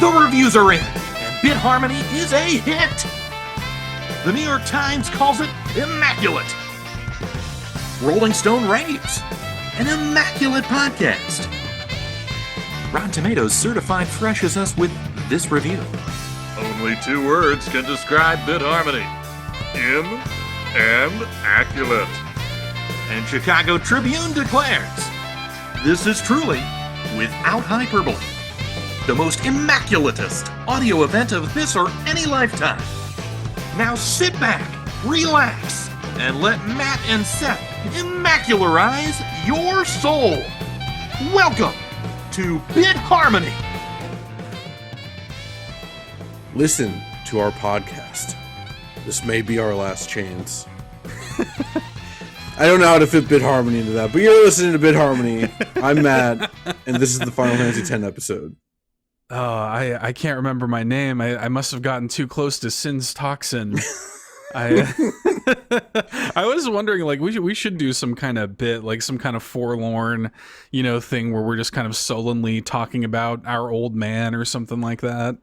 The reviews are in, and BitHarmony is a hit! The New York Times calls it immaculate. Rolling Stone raves, an immaculate podcast. Rotten Tomatoes certified freshes us with this review. Only 2 words can describe BitHarmony. Immaculate. And Chicago Tribune declares, this is truly, without hyperbole, the most immaculatest audio event of this or any lifetime. Now sit back, relax, and let Matt and Seth immacularize your soul. Welcome to BitHarmony. Listen to our podcast. This may be our last chance. I don't know how to fit BitHarmony into that, but you're listening to BitHarmony. I'm Matt, and this is the Final Fantasy X episode. Oh, I can't remember my name. I must have gotten too close to Sin's toxin. I was wondering, like, we should do some kind of bit, like some kind of forlorn, thing where we're just kind of sullenly talking about our old man or something like that.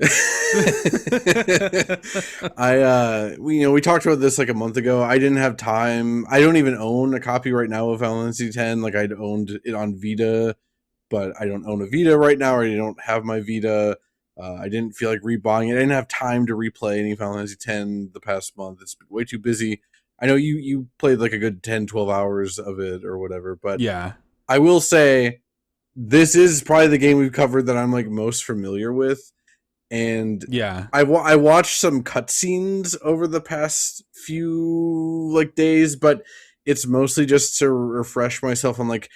We talked about this like a month ago. I didn't have time. I don't even own a copy right now of Final Fantasy X. Like, I'd owned it on Vita, but I don't own a Vita right now, or I don't have my Vita. I didn't feel like rebuying it. I didn't have time to replay any Final Fantasy X the past month. It's been way too busy. I know you played like a good 10, 12 hours of it or whatever, but yeah, I will say this is probably the game we've covered that I'm like most familiar with. And yeah, I watched some cutscenes over the past few like days, but it's mostly just to refresh myself on like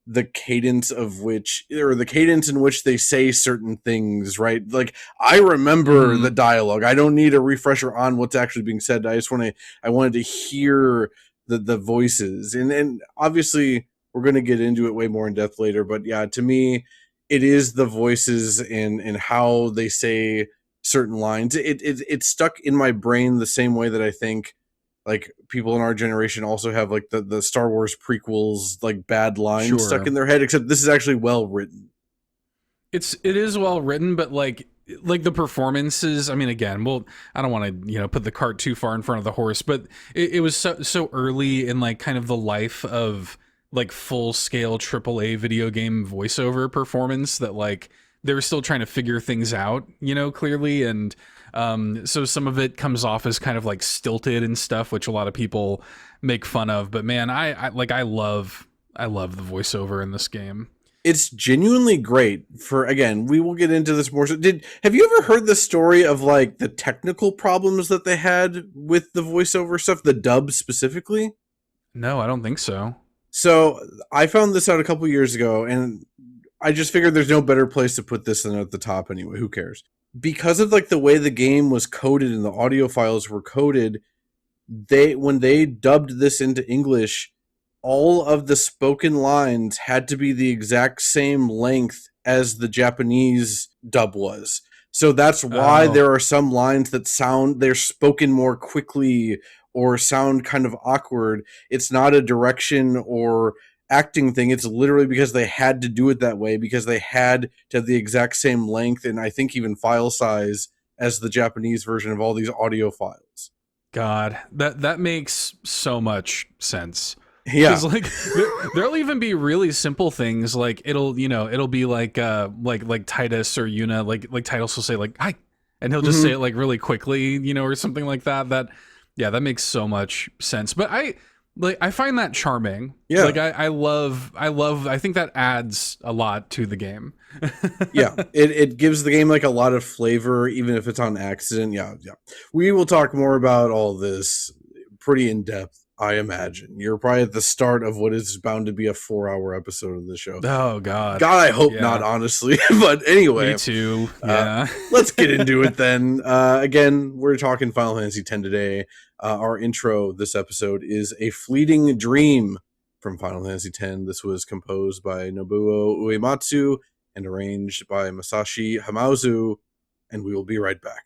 the cadence in which they say certain things, right? Like, I remember the dialogue. I don't need a refresher on what's actually being said. I wanted to hear the voices, and obviously we're going to get into it way more in depth later. But yeah, to me, it is the voices and how they say certain lines. It's stuck in my brain the same way that I think like people in our generation also have like the Star Wars prequels, like bad lines stuck in their head, except this is actually well written. It is well written, but like the performances, I mean, again, well, I don't want to, put the cart too far in front of the horse, but it was so early in like kind of the life of like full scale AAA video game voiceover performance that like they were still trying to figure things out, clearly. And so some of it comes off as kind of like stilted and stuff, which a lot of people make fun of. But man, I love the voiceover in this game. It's genuinely great. Again, we will get into this more. Have you ever heard the story of like the technical problems that they had with the voiceover stuff, the dub specifically? No, I don't think so. So I found this out a couple years ago, and I just figured there's no better place to put this than at the top anyway. Who cares? Because of like the way the game was coded and the audio files were coded, when they dubbed this into English, all of the spoken lines had to be the exact same length as the Japanese dub was. So that's why there are some lines that they're spoken more quickly or sound kind of awkward. It's not a direction or acting thing. It's literally because they had to do it that way, because they had to have the exact same length and I think even file size as the Japanese version of all these audio files. God, that makes so much sense. Yeah, because like there'll even be really simple things like it'll be like Titus or Yuna, like Titus will say like hi, and he'll just say it like really quickly, or something like that. That makes so much sense. But I find that charming. Yeah. Like I think that adds a lot to the game. Yeah. It gives the game like a lot of flavor, even if it's on accident. Yeah. We will talk more about all this pretty in depth, I imagine. You're probably at the start of what is bound to be a 4-hour episode of the show. Oh God. I hope not, honestly. But anyway. Me too. Yeah. Let's get into it then. Again, we're talking Final Fantasy X today. Our intro this episode is A Fleeting Dream from Final Fantasy X. This was composed by Nobuo Uematsu and arranged by Masashi Hamauzu, and we will be right back.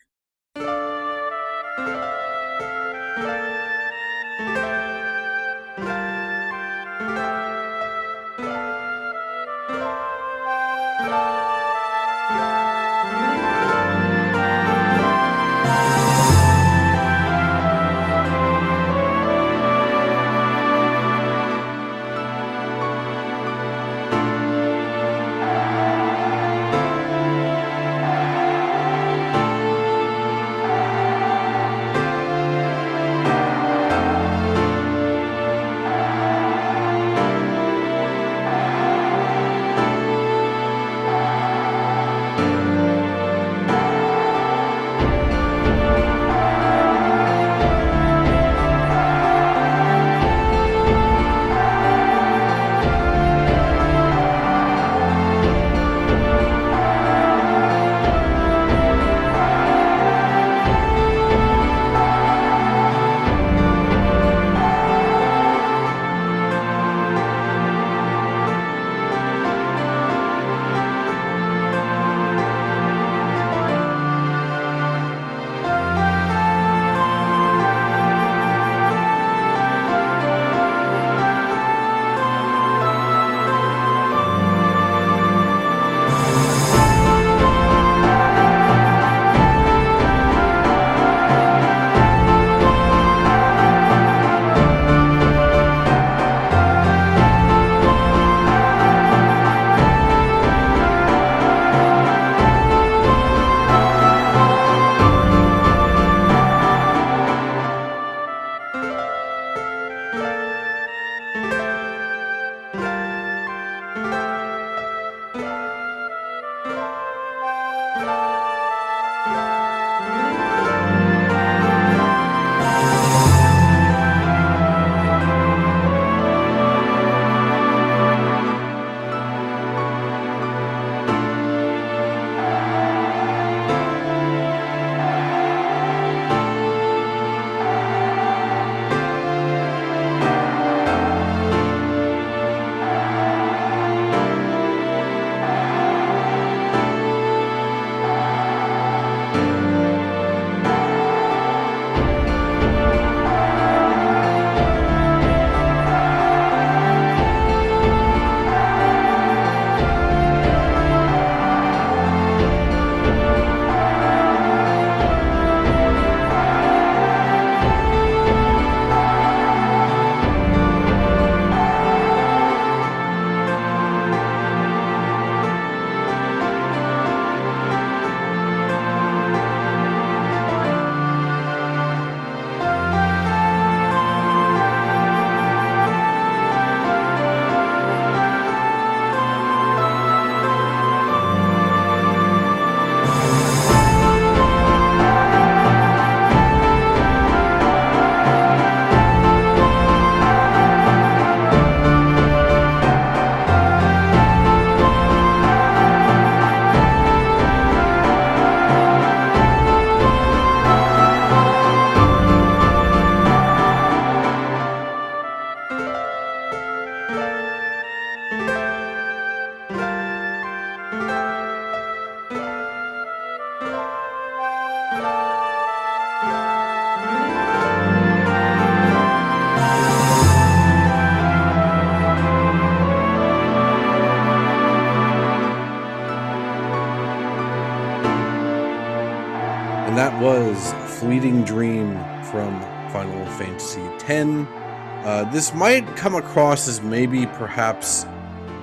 was Fleeting Dream from Final Fantasy X. This might come across as maybe perhaps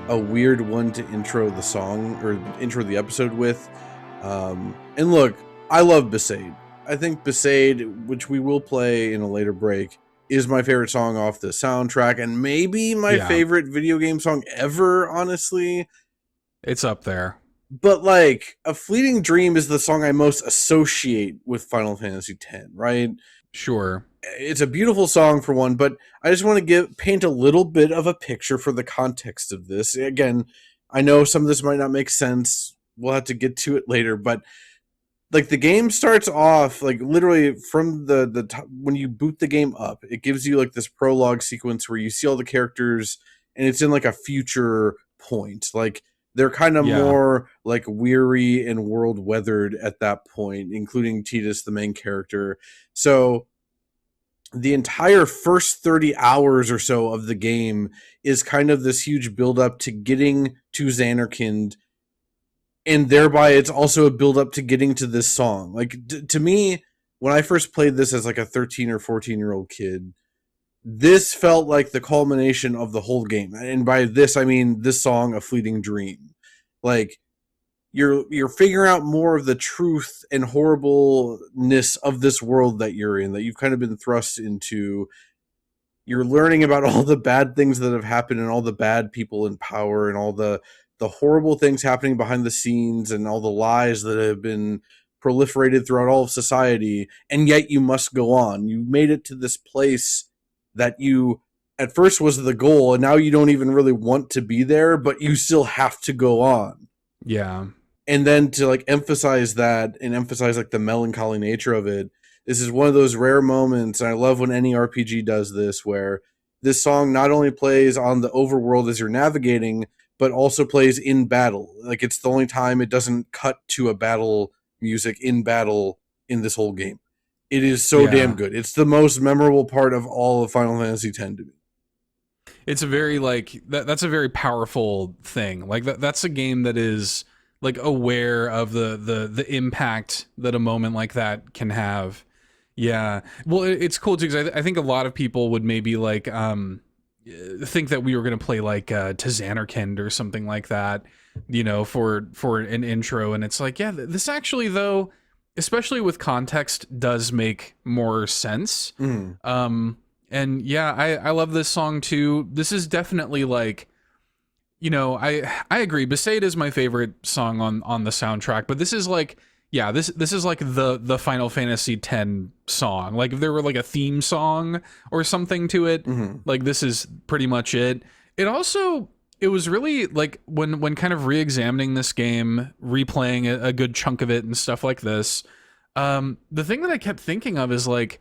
a weird one to intro the song or intro the episode with. And look, I love Besaid. I think Besaid, which we will play in a later break, is my favorite song off the soundtrack and maybe my favorite video game song ever, honestly. It's up there. But like, A Fleeting Dream is the song I most associate with Final Fantasy X, right? Sure. It's a beautiful song for one, but I just want to paint a little bit of a picture for the context of this. Again, I know some of this might not make sense. We'll have to get to it later, but like the game starts off like literally from the when you boot the game up, it gives you like this prologue sequence where you see all the characters and it's in like a future point. Like they're kind of more like weary and world weathered at that point, including Tidus, the main character. So the entire first 30 hours or so of the game is kind of this huge build up to getting to Xanarkand. And thereby it's also a build up to getting to this song. Like to me, when I first played this as like a 13 or 14-year-old kid, this felt like the culmination of the whole game. And by this, I mean this song, A Fleeting Dream. Like you're figuring out more of the truth and horribleness of this world that you're in, that you've kind of been thrust into. You're learning about all the bad things that have happened and all the bad people in power and all the horrible things happening behind the scenes and all the lies that have been proliferated throughout all of society. And yet you must go on. You made it to this place that you at first was the goal, and now you don't even really want to be there, but you still have to go on. Yeah. And then to like emphasize that and emphasize like the melancholy nature of it, this is one of those rare moments, and I love when any RPG does this, where this song not only plays on the overworld as you're navigating, but also plays in battle. Like it's the only time it doesn't cut to a battle music in battle in this whole game. It is so damn good. It's the most memorable part of all of Final Fantasy X to me. It's a very like that's a very powerful thing. Like that's a game that is like aware of the impact that a moment like that can have. Yeah. Well, it's cool too because I think a lot of people would maybe like think that we were going to play like to Xanarkand or something like that, you know, for an intro, and it's like, yeah, this actually though, especially with context, does make more sense. And yeah, I love this song too. This is definitely like, you know, I agree. Besaid is my favorite song on the soundtrack, but this is like, yeah, this is like the Final Fantasy X song. Like if there were like a theme song or something to it, like this is pretty much it. It was really like when kind of re-examining this game, replaying a good chunk of it and stuff like this. The thing that I kept thinking of is like,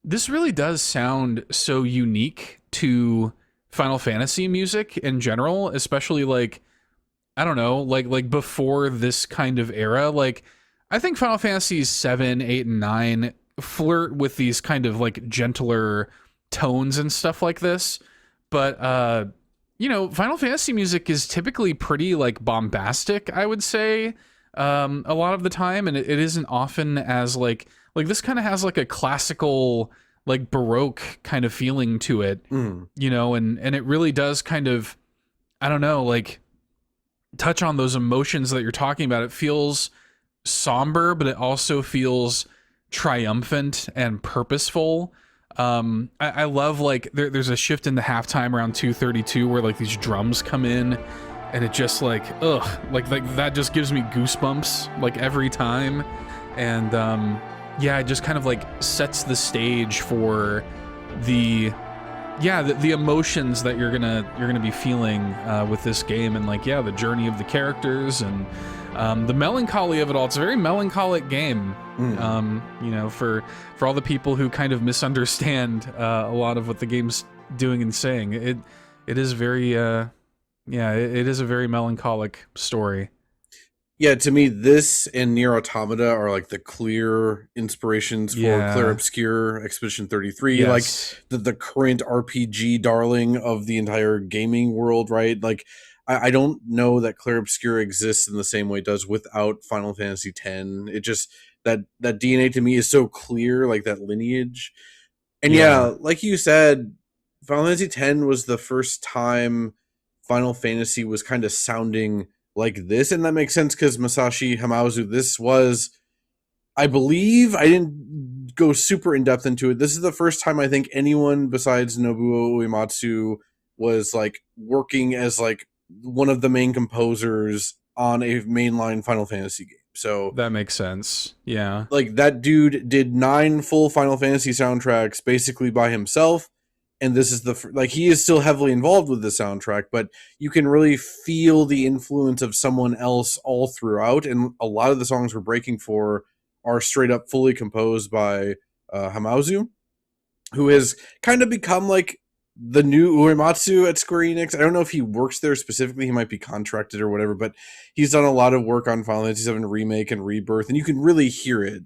this really does sound so unique to Final Fantasy music in general, especially like, I don't know, like before this kind of era. Like I think Final Fantasies 7, 8, and 9 flirt with these kind of like gentler tones and stuff like this. But you know, Final Fantasy music is typically pretty like bombastic, I would say, a lot of the time, and it isn't often as like this kind of has like a classical, like Baroque kind of feeling to it, you know, and it really does kind of, I don't know, like touch on those emotions that you're talking about. It feels somber, but it also feels triumphant and purposeful. I love like there's a shift in the halftime around 2:32 where like these drums come in, and it just like like that just gives me goosebumps like every time. And yeah, it just kind of like sets the stage for the emotions that you're gonna be feeling with this game, and like the journey of the characters and the melancholy of it all. It's a very melancholic game, you know, for all the people who kind of misunderstand a lot of what the game's doing and saying. It is very it is a very melancholic story. Yeah, to me, this and Nier Automata are like the clear inspirations for Clair Obscur Expedition 33, like the current RPG darling of the entire gaming world, right? Like, I don't know that Clair Obscur exists in the same way it does without Final Fantasy X. It just, that DNA to me is so clear, like that lineage. And yeah, like you said, Final Fantasy X was the first time Final Fantasy was kind of sounding like this, and that makes sense because Masashi Hamazu, this was, I believe, I didn't go super in depth into it. This is the first time I think anyone besides Nobuo Uematsu was like working as like one of the main composers on a mainline Final Fantasy game. So that makes sense. Yeah. Like that dude did 9 full Final Fantasy soundtracks basically by himself. And this is like, he is still heavily involved with the soundtrack, but you can really feel the influence of someone else all throughout. And a lot of the songs we're breaking for are straight up fully composed by Hamazu, who has kind of become like the new Uematsu at Square Enix. I don't know if he works there specifically. He might be contracted or whatever, but he's done a lot of work on Final Fantasy VII Remake and Rebirth, and you can really hear it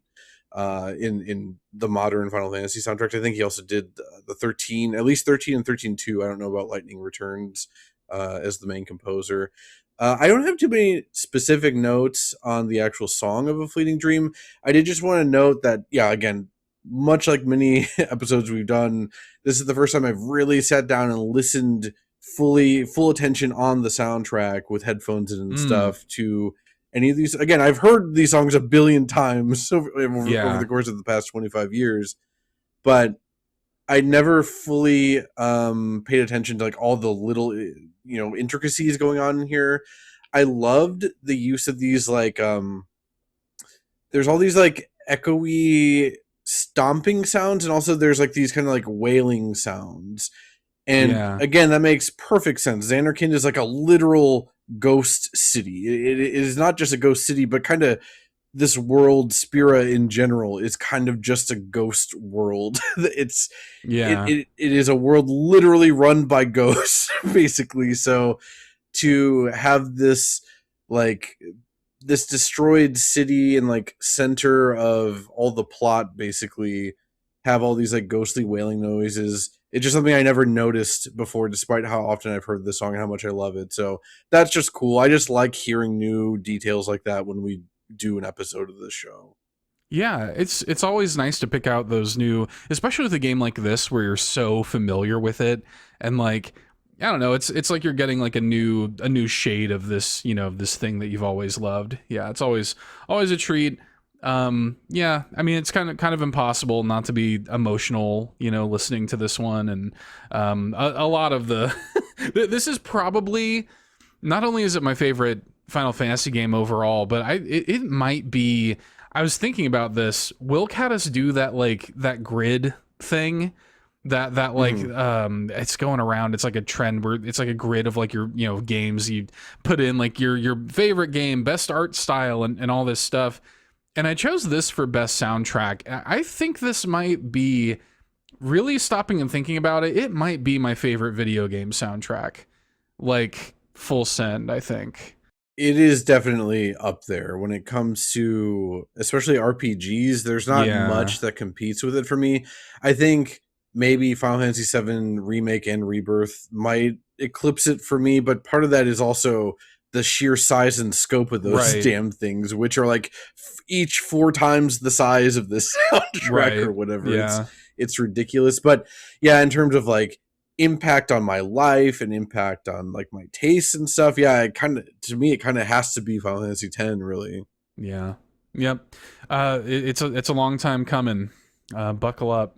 in the modern Final Fantasy soundtrack. I think he also did the 13, at least 13 and 13-2. I don't know about Lightning Returns as the main composer. I don't have too many specific notes on the actual song of A Fleeting Dream. I did just want to note that, yeah, again, much like many episodes we've done, this is the first time I've really sat down and listened full attention on the soundtrack with headphones and stuff to any of these. Again, I've heard these songs a billion times over the course of the past 25 years, but I never fully paid attention to like all the little intricacies going on in here. I loved the use of these like there's all these like echoey stomping sounds, and also there's like these kind of like wailing sounds. And again, that makes perfect sense. Xanarkand is like a literal ghost city. It is not just a ghost city, but kind of this world, Spira in general, is kind of just a ghost world. It is a world literally run by ghosts, basically. So to have this like this destroyed city and like center of all the plot basically have all these like ghostly wailing noises. It's just something I never noticed before, despite how often I've heard this song and how much I love it. So that's just cool. I just like hearing new details like that when we do an episode of the show. Yeah, it's always nice to pick out those new, especially with a game like this where you're so familiar with it, and like, I don't know, it's like you're getting like a new shade of this, this thing that you've always loved. Yeah, it's always a treat. Yeah, I mean, it's kind of impossible not to be emotional, listening to this one. And a lot of the this is probably, not only is it my favorite Final Fantasy game overall, but it might be, I was thinking about this, will Caddis do that grid thing that like it's going around, it's like a trend where it's like a grid of like your games, you put in like your favorite game, best art style, and all this stuff. And I chose this for best soundtrack. I think this might be, really stopping and thinking about it, it might be my favorite video game soundtrack. Like, full send, I think. It is definitely up there when it comes to, especially RPGs. There's not much that competes with it for me. I think maybe Final Fantasy VII Remake and Rebirth might eclipse it for me, but part of that is also the sheer size and scope of those damn things, which are like each 4 times the size of this soundtrack or whatever. Yeah. It's ridiculous. But yeah, in terms of like impact on my life and impact on like my tastes and stuff, yeah, to me it kind of has to be Final Fantasy X, really. Yeah. Yep. It's a long time coming. Buckle up.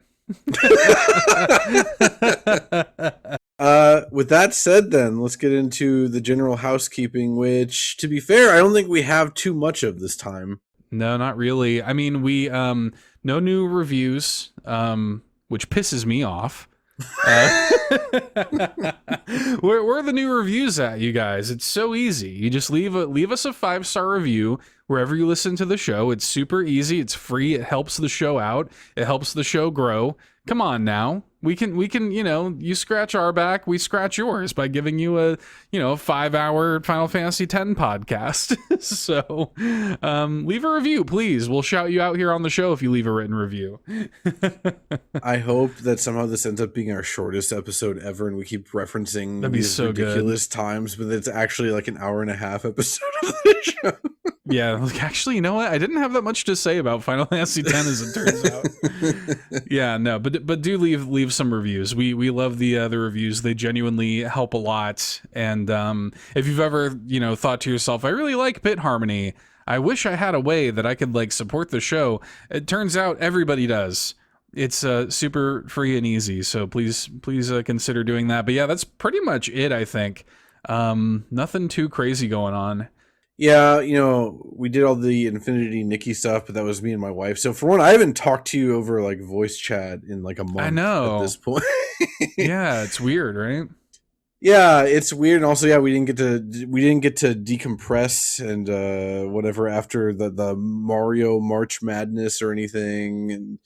With that said, then let's get into the general housekeeping, which, to be fair, I don't think we have too much of this time. No, not really. I mean, we no new reviews, which pisses me off. Where are the new reviews at, you guys? It's so easy. You just leave us a 5-star review wherever you listen to the show. It's super easy. It's free. It helps the show out. It helps the show grow. Come on now. We can, you scratch our back, we scratch yours by giving you a, 5-hour Final Fantasy X podcast. So, leave a review, please. We'll shout you out here on the show if you leave a written review. I hope that somehow this ends up being our shortest episode ever, and we keep referencing these ridiculous times, but it's actually like an hour and a half episode of the show. Yeah, like, actually, you know what? I didn't have that much to say about Final Fantasy X, as it turns out. Yeah, no, but do leave some reviews. We love the reviews. They genuinely help a lot. And if you've ever thought to yourself, I really like Bit Harmony, I wish I had a way that I could like support the show. It turns out everybody does. It's super free and easy. So please consider doing that. But yeah, that's pretty much it, I think. Nothing too crazy going on. Yeah, we did all the Infinity Nikki stuff, but that was me and my wife. So for one, I haven't talked to you over like voice chat in like a month. I know. At this point. Yeah, it's weird, right? Yeah, it's weird. And also, yeah, we didn't get to decompress and whatever after the Mario March Madness or anything. And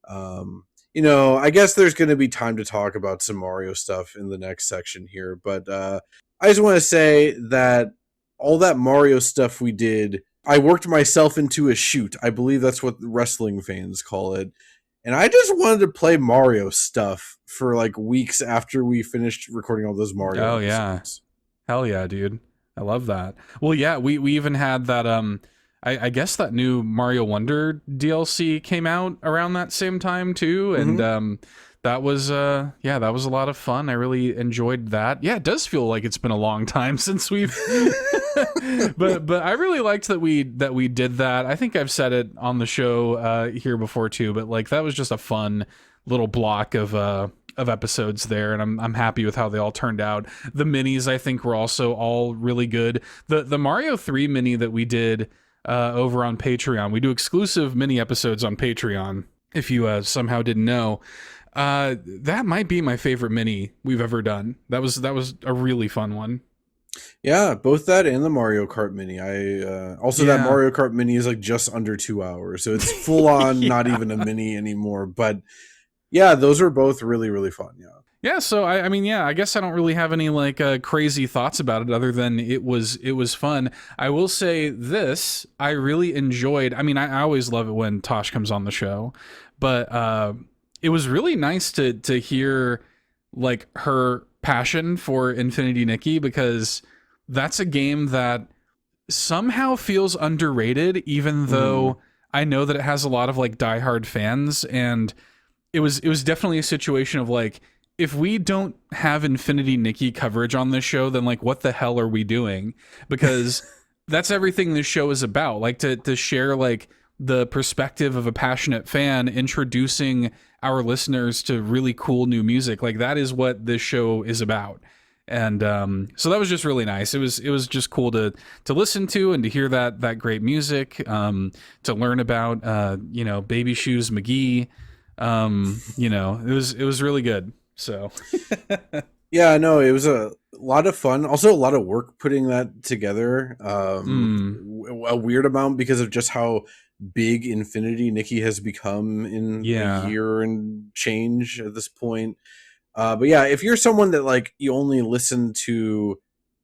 I guess there's going to be time to talk about some Mario stuff in the next section here. But I just want to say that all that Mario stuff we did, I worked myself into a shoot. I believe that's what wrestling fans call it. And I just wanted to play Mario stuff for like weeks after we finished recording all those Mario episodes. Yeah. Hell yeah, dude. I love that. Well, yeah, we even had that I guess that new Mario Wonder DLC came out around that same time too, and that was that was a lot of fun. I really enjoyed that. Yeah, it does feel like it's been a long time since we've but I really liked that we did that. I think I've said it on the show here before too, but like that was just a fun little block of episodes there, and I'm happy with how they all turned out. The minis I think were also all really good. The Mario 3 mini that we did over on Patreon. We do exclusive mini episodes on Patreon, if you somehow didn't know. That might be my favorite mini we've ever done. That was a really fun one. Yeah, both that and the Mario Kart mini. That Mario Kart mini is like just under 2 hours, so it's full on not even a mini anymore. But yeah, those are both really, really fun. Yeah, so I guess I don't really have any like crazy thoughts about it other than it was fun. I will say this, I really enjoyed. I mean, I always love it when Tosh comes on the show, but it was really nice to hear like her passion for Infinity Nikki, because that's a game that somehow feels underrated, even though I know that it has a lot of like diehard fans, and it was definitely a situation of like, if we don't have Infinity Nikki coverage on this show, then like what the hell are we doing? Because that's everything this show is about. Like to share like the perspective of a passionate fan, introducing our listeners to really cool new music. Like that is what this show is about. And so that was just really nice. It was just cool to listen to and to hear that great music, to learn about Baby Shoes McGee. It was really good. So yeah, no, it was a lot of fun. Also a lot of work putting that together. A weird amount because of just how big Infinity Nikki has become in a year and change at this point. But yeah, if you're someone that like you only listen to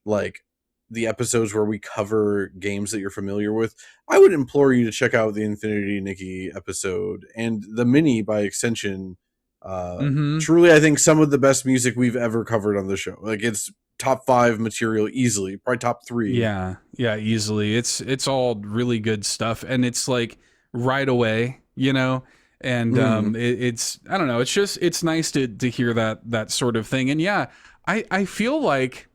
like the episodes where we cover games that you're familiar with, I would implore you to check out the Infinity Nikki episode and the mini by extension. Truly, I think some of the best music we've ever covered on the show. Like it's top 5 material easily, probably top 3. Yeah, easily. It's all really good stuff, and it's like right away, and it's I don't know. It's nice to hear that sort of thing, and yeah, I feel like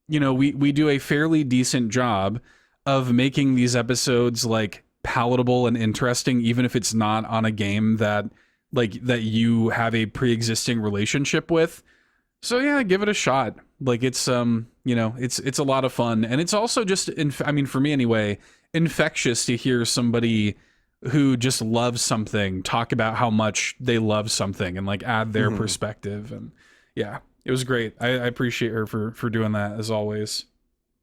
we do a fairly decent job of making these episodes like palatable and interesting, even if it's not on a game that you have a pre-existing relationship with. So yeah, give it a shot. Like it's it's a lot of fun, and it's also just for me anyway, infectious to hear somebody who just loves something talk about how much they love something and like add their perspective. And yeah, it was great. I appreciate her for doing that as always.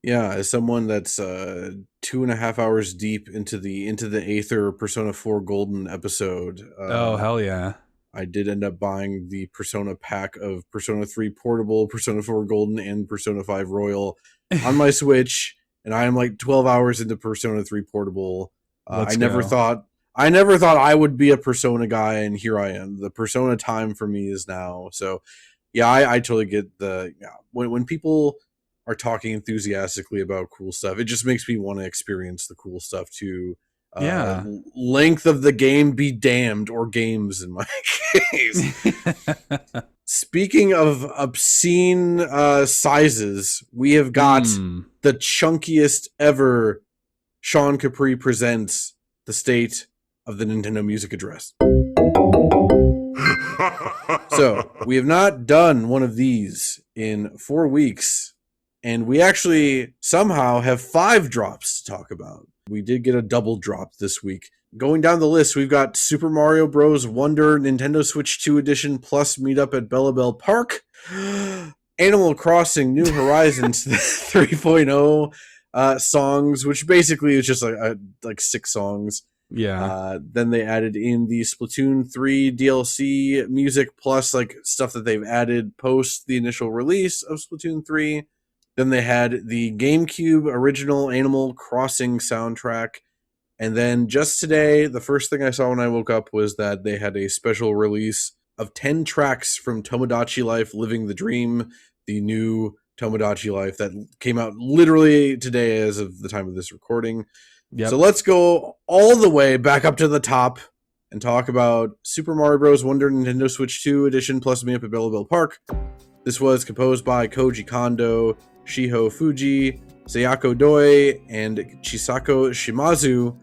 Yeah, as someone that's 2.5 hours deep into the Aether Persona 4 Golden episode. Oh hell yeah. I did end up buying the Persona pack of Persona 3 Portable, Persona 4 Golden, and Persona 5 Royal on my Switch, and I am like 12 hours into Persona 3 Portable. I never thought I would be a Persona guy, and here I am. The Persona time for me is now. So, yeah, I totally get when people are talking enthusiastically about cool stuff. It just makes me want to experience the cool stuff too. Yeah. Length of the game be damned, or games in my case. Speaking of obscene sizes, we have got the chunkiest ever Sean Capri presents the state of the Nintendo Music Address. So, we have not done one of these in 4 weeks, and we actually somehow have 5 drops to talk about. We did get a double drop this week. Going down the list, we've got Super Mario Bros. Wonder Nintendo Switch 2 Edition plus Meetup at Bellabel Park, Animal Crossing New Horizons 3.0 songs, which basically is just like 6 songs. Yeah. Then they added in the Splatoon 3 DLC music plus like stuff that they've added post the initial release of Splatoon 3. Then they had the GameCube original Animal Crossing soundtrack. And then just today, the first thing I saw when I woke up was that they had a special release of 10 tracks from Tomodachi Life Living the Dream, the new Tomodachi Life that came out literally today as of the time of this recording. Yep. So let's go all the way back up to the top and talk about Super Mario Bros. Wonder Nintendo Switch 2 Edition plus Meetup at Bellabel Park. This was composed by Koji Kondo, Shiho Fujii, Sayako Doi, and Chisako Shimazu.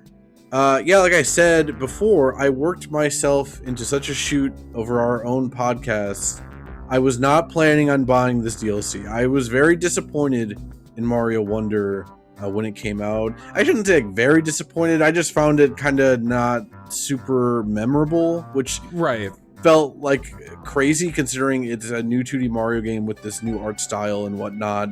Like I said before, I worked myself into such a shoot over our own podcast. I was not planning on buying this DLC. I was very disappointed in Mario Wonder when it came out. I shouldn't say very disappointed. I just found it kind of not super memorable, which felt like crazy considering it's a new 2D Mario game with this new art style and whatnot.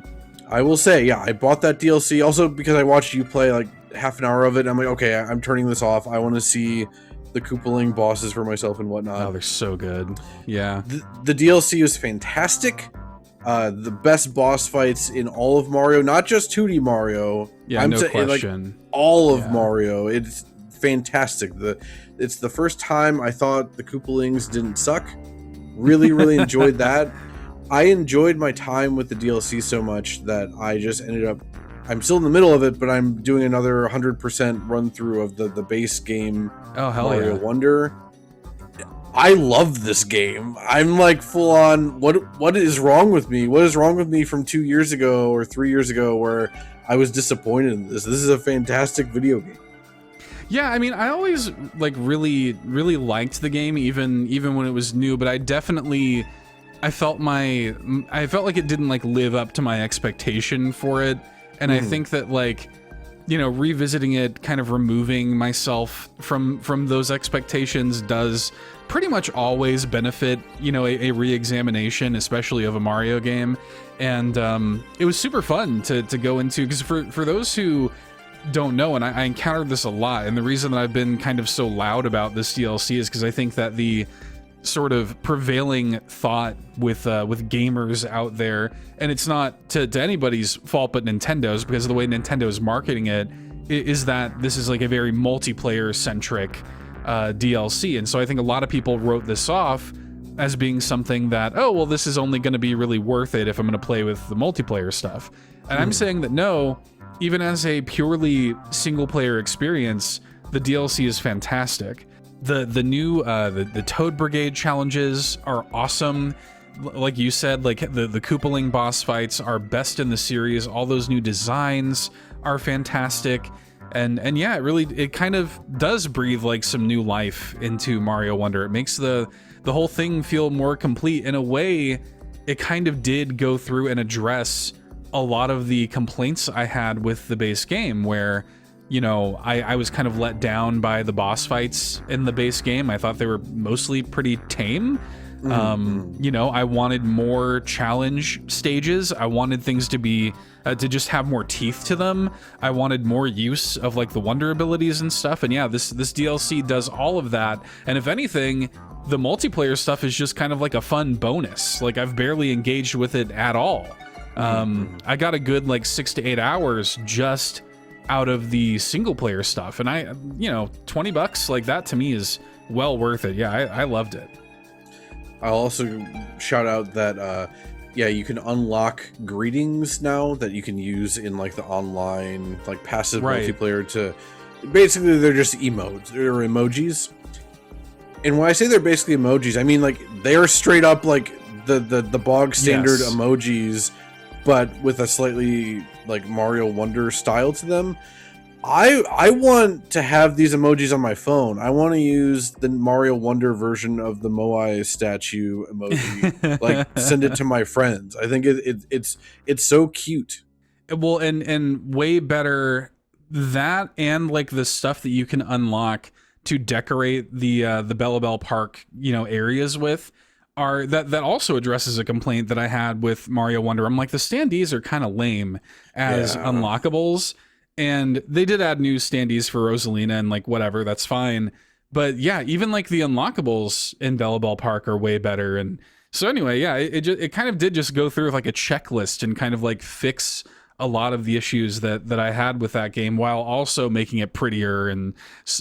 I will say, yeah, I bought that DLC also because I watched you play like half an hour of it. And I'm like, okay, I'm turning this off. I want to see the Koopaling bosses for myself and whatnot. Oh, they're so good. Yeah. The DLC is fantastic. The best boss fights in all of Mario, not just 2D Mario. Yeah, no question. Like all of Mario. It's fantastic. It's the first time I thought the Koopalings didn't suck. Really, really enjoyed that. I enjoyed my time with the DLC so much that I just ended up... I'm still in the middle of it, but I'm doing another 100% run through of the base game. Oh, hell Mario Wonder. I love this game. I'm like full on, what is wrong with me? What is wrong with me from 2 years ago or 3 years ago where I was disappointed in this? This is a fantastic video game. Yeah, I mean, I always like really liked the game even when it was new, but I felt like it didn't like live up to my expectation for it. And I think that like, you know, revisiting it, kind of removing myself from those expectations does pretty much always benefit, you know, a re-examination, especially of a Mario game. And it was super fun to go into, because for those who don't know, and I encountered this a lot, and the reason that I've been kind of so loud about this DLC is because I think that the sort of prevailing thought with gamers out there, and it's not to anybody's fault but Nintendo's, because of the way Nintendo is marketing it, is that this is like a very multiplayer centric DLC. And so I think a lot of people wrote this off as being something that, oh, well, this is only going to be really worth it if I'm going to play with the multiplayer stuff. And I'm saying that no, even as a purely single player experience, the DLC is fantastic. The new the Toad Brigade challenges are awesome. Like you said, like the Koopaling boss fights are best in the series. All those new designs are fantastic. And yeah, it kind of does breathe like some new life into Mario Wonder. It makes the whole thing feel more complete. In a way, it kind of did go through and address a lot of the complaints I had with the base game, where, you know, I was kind of let down by the boss fights in the base game. I thought they were mostly pretty tame. You know, I wanted more challenge stages. I wanted things to be to just have more teeth to them. I wanted more use of like the wonder abilities and stuff. And yeah, this DLC does all of that. And if anything, the multiplayer stuff is just kind of like a fun bonus. Like, I've barely engaged with it at all. I got a good like 6 to 8 hours just out of the single player stuff, and I, you know, $20 like that to me is well worth it. Yeah, I loved it. I'll also shout out that yeah, you can unlock greetings now that you can use in like the online like passive multiplayer to basically they're just emotes or emojis. And when I say they're basically emojis, I mean like they are straight up like the bog standard emojis, but with a slightly like Mario Wonder style to them. I want to have these emojis on my phone. I want to use the Mario Wonder version of the Moai statue emoji. Like send it to my friends. I think it's so cute. Well, and way better that, and like the stuff that you can unlock to decorate the Bellabel Park, areas with, are that also addresses a complaint that I had with Mario Wonder. I'm like, the standees are kind of lame as unlockables. And they did add new standees for Rosalina and like whatever, that's fine. But yeah, even like the unlockables in Bellabel Park are way better. And so anyway, yeah, it kind of did just go through like a checklist and kind of like fix a lot of the issues that I had with that game, while also making it prettier and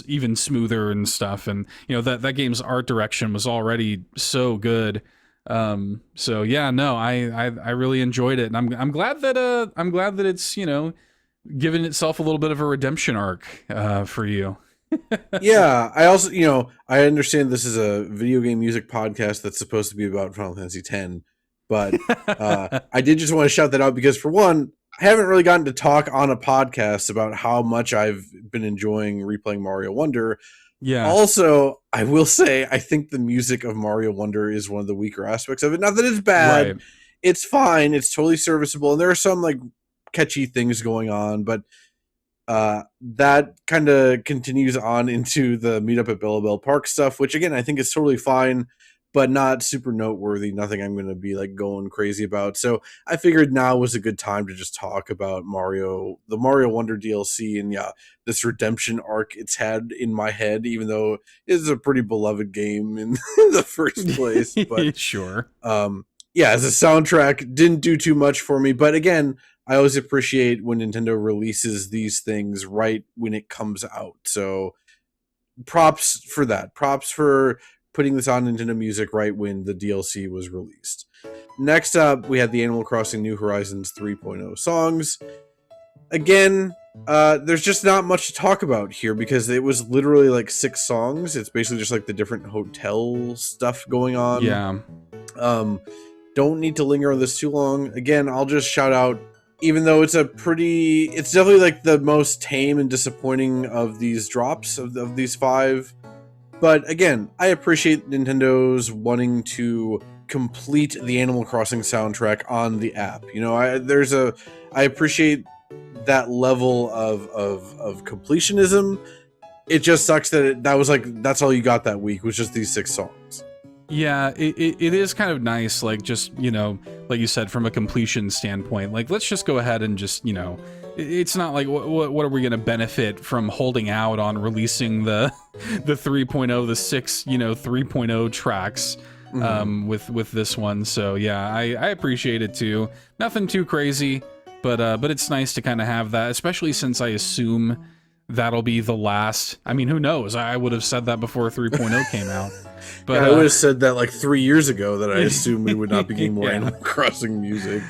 even smoother and stuff. And that game's art direction was already so good. So yeah, no, I really enjoyed it, and I'm glad that it's giving itself a little bit of a redemption arc for you. Yeah, I also, I understand this is a video game music podcast that's supposed to be about Final Fantasy X, but I did just want to shout that out because, for one, I haven't really gotten to talk on a podcast about how much I've been enjoying replaying Mario Wonder. Yeah. Also, I will say, I think the music of Mario Wonder is one of the weaker aspects of it. Not that it's bad. Right. It's fine. It's totally serviceable. And there are some, like, catchy things going on, but that kind of continues on into the Meetup at Bellabel Park stuff, which again I think is totally fine, but not super noteworthy. Nothing I'm going to be like going crazy about. So I figured now was a good time to just talk about the Mario Wonder DLC, and this redemption arc it's had in my head, even though it's a pretty beloved game in the first place. But sure. As a soundtrack, didn't do too much for me, but again, I always appreciate when Nintendo releases these things right when it comes out. So props for that. Props for putting this on Nintendo Music right when the DLC was released. Next up, we had the Animal Crossing New Horizons 3.0 songs. Again, there's just not much to talk about here because it was literally like 6 songs. It's basically just like the different hotel stuff going on. Yeah. Don't need to linger on this too long. Again, I'll just shout out, even though it's definitely like the most tame and disappointing of these drops of these 5. But again, I appreciate Nintendo's wanting to complete the Animal Crossing soundtrack on the app. I appreciate that level of completionism. It just sucks that that's all you got that week was just these 6 songs. Yeah, it is kind of nice, like, just, like you said, from a completion standpoint, like, let's just go ahead and just, it's not like, what are we going to benefit from holding out on releasing the 3.0, the 6, 3.0 tracks with this one. So yeah, I appreciate it too. Nothing too crazy, but it's nice to kind of have that, especially since I assume that'll be the last. I mean, who knows? I would have said that before 3.0 came out. But I would have said that like 3 years ago, that I assumed we would not be getting more Animal Crossing music.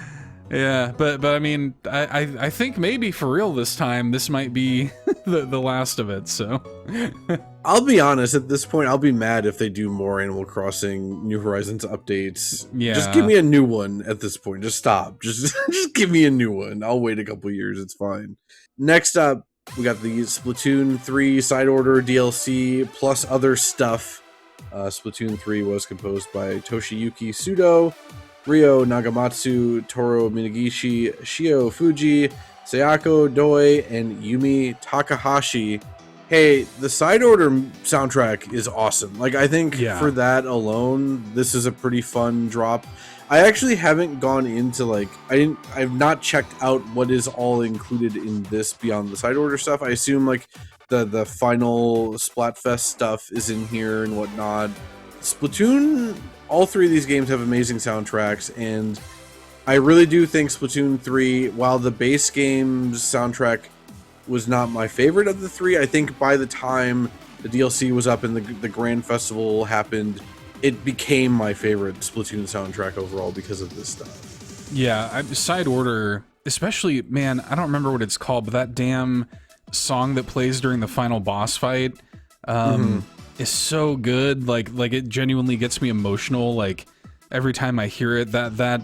Yeah, but I mean, I think maybe for real this time, this might be the last of it, so. I'll be honest, at this point, I'll be mad if they do more Animal Crossing New Horizons updates. Yeah. Just give me a new one at this point. Just stop. Just give me a new one. I'll wait a couple years. It's fine. Next up, we got the Splatoon 3 Side Order DLC plus other stuff. Splatoon 3 was composed by Toshiyuki Sudo, Ryo Nagamatsu, Toru Minagishi, Shiho Fujii, Sayako Doi, and Yumi Takahashi. Hey, the Side Order soundtrack is awesome. Like, I think for that alone, this is a pretty fun drop. I actually haven't gone into, like, I've not checked out what is all included in this beyond the Side Order stuff. I assume, like, the final Splatfest stuff is in here and whatnot. Splatoon, all 3 of these games have amazing soundtracks, and I really do think Splatoon 3, while the base game's soundtrack was not my favorite of the 3, I think by the time the DLC was up and the Grand Festival happened, it became my favorite Splatoon soundtrack overall because of this stuff. Yeah, side order, especially, man, I don't remember what it's called, but that damn song that plays during the final boss fight is so good. Like it genuinely gets me emotional. Like every time I hear it, that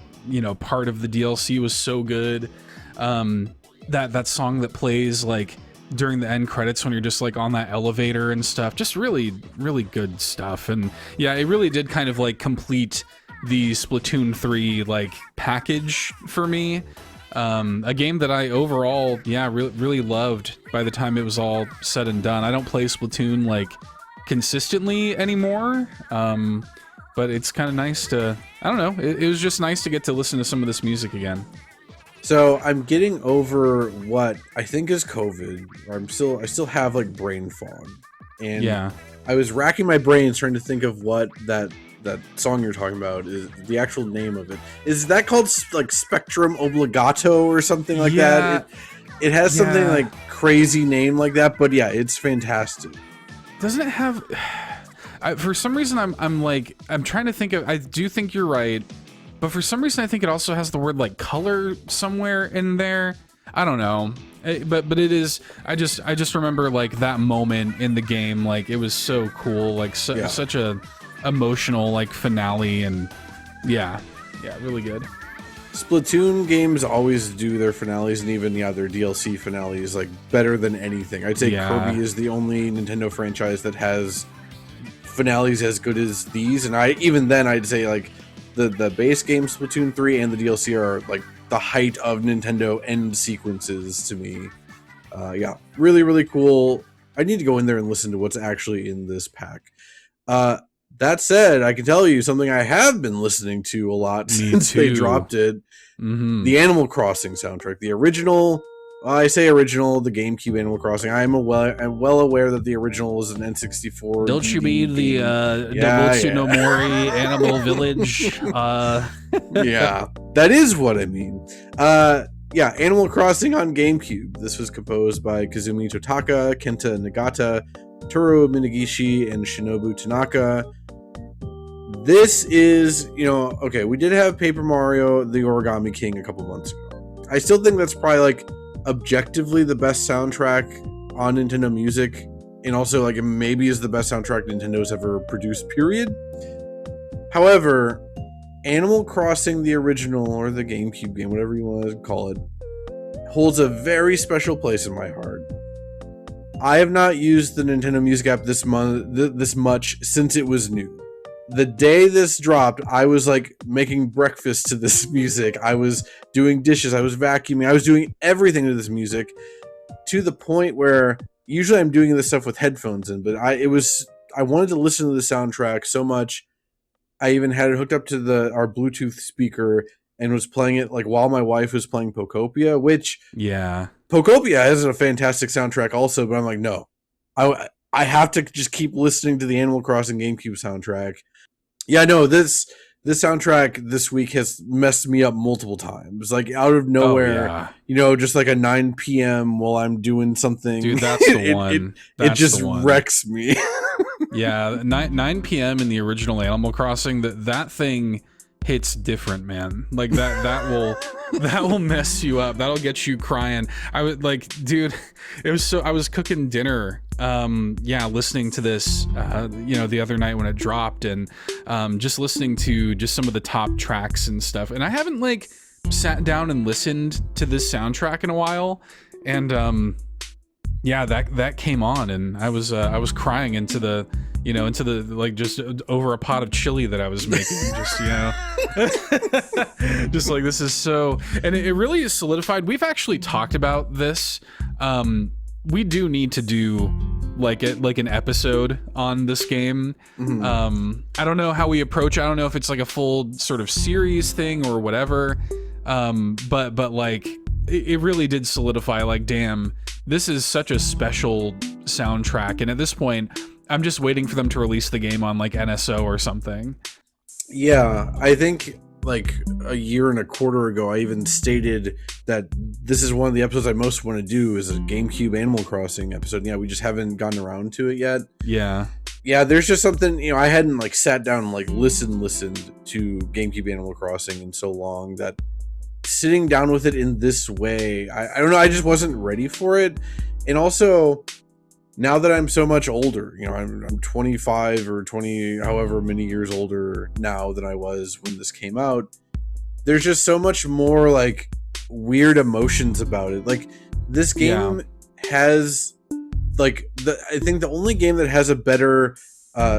part of the DLC was so good. That song that plays like during the end credits when you're just like on that elevator and stuff, just really, really good stuff. And yeah, it really did kind of like complete the Splatoon 3 like package for me. A game that I overall, really loved by the time it was all said and done. I don't play Splatoon like consistently anymore, but it's kind of nice to, I don't know, it was just nice to get to listen to some of this music again. So I'm getting over what I think is COVID. I still have like brain fog, and I was racking my brains trying to think of what that song you're talking about is, the actual name of it. Is that called like Spectrum Obligato or something like that? It has something like crazy name like that, but yeah, it's fantastic. Doesn't it have? For some reason, I'm trying to think of. I do think you're right. But for some reason, I think it also has the word like color somewhere in there. I don't know, but it is. I just remember like that moment in the game, like it was so cool, like such a emotional like finale, and yeah, really good. Splatoon games always do their finales, and even their DLC finales like better than anything. I'd say Kirby is the only Nintendo franchise that has finales as good as these, and I'd say like. The base game Splatoon 3 and the DLC are like the height of Nintendo end sequences to me. Really, really cool. I need to go in there and listen to what's actually in this pack. That said, I can tell you something I have been listening to a lot since they dropped it. The Animal Crossing soundtrack. The original, I say original, the GameCube Animal Crossing. I'm well aware that the original was an N64. Don't you mean the Dobutsu no Mori Animal Village? Yeah, that is what I mean. Animal Crossing on GameCube. This was composed by Kazumi Totaka, Kenta Nagata, Toru Minagishi, and Shinobu Tanaka. This is, okay, we did have Paper Mario, the Origami King a couple months ago. I still think that's probably like objectively the best soundtrack on Nintendo Music, and also like it maybe is the best soundtrack Nintendo's ever produced, period. However, Animal Crossing the original, or the GameCube game, whatever you want to call it, holds a very special place in my heart. I have not used the Nintendo Music app this much since it was new. The day this dropped, I was like making breakfast to this music. I was doing dishes. I was vacuuming. I was doing everything to this music, to the point where usually I'm doing this stuff with headphones in, but I wanted to listen to the soundtrack so much. I even had it hooked up to our Bluetooth speaker and was playing it like while my wife was playing Pokopia, which Pokopia has a fantastic soundtrack also, but I'm like, no, I have to just keep listening to the Animal Crossing GameCube soundtrack. Yeah, no, this soundtrack this week has messed me up multiple times. Like out of nowhere, just like a 9 p.m. while I'm doing something. Dude, that's the one. It just wrecks me. Yeah, 9 p.m. in the original Animal Crossing, that thing hits different, man. Like that will mess you up. That'll get you crying. I would like, dude, it was so, I was cooking dinner listening to this the other night when it dropped, and just listening to just some of the top tracks and stuff, and I haven't like sat down and listened to this soundtrack in a while, and that came on, and I was crying into the like just over a pot of chili that I was making, just like, this is so, and it really is solidified. We've actually talked about this. We do need to do like an episode on this game. I don't know how we approach it. I don't know if it's like a full sort of series thing or whatever, but like it really did solidify, like, damn, this is such a special soundtrack, and at this point I'm just waiting for them to release the game on like NSO or something. Yeah, I think like a year and a quarter ago, I even stated that this is one of the episodes I most want to do, is a GameCube Animal Crossing episode. Yeah, we just haven't gotten around to it yet. Yeah, there's just something, I hadn't like sat down and like listened to GameCube Animal Crossing in so long that sitting down with it in this way, I don't know, I just wasn't ready for it. And also, now that I'm so much older, you know, I'm 25 or 20, however many years older now than I was when this came out, there's just so much more like weird emotions about it. Like this game has like I think the only game that has a better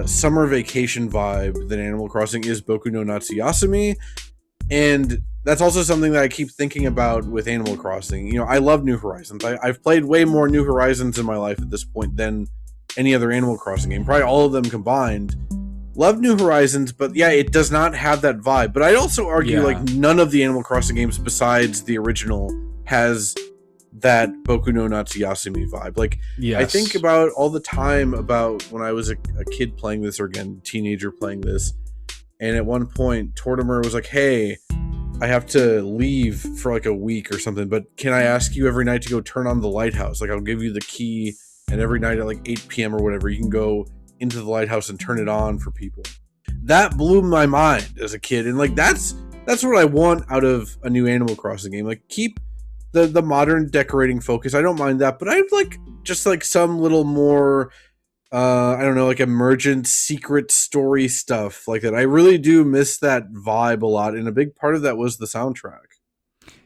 summer vacation vibe than Animal Crossing is Boku no Natsuyasumi, and that's also something that I keep thinking about with Animal Crossing. You know, I love New Horizons. I've played way more New Horizons in my life at this point than any other Animal Crossing game, probably all of them combined. Love New Horizons, but yeah, it does not have that vibe. But I'd also argue like none of the Animal Crossing games besides the original has that Boku no Natsuyasumi vibe. Like, I think about all the time about when I was a kid playing this, or again, teenager playing this, and at one point, Tortimer was like, hey, I have to leave for like a week or something, but can I ask you every night to go turn on the lighthouse? Like, I'll give you the key, and every night at like 8 p.m. or whatever, you can go into the lighthouse and turn it on for people. That blew my mind as a kid, and like that's what I want out of a new Animal Crossing game. Like, keep the modern decorating focus. I don't mind that, but I'd like just like some little more I don't know, like emergent secret story stuff like that. I really do miss that vibe a lot, and a big part of that was the soundtrack.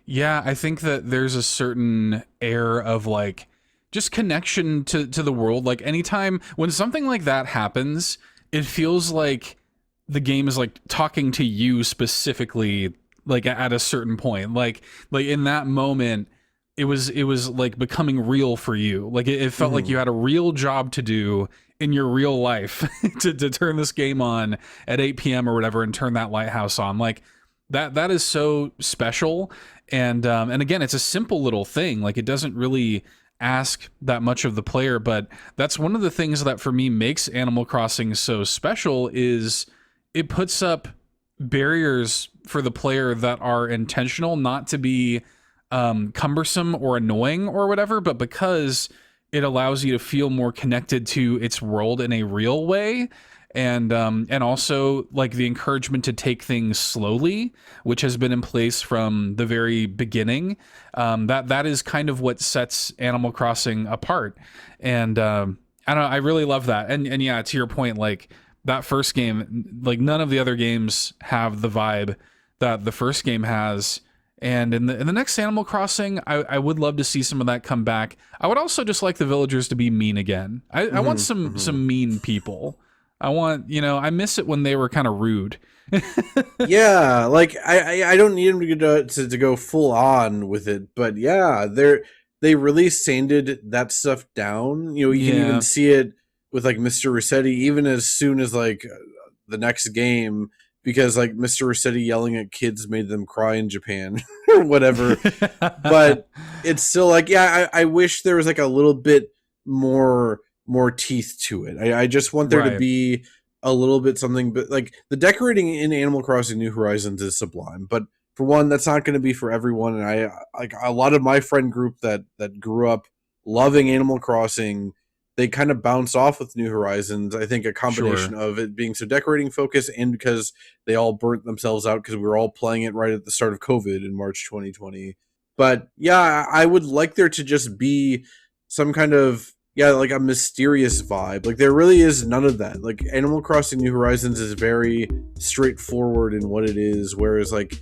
Yeah, I think that there's a certain air of like just connection to the world. Like anytime when something like that happens, it feels like the game is like talking to you specifically, like at a certain point. Like in that moment, it was like becoming real for you. Like it felt like you had a real job to do in your real life to turn this game on at 8 p.m. or whatever and turn that lighthouse on. Like that is so special. And again, it's a simple little thing. Like it doesn't really ask that much of the player, but that's one of the things that for me makes Animal Crossing so special is it puts up barriers for the player that are intentional, not to be cumbersome or annoying or whatever, but because it allows you to feel more connected to its world in a real way. And also like the encouragement to take things slowly, which has been in place from the very beginning. That is kind of what sets Animal Crossing apart. And I don't know, I really love that. And yeah, to your point, like that first game, like none of the other games have the vibe that the first game has. And in the next Animal Crossing, I would love to see some of that come back. I would also just like the villagers to be mean again. I want some mean people. I want, you know, I miss it when they were kind of rude. Yeah, like I don't need them to go full on with it, but yeah, they really sanded that stuff down. You know, you can even see it with like Mr. Rossetti, even as soon as like the next game, because like Mr. Rossetti yelling at kids made them cry in Japan or whatever. But it's still like, yeah, I wish there was like a little bit more teeth to it. I just want there to be a little bit something, but like the decorating in Animal Crossing New Horizons is sublime. But for one, that's not going to be for everyone. And I like a lot of my friend group that grew up loving Animal Crossing, they kind of bounce off with New Horizons. I think a combination of it being so decorating focused and because they all burnt themselves out because we were all playing it right at the start of COVID in March 2020. But yeah, I would like there to just be some kind of, like a mysterious vibe. Like there really is none of that. Like Animal Crossing New Horizons is very straightforward in what it is, whereas like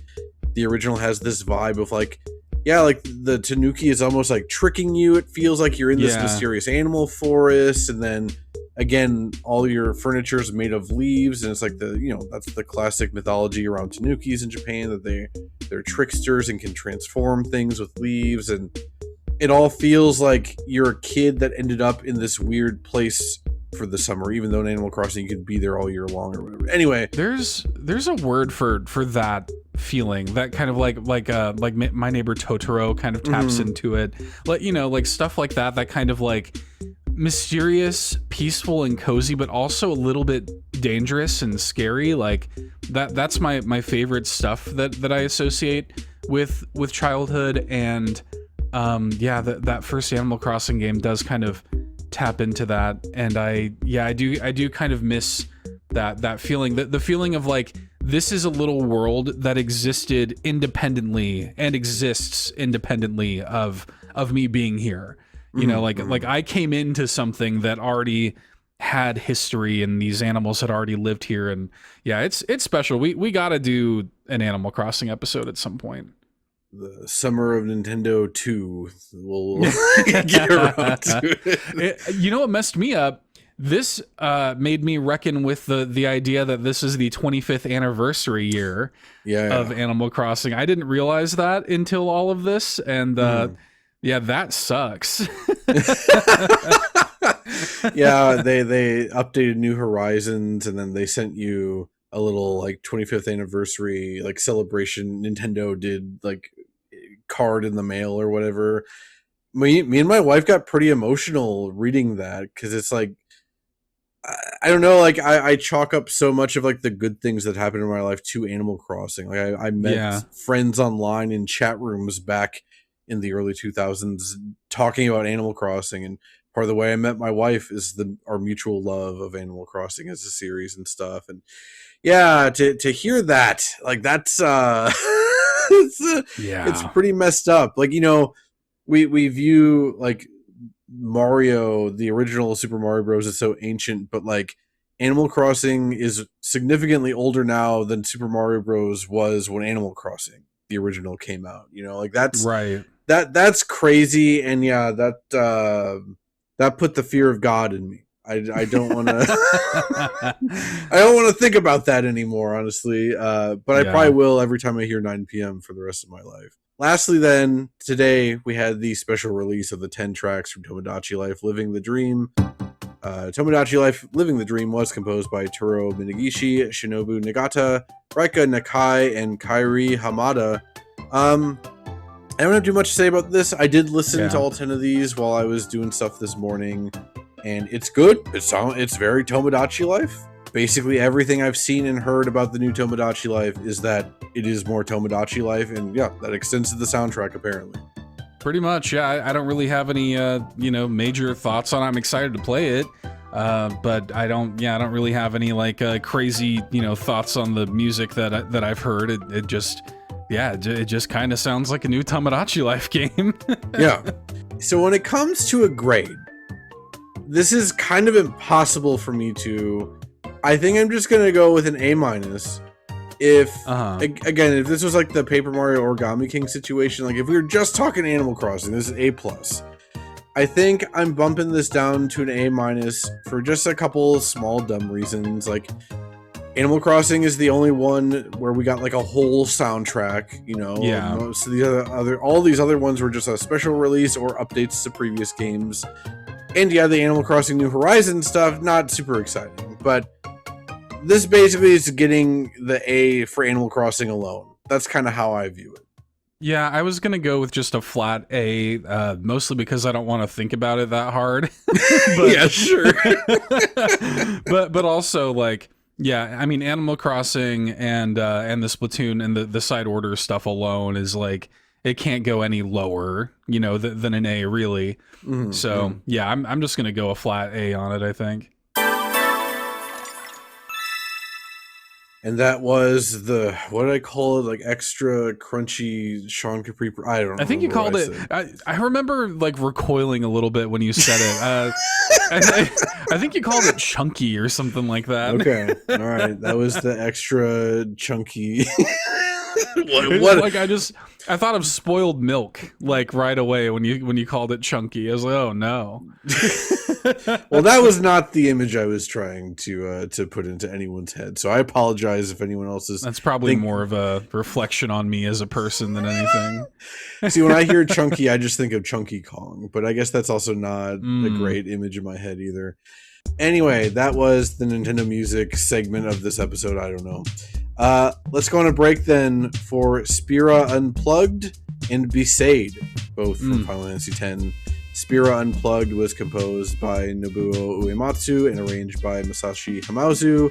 the original has this vibe of like, like the Tanuki is almost like tricking you. It feels like you're in this mysterious animal forest, and then again, all your furniture is made of leaves, and it's like that's the classic mythology around Tanukis in Japan, that they're tricksters and can transform things with leaves, and it all feels like you're a kid that ended up in this weird place for the summer, even though in Animal Crossing you could be there all year long or whatever. Anyway, there's a word for that feeling, that kind of like My Neighbor Totoro kind of taps into it, like stuff like that kind of like mysterious, peaceful, and cozy, but also a little bit dangerous and scary. Like that's my favorite stuff that I associate with childhood. And that first Animal Crossing game does kind of tap into that, and I do kind of miss that feeling, the feeling of like this is a little world that existed independently and exists independently of me being here. You know, like I came into something that already had history and these animals had already lived here. And yeah, it's special. We got to do an Animal Crossing episode at some point. The summer of Nintendo 2 will get around to it. You know what messed me up? This made me reckon with the idea that this is the 25th anniversary year of Animal Crossing. I didn't realize that until all of this, and yeah, that sucks. Yeah, they updated New Horizons, and then they sent you a little like 25th anniversary like celebration. Nintendo did like card in the mail or whatever. Me and my wife got pretty emotional reading that, because it's like, I don't know, like I chalk up so much of like the good things that happened in my life to Animal Crossing. Like I met friends online in chat rooms back in the early 2000s talking about Animal Crossing, and part of the way I met my wife is our mutual love of Animal Crossing as a series and stuff. And yeah, to hear that, like that's it's pretty messed up. Like, you know, we view like Mario, the original Super Mario Bros. Is so ancient, but like Animal Crossing is significantly older now than Super Mario Bros. Was when Animal Crossing, the original, came out. You know, like that's right. That's crazy, and yeah, that put the fear of God in me. I don't want to I don't want to think about that anymore, honestly. But I probably will every time I hear 9 p.m. for the rest of my life. Lastly, then, today we had the special release of the 10 tracks from Tomodachi Life Living the Dream. Tomodachi Life Living the Dream was composed by Turo Minagishi, Shinobu Nagata, Raika Nakai, and Kairi Hamada. I don't have too much to say about this. I did listen to all 10 of these while I was doing stuff this morning, and it's good. It's very Tomodachi Life. Basically everything I've seen and heard about the new Tomodachi Life is that it is more Tomodachi Life, and yeah, that extends to the soundtrack apparently. Pretty much, yeah. I don't really have any major thoughts on it. I'm excited to play it. But I don't really have any like crazy, thoughts on the music that I've heard. It just kind of sounds like a new Tomodachi Life game. Yeah. So when it comes to a grade, this is kind of impossible for me to. I think I'm just gonna go with an A-. If again, if this was like the Paper Mario Origami King situation, like if we were just talking Animal Crossing, this is A+. I think I'm bumping this down to an A- for just a couple small dumb reasons. Like Animal Crossing is the only one where we got like a whole soundtrack, Yeah. Most of the all these other ones were just a special release or updates to previous games. And yeah, the Animal Crossing New Horizons stuff, not super exciting, but this basically is getting the A for Animal Crossing alone. That's kind of how I view it. Yeah, I was gonna go with just a flat A, mostly because I don't want to think about it that hard. But, yeah, sure. but also like, yeah, I mean, Animal Crossing and the Splatoon and the side order stuff alone is like, it can't go any lower, than an A really. Mm-hmm. So yeah, I'm just gonna go a flat A on it, I think. And that was what did I call it? Like extra crunchy Sean Capri. I don't know. I think you called it. I remember like recoiling a little bit when you said it. I think you called it chunky or something like that. Okay. All right. That was the extra chunky. What? Like I thought of spoiled milk like right away when you called it chunky. I was like, oh no. Well, that was not the image I was trying to put into anyone's head. So I apologize if anyone else is. That's probably more of a reflection on me as a person than anything. See, when I hear chunky, I just think of Chunky Kong, but I guess that's also not a great image in my head either. Anyway, that was the Nintendo Music segment of this episode. I don't know. Let's go on a break then for Spira Unplugged and Besaid, both from Final Fantasy X. Spira Unplugged was composed by Nobuo Uematsu and arranged by Masashi Hamauzu,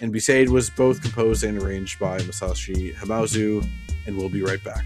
and Besaid was both composed and arranged by Masashi Hamauzu, and we'll be right back.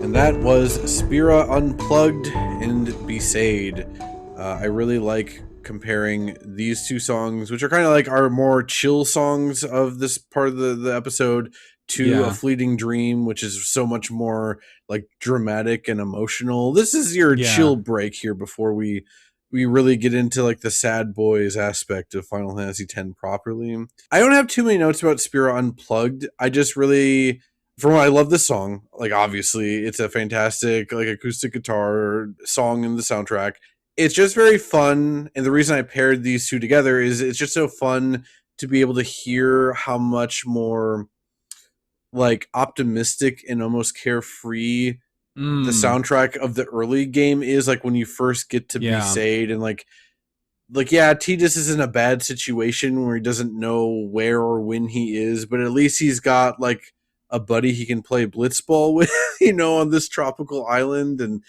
And that was Spira Unplugged and Besade. I really like comparing these two songs, which are kind of like our more chill songs of this part of the episode, to A Fleeting Dream, which is so much more like dramatic and emotional. This is your chill break here before we really get into like the sad boys aspect of Final Fantasy X properly. I don't have too many notes about Spira Unplugged. I just really, for one, I love this song. Like, obviously, it's a fantastic like acoustic guitar song in the soundtrack. It's just very fun, and the reason I paired these two together is it's just so fun to be able to hear how much more like optimistic and almost carefree the soundtrack of the early game is. Like when you first get to Besaid, and like Tidus is in a bad situation where he doesn't know where or when he is, but at least he's got like a buddy he can play Blitzball with, on this tropical island. And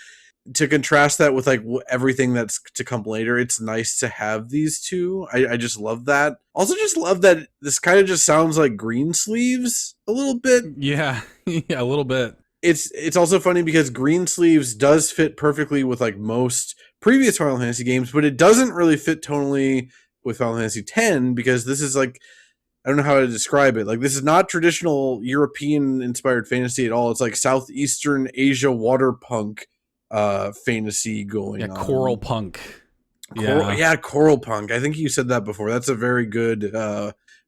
to contrast that with like everything that's to come later, it's nice to have these two. I just love that. Also just love that this kind of just sounds like Greensleeves a little bit. Yeah, a little bit. It's also funny because Greensleeves does fit perfectly with like most previous Final Fantasy games, but it doesn't really fit tonally with Final Fantasy X, because this is like, I don't know how to describe it. Like, this is not traditional European inspired fantasy at all. It's like Southeastern Asia water punk fantasy going on. Choral punk. Choral punk. I think you said that before. That's a very good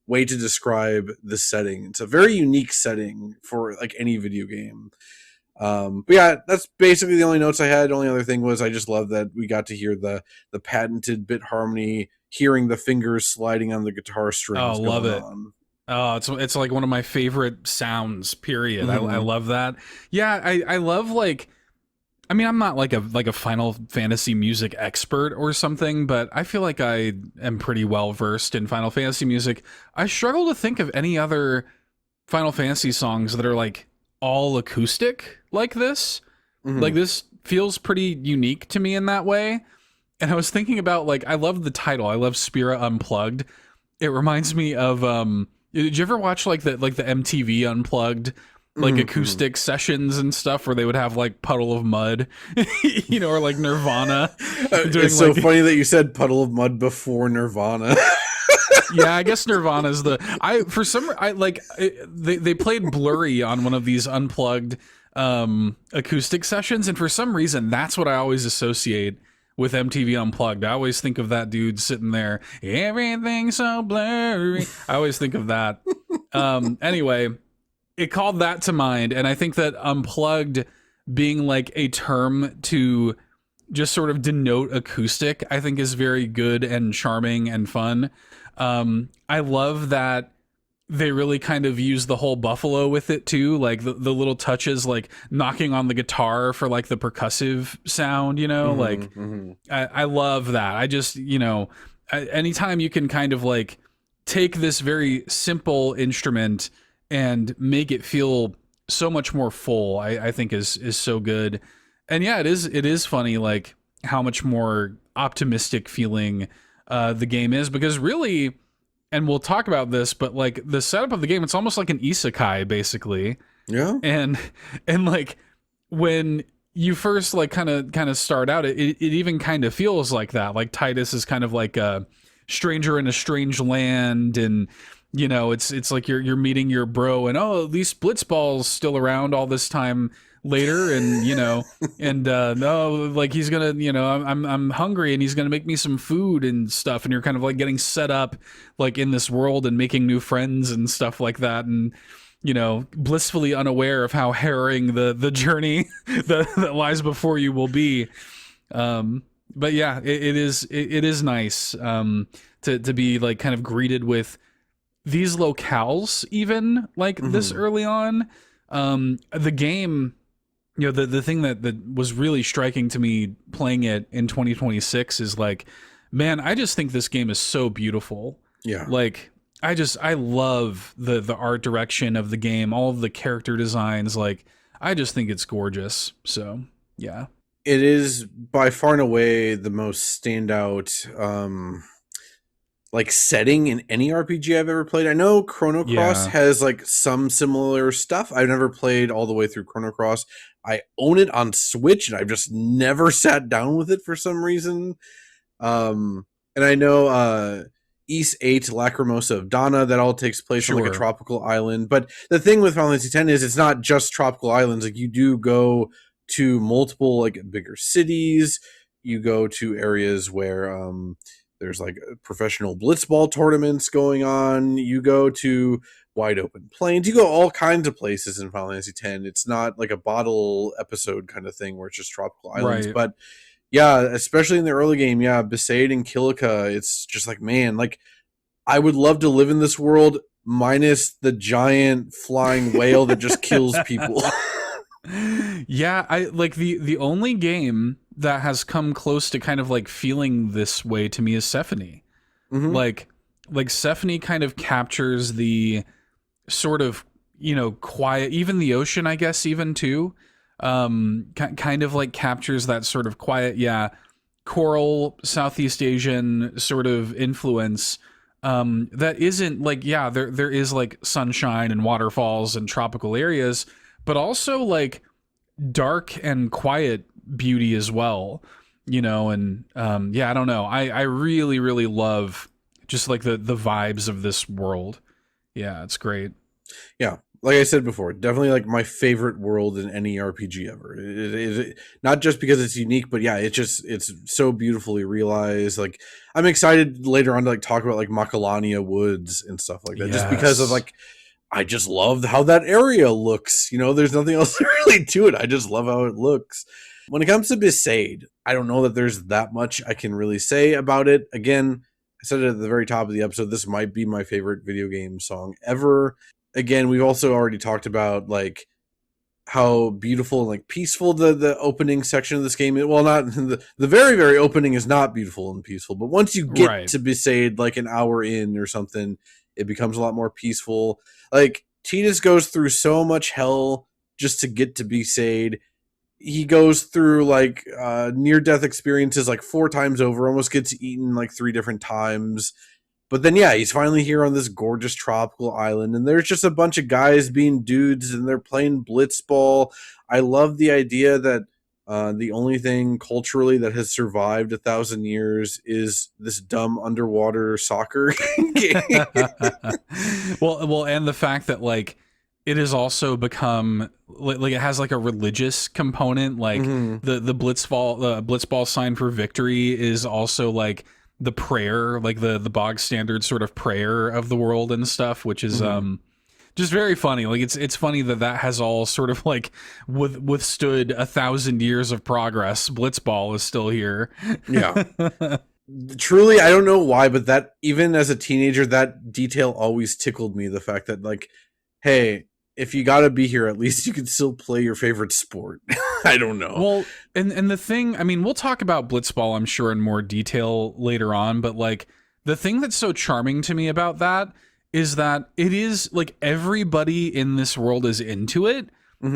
way to describe the setting. It's a very unique setting for like any video game. But yeah, that's basically the only notes I had. The only other thing was I just love that we got to hear the patented bit harmony, hearing the fingers sliding on the guitar strings. Oh, love it. Oh, it's like one of my favorite sounds, period. Mm-hmm. I love that. Yeah, I love like, I mean, I'm not like a Final Fantasy music expert or something, but I feel like I am pretty well versed in Final Fantasy music. I struggle to think of any other Final Fantasy songs that are like all acoustic like this. Mm-hmm. Like, this feels pretty unique to me in that way. And I was thinking about, like, I love the title. I love Spira Unplugged. It reminds me of did you ever watch like the MTV Unplugged like acoustic sessions and stuff where they would have like Puddle of Mud, or like Nirvana. It's so funny that you said Puddle of Mud before Nirvana. Yeah, I guess Nirvana's they played Blurry on one of these unplugged acoustic sessions, and for some reason that's what I always associate with MTV Unplugged. I always think of that dude sitting there, everything's so blurry. I always think of that. Anyway, it called that to mind, and I think that unplugged being like a term to just sort of denote acoustic, I think is very good and charming and fun. I love that they really kind of use the whole buffalo with it too, like the little touches, like knocking on the guitar for like the percussive sound, I love that. I just, anytime you can kind of like take this very simple instrument and make it feel so much more full, I think is so good. And yeah, it is funny, like how much more optimistic feeling the game is, because really, and we'll talk about this, but like the setup of the game, it's almost like an isekai basically. Yeah. And like when you first like kind of start out, it even kind of feels like that. Like Tidus is kind of like a stranger in a strange land, and it's like you're meeting your bro, and at least Blitzball's still around all this time later, and no, like he's gonna, I'm hungry and he's gonna make me some food and stuff, and you're kind of like getting set up like in this world and making new friends and stuff like that, and blissfully unaware of how harrowing the journey that lies before you will be. But yeah, it is nice to be like kind of greeted with these locales even like this early on. The game, the thing that was really striking to me playing it in 2026 is like, man, I just think this game is so beautiful. Yeah. Like, I love the art direction of the game, all of the character designs. Like, I just think it's gorgeous. So, yeah. It is by far and away the most standout like setting in any RPG I've ever played. I know Chrono Cross has like some similar stuff. I've never played all the way through Chrono Cross, I own it on Switch, and I've just never sat down with it for some reason. And I know East 8, Lacrimosa of Dana, that all takes place on like a tropical island. But the thing with Final Fantasy X is it's not just tropical islands. Like, you do go to multiple like bigger cities. You go to areas where there's like professional blitzball tournaments going on. You go to wide open plains. You go all kinds of places in Final Fantasy X. It's not like a bottle episode kind of thing where it's just tropical islands. Right. But yeah, especially in the early game, yeah, Besaid and Kilika, it's just like, man, like, I would love to live in this world minus the giant flying whale that just kills people. Yeah, I like the only game that has come close to kind of like feeling this way to me is Sephony. Mhm. Like Sephony kind of captures the sort of, you know, quiet, even the ocean, I guess, even too, kind of like captures that sort of quiet, coral Southeast Asian sort of influence. That isn't like, there is like sunshine and waterfalls and tropical areas, but also like dark and quiet beauty as well, you know. And I don't know, I really, really love just like the vibes of this world. Yeah, it's great. Yeah, like I said before, definitely like my favorite world in any RPG ever. It not just because it's unique, but yeah, it's so beautifully realized. Like, I'm excited later on to like talk about like Macalania Woods and stuff like that, just because of like, I just love how that area looks. You know, there's nothing else really to it. I just love how it looks. When it comes to Besaid, I don't know that there's that much I can really say about it. Again, I said it at the very top of the episode, this might be my favorite video game song ever. Again, we've also already talked about like how beautiful and like peaceful the opening section of this game is. Well, not the very, very opening is not beautiful and peaceful, but once you get to Besaid like an hour in or something, it becomes a lot more peaceful. Like, Tidus goes through so much hell just to get to Besaid. He goes through like near-death experiences like 4 times over, almost gets eaten like 3 different times. But then, yeah, he's finally here on this gorgeous tropical island, and there's just a bunch of guys being dudes, and they're playing blitzball. I love the idea that the only thing culturally that has survived 1,000 years is this dumb underwater soccer game. well, and the fact that like it has also become like it has like a religious component. Like the blitzball sign for victory is also like the prayer, like the bog standard sort of prayer of the world and stuff, which is just very funny. Like, it's funny that has all sort of like withstood 1,000 years of progress. Blitzball is still here. Yeah. Truly, I don't know why, but that, even as a teenager, that detail always tickled me. The fact that like, hey, if you gotta be here, at least you can still play your favorite sport. I don't know. Well, and the thing, I mean, we'll talk about Blitzball, I'm sure, in more detail later on, but like, the thing that's so charming to me about that is that it is like everybody in this world is into it,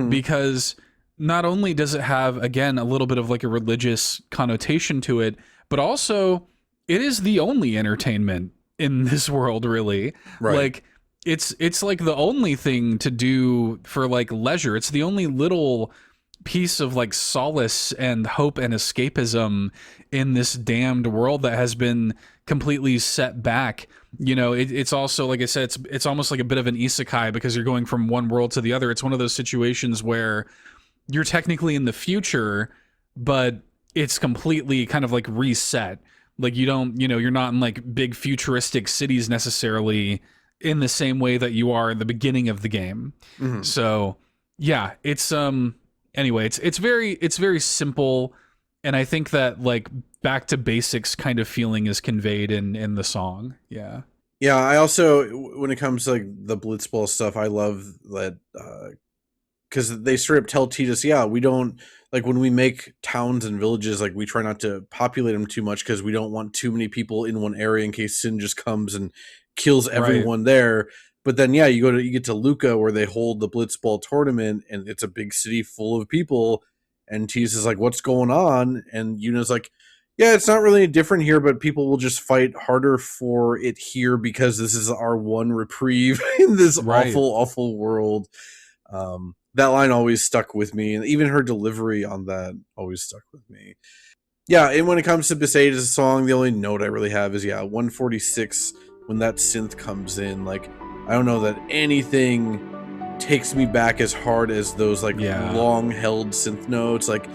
because not only does it have, again, a little bit of like a religious connotation to it, but also it is the only entertainment in this world, really. Right. Like, it's like the only thing to do for like leisure. It's the only little piece of like solace and hope and escapism in this damned world that has been completely set back. You know, it's also, like I said, it's almost like a bit of an isekai, because you're going from one world to the other. It's one of those situations where you're technically in the future, but it's completely kind of like reset. Like, you don't, you know, you're not in like big futuristic cities necessarily in the same way that you are in the beginning of the game. So yeah, it's anyway, it's very simple, and I think that like back to basics kind of feeling is conveyed in the song. Yeah. I also, when it comes to like the blitzball stuff, I love that because they straight up tell Tidus, we don't, like, when we make towns and villages, like, we try not to populate them too much because we don't want too many people in one area in case Sin just comes and kills everyone there. But then, you get to Luca, where they hold the blitzball tournament, and it's a big city full of people, and Tidus is like, what's going on? And Yuna's like, it's not really different here, but people will just fight harder for it here because this is our one reprieve in this awful, awful world. that line always stuck with me, and even her delivery on that always stuck with me. Yeah, and when it comes to Besaid as a song, the only note I really have is 146 when that synth comes in. Like, I don't know that anything takes me back as hard as those long held synth notes. Like,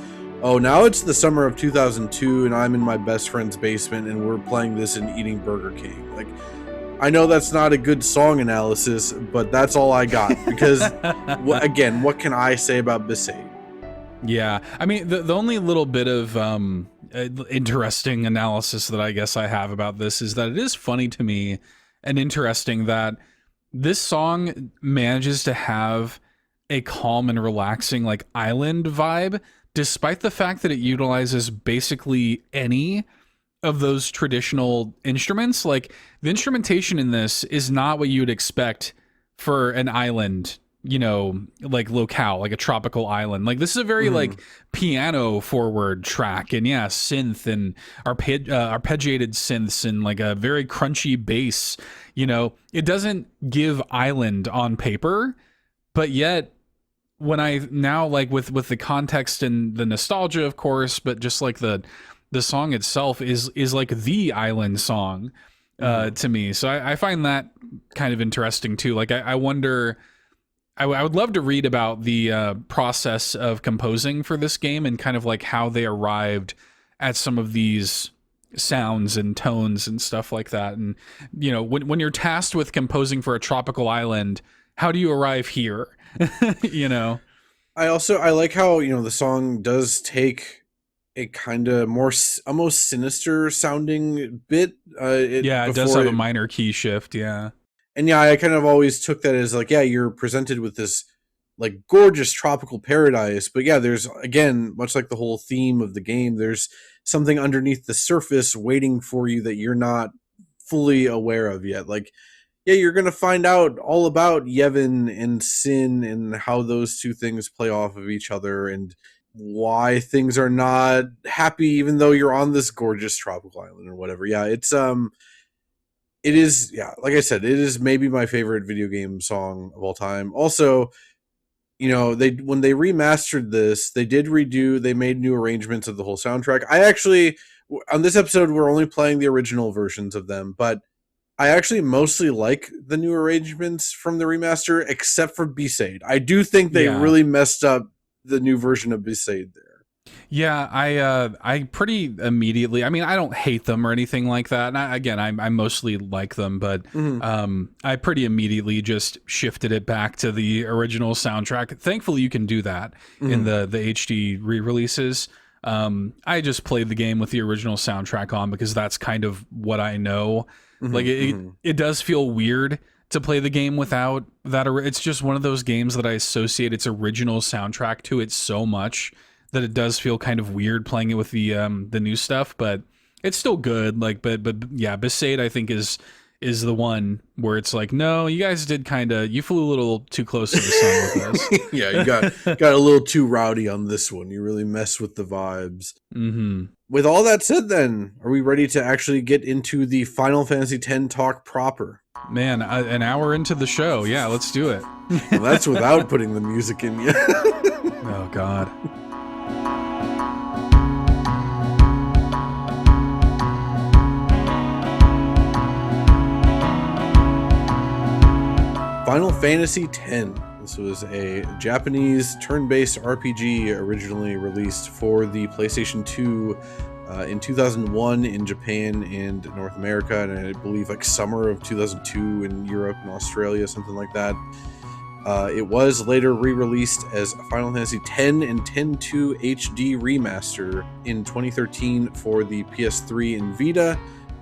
oh, now it's the summer of 2002 and I'm in my best friend's basement and we're playing this and eating Burger King. Like, I know that's not a good song analysis, but that's all I got because again, what can I say about Besaid? Yeah, I mean, the only little bit of interesting analysis that I guess I have about this is that it is funny to me and interesting that this song manages to have a calm and relaxing like island vibe, despite the fact that it utilizes basically any of those traditional instruments. Like, the instrumentation in this is not what you would expect for an island, you know, like locale, like a tropical island. Like, this is a very like piano forward track, and synth and arpeggiated synths and like a very crunchy bass. You know, it doesn't give island on paper, but yet when I now like with the context and the nostalgia, of course, but just like the song itself is like the island song to me. So I find that kind of interesting too. Like, I wonder, I would love to read about the process of composing for this game and kind of like how they arrived at some of these sounds and tones and stuff like that. And, you know, when you're tasked with composing for a tropical island, how do you arrive here? You know, I like how, you know, the song does take a kind of more almost sinister sounding bit. It does have a minor key shift. Yeah. And I kind of always took that as like, you're presented with this like gorgeous tropical paradise. But there's, again, much like the whole theme of the game, there's something underneath the surface waiting for you that you're not fully aware of yet. Like, you're going to find out all about Yevon and Sin and how those two things play off of each other and why things are not happy, even though you're on this gorgeous tropical island or whatever. It is, like I said, it is maybe my favorite video game song of all time. Also, you know, when they remastered this, they made new arrangements of the whole soundtrack. I actually, on this episode, we're only playing the original versions of them, but I actually mostly like the new arrangements from the remaster, except for Besaid. I do think they really messed up the new version of Besaid there. Yeah, I pretty immediately, I mean, I don't hate them or anything like that. And I mostly like them, but I pretty immediately just shifted it back to the original soundtrack. Thankfully, you can do that in the HD re-releases. I just played the game with the original soundtrack on because that's kind of what I know. Like, it does feel weird to play the game without that. It's just one of those games that I associate its original soundtrack to it so much that it does feel kind of weird playing it with the new stuff, but it's still good. Like, but Besaid I think is the one where it's like, no, you guys did you flew a little too close to the sun with this. You got a little too rowdy on this one. You really mess with the vibes. With all that said, then, are we ready to actually get into the Final Fantasy X talk proper? Man, an hour into the show. Yeah, let's do it. Well, that's without putting the music in yet. Oh, God. Final Fantasy X. This was a Japanese turn-based RPG originally released for the PlayStation 2 in 2001 in Japan and North America, and I believe like summer of 2002 in Europe and Australia, something like that. It was later re-released as Final Fantasy X and X-2 HD Remaster in 2013 for the PS3 and Vita.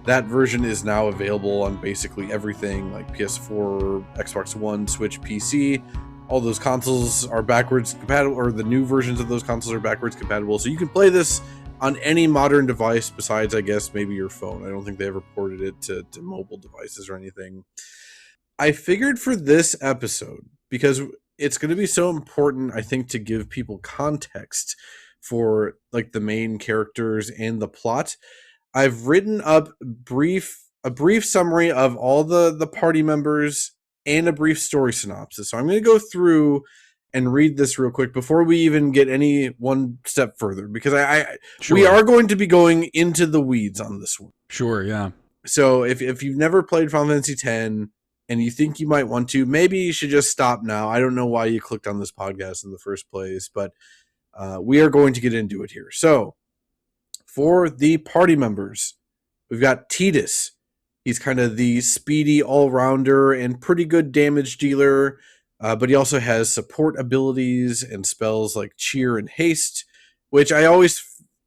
That version is now available on basically everything like PS4, Xbox One, Switch, PC. All those consoles are backwards compatible, or the new versions of those consoles are backwards compatible. So you can play this on any modern device besides, I guess, maybe your phone. I don't think they ever ported it to mobile devices or anything. I figured for this episode, because it's going to be so important, I think, to give people context for like the main characters and the plot, I've written up a brief summary of all the party members and a brief story synopsis. So I'm going to go through and read this real quick before we even get any one step further, because Sure. we are going to be going into the weeds on this one. Sure, yeah. So if you've never played Final Fantasy X and you think you might want to, maybe you should just stop now. I don't know why you clicked on this podcast in the first place, but we are going to get into it here. So for the party members, we've got Tidus. He's kind of the speedy all-rounder and pretty good damage dealer, but he also has support abilities and spells like Cheer and Haste, which I always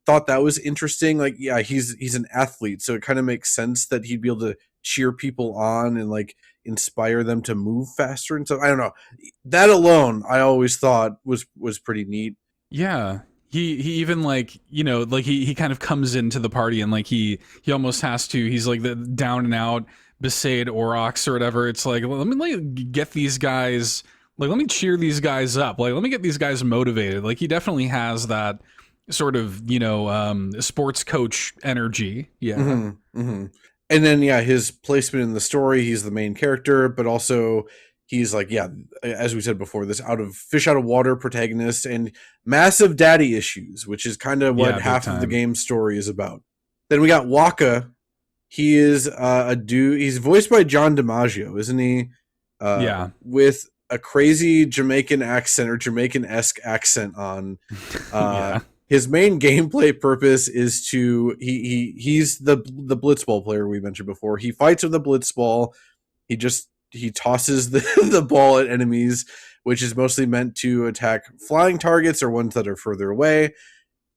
thought that was interesting. Like, yeah, he's an athlete, so it kind of makes sense that he'd be able to cheer people on and like inspire them to move faster and stuff. I don't know. That alone, I always thought was pretty neat. Yeah. He even like, you know, like he kind of comes into the party and like he almost has to, he's like the down and out Besaid Aurochs or whatever. It's like, let me get these guys, like, let me cheer these guys up. Like, let me get these guys motivated. Like, he definitely has that sort of, you know, sports coach energy. Yeah. Mm-hmm, mm-hmm. And then, yeah, his placement in the story, he's the main character, but also he's like, yeah, as we said before, this fish out of water protagonist and massive daddy issues, which is kind of what half of the game's story is about. Then we got Waka. He is a dude. He's voiced by John DiMaggio, isn't he? Yeah. With a crazy Jamaican accent or Jamaican-esque accent on. Yeah. His main gameplay purpose is to he's the Blitzball player we mentioned before. He fights with the Blitzball. He tosses the ball at enemies, which is mostly meant to attack flying targets or ones that are further away.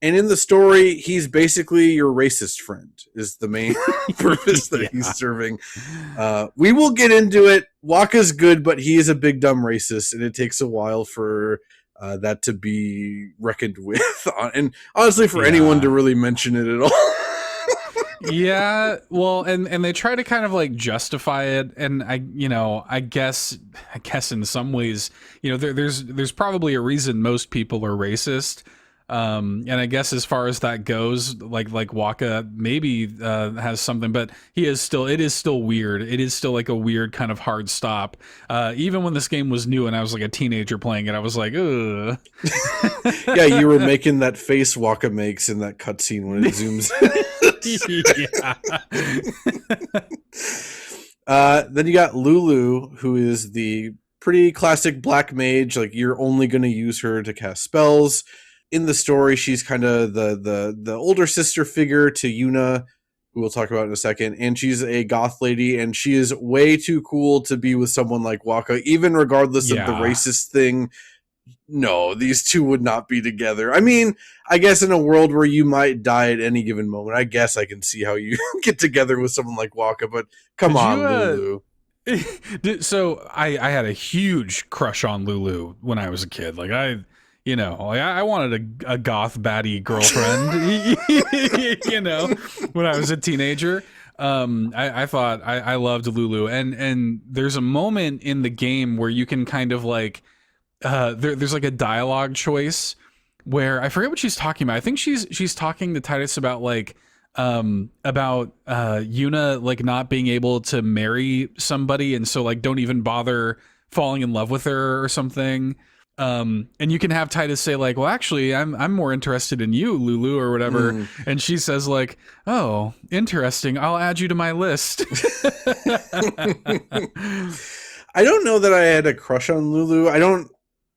And in the story, he's basically your racist friend, is the main purpose that he's serving. We will get into it. Waka's good, but he is a big dumb racist, and it takes a while for that to be reckoned with. And honestly, for anyone to really mention it at all. Yeah, well, and they try to kind of like justify it, and I guess in some ways, you know, there's probably a reason most people are racist, and I guess as far as that goes, like Waka maybe has something, but it is still weird. It is still like a weird kind of hard stop. Even when this game was new and I was like a teenager playing it, I was like, ugh. Yeah, you were making that face Waka makes in that cutscene when it zooms. Then you got Lulu, who is the pretty classic black mage. Like, you're only going to use her to cast spells. In the story, she's kind of the older sister figure to Yuna, who we'll talk about in a second. And she's a goth lady, and she is way too cool to be with someone like Waka, even regardless of the racist thing. No, these two would not be together. I mean, I guess in a world where you might die at any given moment, I guess I can see how you get together with someone like Waka, but come on, Lulu. So I had a huge crush on Lulu when I was a kid. Like, I wanted a goth baddie girlfriend, you know, when I was a teenager. I thought I loved Lulu, and there's a moment in the game where you can kind of like, there's like a dialogue choice where I forget what she's talking about. I think she's talking to Tidus about like Yuna like not being able to marry somebody, and so like don't even bother falling in love with her or something. And you can have Tidus say like, well, actually I'm more interested in you, Lulu, or whatever. And she says like, oh, interesting, I'll add you to my list. I don't know that I had a crush on Lulu.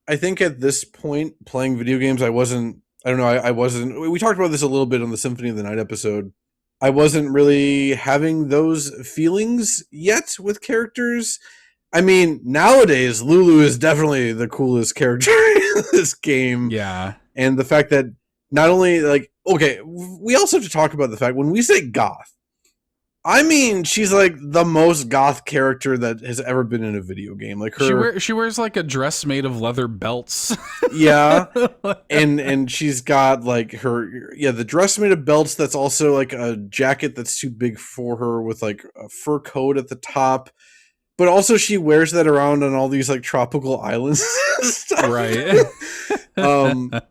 I think at this point playing video games, I wasn't, we talked about this a little bit on the Symphony of the Night episode. I wasn't really having those feelings yet with characters. I mean, nowadays, Lulu is definitely the coolest character in this game. Yeah. And the fact that not only, like, okay, we also have to talk about the fact when we say goth, I mean, she's like the most goth character that has ever been in a video game. Like she wears like a dress made of leather belts. Yeah. And she's got like the dress made of belts that's also like a jacket that's too big for her with like a fur coat at the top. But also she wears that around on all these like tropical islands and stuff. Right.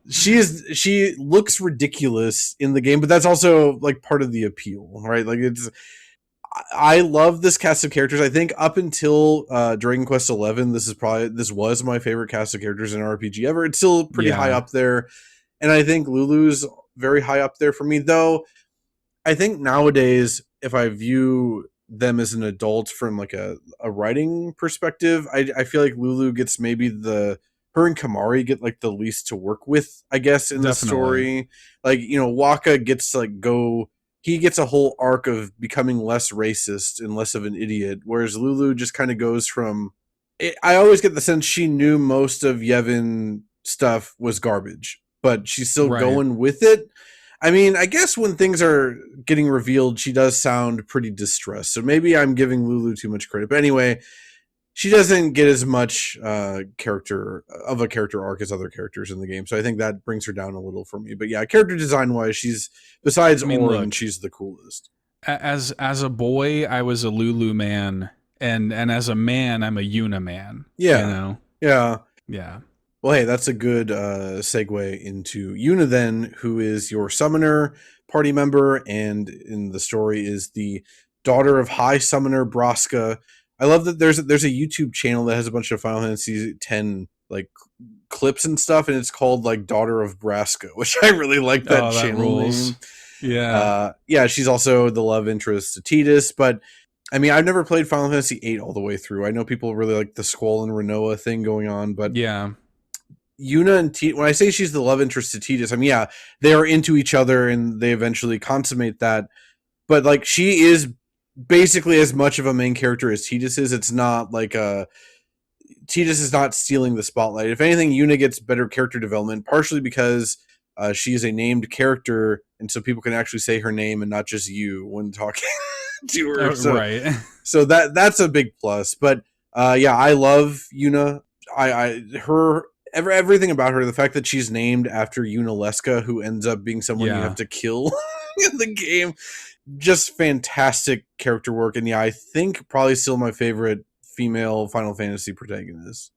She looks ridiculous in the game, but that's also like part of the appeal, right? Like I love this cast of characters. I think up until Dragon Quest XI, this was my favorite cast of characters in an RPG ever. It's still pretty high up there, and I think Lulu's very high up there for me. Though I think nowadays, if I view them as an adult from like a writing perspective, I feel like Lulu gets maybe her and Kamari get like the least to work with, I guess, in the story. Like, you know, Waka gets to like he gets a whole arc of becoming less racist and less of an idiot, whereas Lulu just kind of goes from I always get the sense she knew most of Yevon stuff was garbage, but she's still going with it. I mean, I guess when things are getting revealed, she does sound pretty distressed. So maybe I'm giving Lulu too much credit. But anyway, she doesn't get as much character arc as other characters in the game. So I think that brings her down a little for me. But yeah, character design wise, she's besides Orin, she's the coolest. As a boy, I was a Lulu man, and as a man, I'm a Yuna man. Yeah. You know? Yeah. Yeah. Well, hey, that's a good segue into Yuna then, who is your summoner party member, and in the story is the daughter of High Summoner Braska. I love that there's a YouTube channel that has a bunch of Final Fantasy X like clips and stuff, and it's called like Daughter of Braska, which I really like that channel name. Yeah. Yeah, she's also the love interest to Tidus, but I mean, I've never played Final Fantasy VIII all the way through. I know people really like the Squall and Renoa thing going on, but yeah. Yuna and when I say she's the love interest to Tidus, I mean, yeah, they are into each other and they eventually consummate that. But like, she is basically as much of a main character as Tidus is. It's not like Tidus is not stealing the spotlight. If anything, Yuna gets better character development, partially because she is a named character, and so people can actually say her name and not just you when talking to her. So that's a big plus. But yeah, I love Yuna. Everything about her, the fact that she's named after Yuna Leska, who ends up being someone you have to kill in the game, just fantastic character work. And yeah, I think probably still my favorite female Final Fantasy protagonist.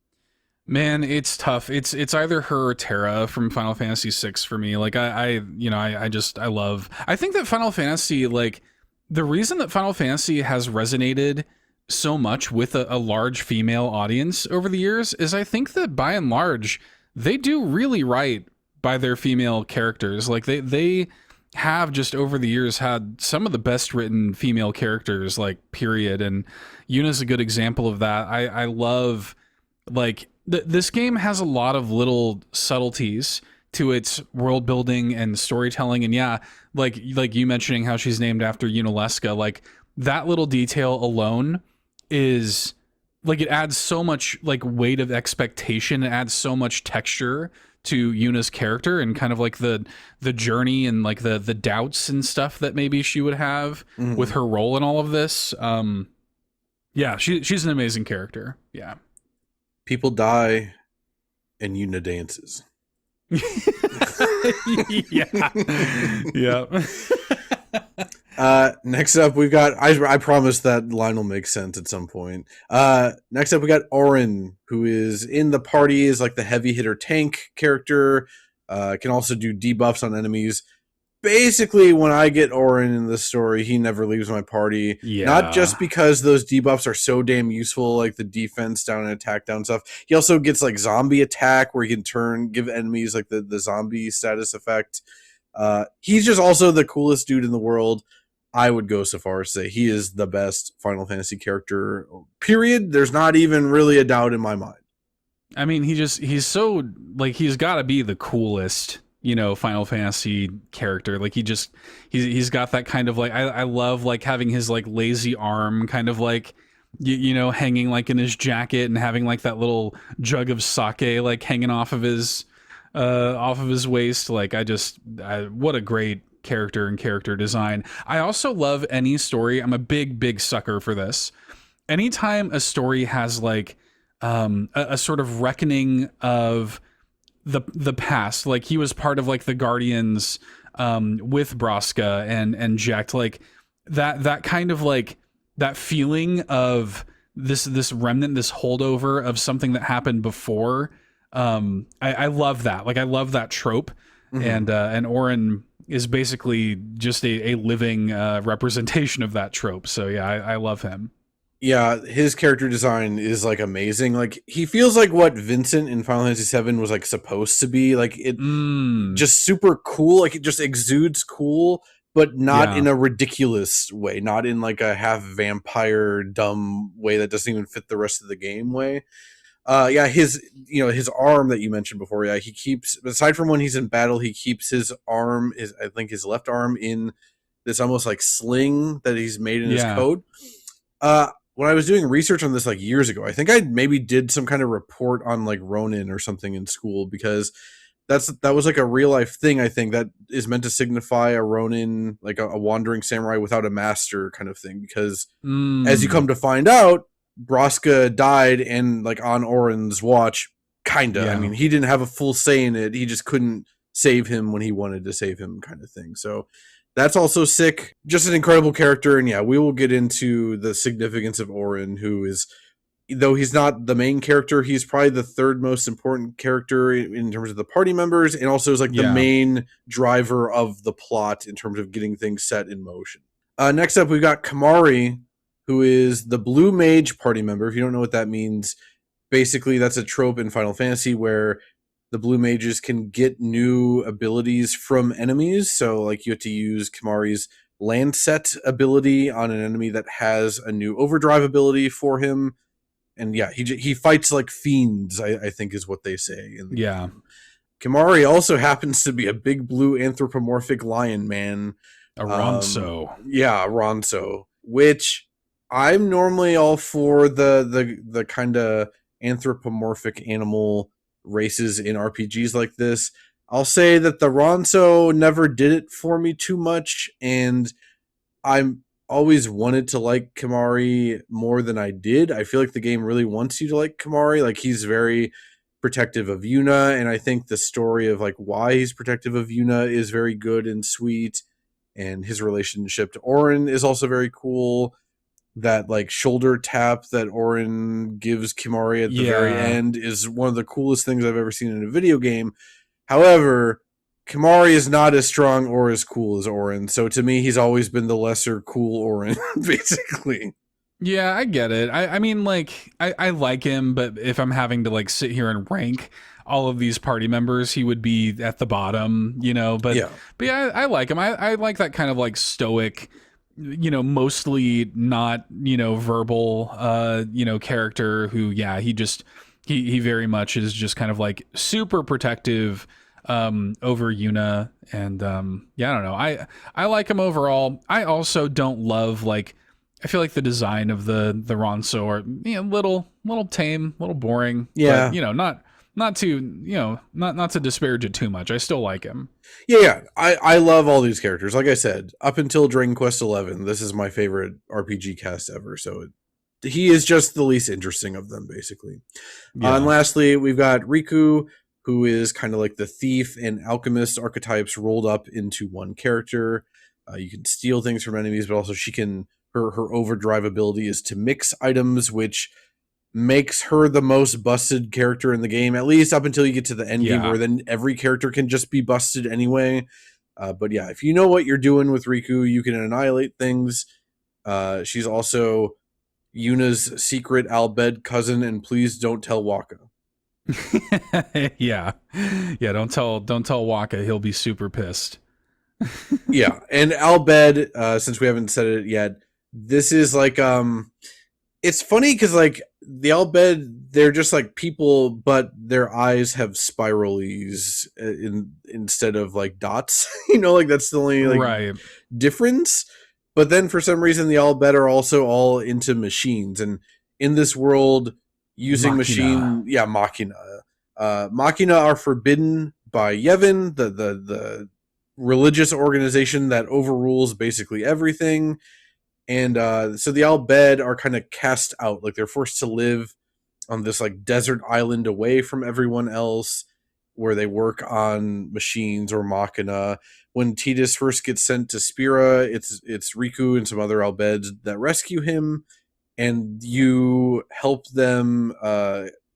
Man, it's tough. It's either her or Terra from Final Fantasy VI for me. Like I think that Final Fantasy, like the reason that Final Fantasy has resonated so much with a large female audience over the years is I think that by and large they do really right by their female characters. Like they have just over the years had some of the best written female characters, like period. And Yuna's a good example of that. I love like this game has a lot of little subtleties to its world building and storytelling. And yeah, like you mentioning how she's named after Yuna Leska, like that little detail alone is like, it adds so much like weight of expectation. It adds so much texture to Yuna's character and kind of like the journey and like the doubts and stuff that maybe she would have with her role in all of this. Yeah, she's an amazing character. Yeah. People die and Yuna dances. Yeah. Next up, we've got. I promise that line will make sense at some point. Next up, we got Orin, who is in the party, is like the heavy hitter tank character. Can also do debuffs on enemies. Basically, when I get Orin in the story, he never leaves my party. Yeah. Not just because those debuffs are so damn useful, like the defense down and attack down stuff. He also gets like zombie attack, where he can give enemies like the zombie status effect. He's just also the coolest dude in the world. I would go so far as to say he is the best Final Fantasy character, period. There's not even really a doubt in my mind. I mean, he's so like, he's got to be the coolest, you know, Final Fantasy character. Like he's got that kind of like, I love like having his like lazy arm kind of like, you know, hanging like in his jacket and having like that little jug of sake like hanging off of his waist. Like what a great character and character design. I also love any story. I'm a big sucker for this. Anytime a story has like a sort of reckoning of the past, like he was part of like the Guardians with Braska and Jack, like that kind of like that feeling of this remnant, this holdover of something that happened before. I love that. Like I love that trope. And Orin is basically just a living representation of that trope. So yeah, I love him. Yeah, his character design is like amazing. Like he feels like what Vincent in Final Fantasy VII was like supposed to be. Like it just super cool. Like it just exudes cool, but not in a ridiculous way. Not in like a half vampire dumb way that doesn't even fit the rest of the game way. Yeah, his arm that you mentioned before. Yeah, he keeps, aside from when he's in battle, he keeps his arm, I think his left arm, in this almost like sling that he's made in his coat. When I was doing research on this like years ago, I think I maybe did some kind of report on like Ronin or something in school, because that was like a real life thing. I think that is meant to signify a Ronin, like a wandering samurai without a master kind of thing. Because as you come to find out, Braska died, and like on Oren's watch, kinda. Yeah. I mean, he didn't have a full say in it. He just couldn't save him when he wanted to save him, kind of thing. So that's also sick. Just an incredible character. And yeah, we will get into the significance of Oren, who is, though he's not the main character, he's probably the third most important character in terms of the party members, and also is like the main driver of the plot in terms of getting things set in motion. Next up, we've got Kimahri, who is the blue mage party member. If you don't know what that means, basically that's a trope in Final Fantasy where the blue mages can get new abilities from enemies. So like you have to use Kimahri's Lancet ability on an enemy that has a new overdrive ability for him. And yeah, he fights like fiends, I think is what they say. Game. Kimahri also happens to be a big blue anthropomorphic lion man. A Ronso. Yeah, a Ronso. Which I'm normally all for the kind of anthropomorphic animal races in RPGs like this. I'll say that the Ronso never did it for me too much, and I'm always wanted to like Kimahri more than I did. I feel like the game really wants you to like Kimahri. Like he's very protective of Yuna, and I think the story of like why he's protective of Yuna is very good and sweet, and his relationship to Oren is also very cool. That like shoulder tap that Oren gives Kimahri at the very end is one of the coolest things I've ever seen in a video game. However, Kimahri is not as strong or as cool as Oren, so to me, he's always been the lesser cool Oren, basically. Yeah, I get it. I mean, like, I like him, but if I'm having to like sit here and rank all of these party members, he would be at the bottom, you know. But yeah, I like him. I like that kind of like stoic, you know, mostly not, you know, verbal, you know, character who, yeah, he very much is just kind of like super protective over Yuna, and yeah, I don't know. I like him overall. I also don't love, like, I feel like the design of the Ronso are, you know, little tame, little boring. Yeah, but, you know, not to, you know, not to disparage it too much. I still like him. Yeah. I love all these characters. Like I said, up until Dragon Quest XI, this is my favorite RPG cast ever. So he is just the least interesting of them, basically. Yeah. And lastly, we've got Riku, who is kind of like the thief and alchemist archetypes rolled up into one character. You can steal things from enemies, but also she can, her overdrive ability is to mix items, which makes her the most busted character in the game, at least up until you get to the end game, where then every character can just be busted anyway. But yeah, if you know what you're doing with Riku, you can annihilate things. She's also Yuna's secret Albed cousin, and please don't tell Waka. yeah, don't tell Waka, he'll be super pissed. Yeah, and Albed, since we haven't said it yet, this is like it's funny because like the Albed, they're just like people, but their eyes have spiralies instead of like dots. You know, like that's the only like difference. But then for some reason the Albed are also all into machines, and in this world using Machina are forbidden by Yevon, the religious organization that overrules basically everything. And so the Albed are kind of cast out, like they're forced to live on this like desert island away from everyone else, where they work on machines or machina. When Tidus first gets sent to Spira, it's Riku and some other Albeds that rescue him, and you help them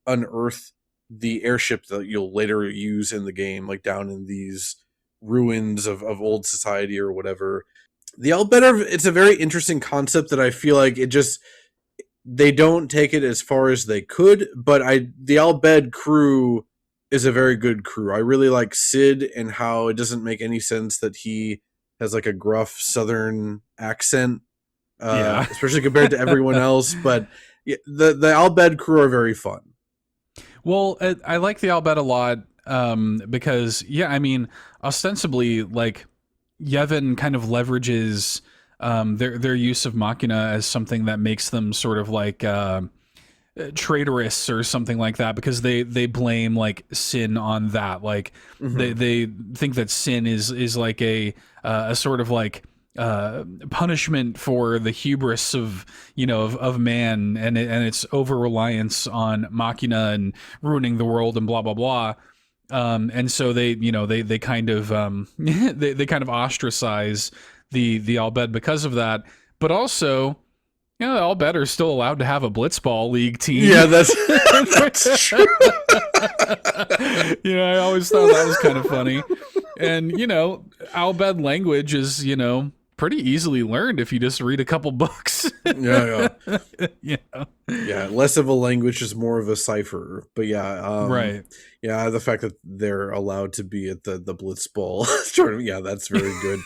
unearth the airship that you'll later use in the game, like down in these ruins of old society or whatever. The Al Bhed, it's a very interesting concept that I feel like they don't take it as far as they could, but the Al Bhed crew is a very good crew. I really like Sid and how it doesn't make any sense that he has like a gruff southern accent, especially compared to everyone else. But the Al Bhed crew are very fun. Well, I like the Al Bhed a lot because, I mean, ostensibly, like, Yevon kind of leverages their use of Machina as something that makes them sort of like traitorous or something like that, because they blame like sin on that. Like they think that sin is like a sort of like punishment for the hubris of man and its over reliance on Machina and ruining the world and blah blah blah. And so they kind of they kind of ostracize the Al Bhed because of that, but also, the Al Bhed are still allowed to have a Blitzball league team. Yeah, that's true. I always thought that was kind of funny. And Al Bhed language is pretty easily learned if you just read a couple books. Yeah. Less of a language, just more of a cipher. But right. Yeah, the fact that they're allowed to be at the Blitzball tournament, that's very good.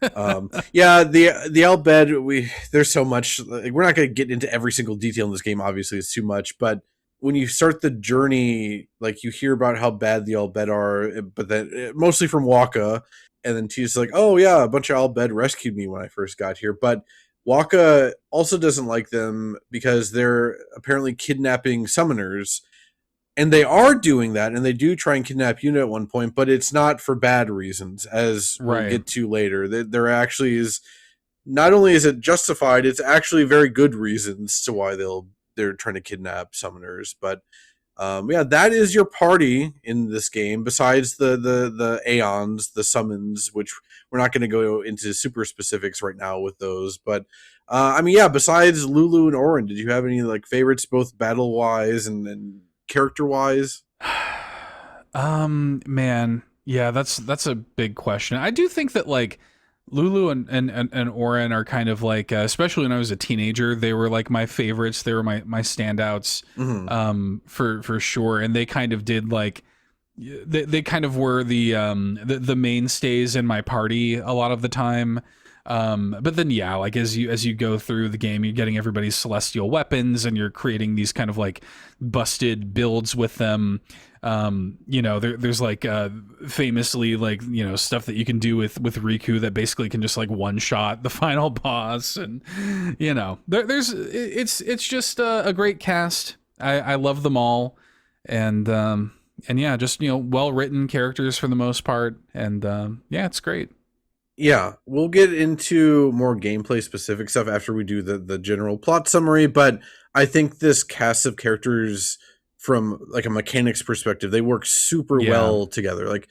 The Al Bhed, there's so much. Like, we're not going to get into every single detail in this game. Obviously, it's too much. But when you start the journey, like, you hear about how bad the Al Bhed are, but then mostly from Waka. And then she's like, oh, yeah, a bunch of Al Bhed rescued me when I first got here. But Waka also doesn't like them because they're apparently kidnapping summoners. And they are doing that, and they do try and kidnap Yuna at one point, but it's not for bad reasons, as we'll get to later. There actually is, not only is it justified, it's actually very good reasons to why they're trying to kidnap summoners. But that is your party in this game, besides the Aeons, the summons, which we're not going to go into super specifics right now with those. But besides Lulu and Orin, did you have any like favorites, both battle wise and character wise? Man, that's a big question. I do think that like Lulu and Orin are kind of like, especially when I was a teenager, they were like my favorites. They were my standouts, for sure. And they kind of did like, they kind of were the mainstays in my party a lot of the time. But then like as you go through the game, you're getting everybody's celestial weapons and you're creating these kind of like busted builds with them. There's like famously like stuff that you can do with Riku that basically can just like one shot the final boss, and it's just a great cast. I love them all, and just well written characters for the most part, and it's great. Yeah, we'll get into more gameplay specific stuff after we do the general plot summary, but I think this cast of characters, from like a mechanics perspective, they work super well together. Like,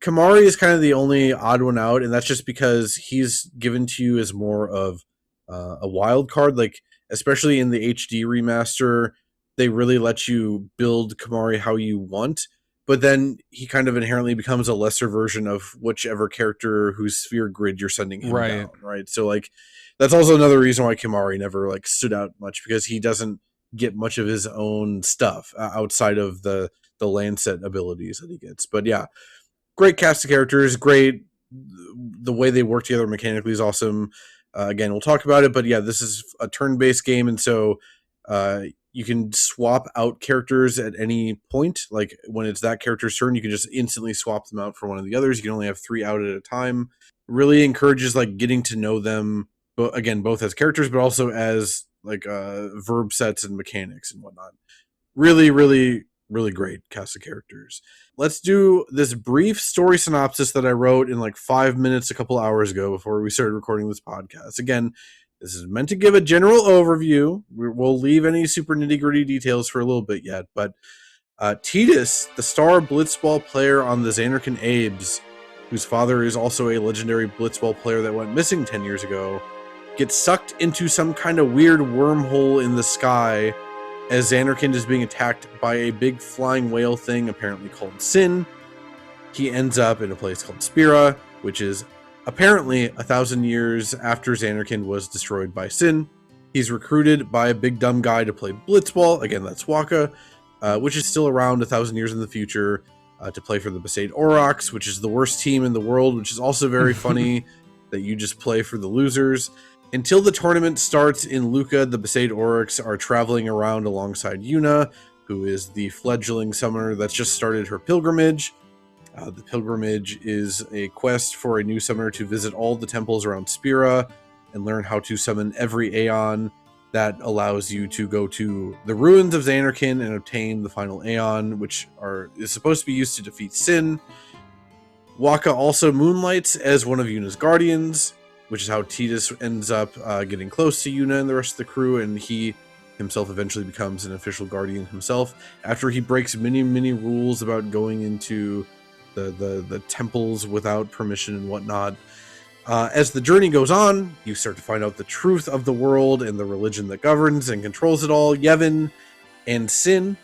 Kamari is kind of the only odd one out, and that's just because he's given to you as more of a wild card. Like, especially in the HD remaster, they really let you build Kamari how you want. But then he kind of inherently becomes a lesser version of whichever character whose sphere grid you're sending him down, right? So like, that's also another reason why Kamari never like stood out much, because he doesn't get much of his own stuff outside of the Lancet abilities that he gets. But yeah, great cast of characters, great. The way they work together mechanically is awesome. Again, we'll talk about it, but yeah, this is a turn-based game, and so you can swap out characters at any point. Like, when it's that character's turn, you can just instantly swap them out for one of the others. You can only have 3 out at a time. Really encourages like getting to know them, again, both as characters, but also as like verb sets and mechanics and whatnot. Really, really, really great cast of characters. Let's do this brief story synopsis that I wrote in like 5 minutes a couple hours ago before we started recording this podcast. Again, this is meant to give a general overview. We'll leave any super nitty-gritty details for a little bit yet, but Titus, the star Blitzball player on the Xanarkin Abes, whose father is also a legendary Blitzball player that went missing 10 years ago, gets sucked into some kind of weird wormhole in the sky as Xanarkin is being attacked by a big flying whale thing, apparently called Sin. he ends up in a place called Spira, which is apparently 1,000 years after Xanarkand was destroyed by Sin. He's recruited by a big dumb guy to play Blitzball. Again, that's Waka, which is still around 1,000 years in the future, to play for the Besaid Aurochs, which is the worst team in the world, which is also very funny that you just play for the losers. Until the tournament starts in Luca, the Besaid Aurochs are traveling around alongside Yuna, who is the fledgling summoner that's just started her pilgrimage. The pilgrimage is a quest for a new summoner to visit all the temples around Spira and learn how to summon every Aeon that allows you to go to the ruins of Xanarkand and obtain the final Aeon, which is supposed to be used to defeat Sin. Waka also moonlights as one of Yuna's guardians, which is how Tidus ends up getting close to Yuna and the rest of the crew, and he himself eventually becomes an official guardian himself after he breaks many rules about going into the temples without permission and whatnot. As the journey goes on, you start to find out the truth of the world and the religion that governs and controls it all, Yevon and Sin.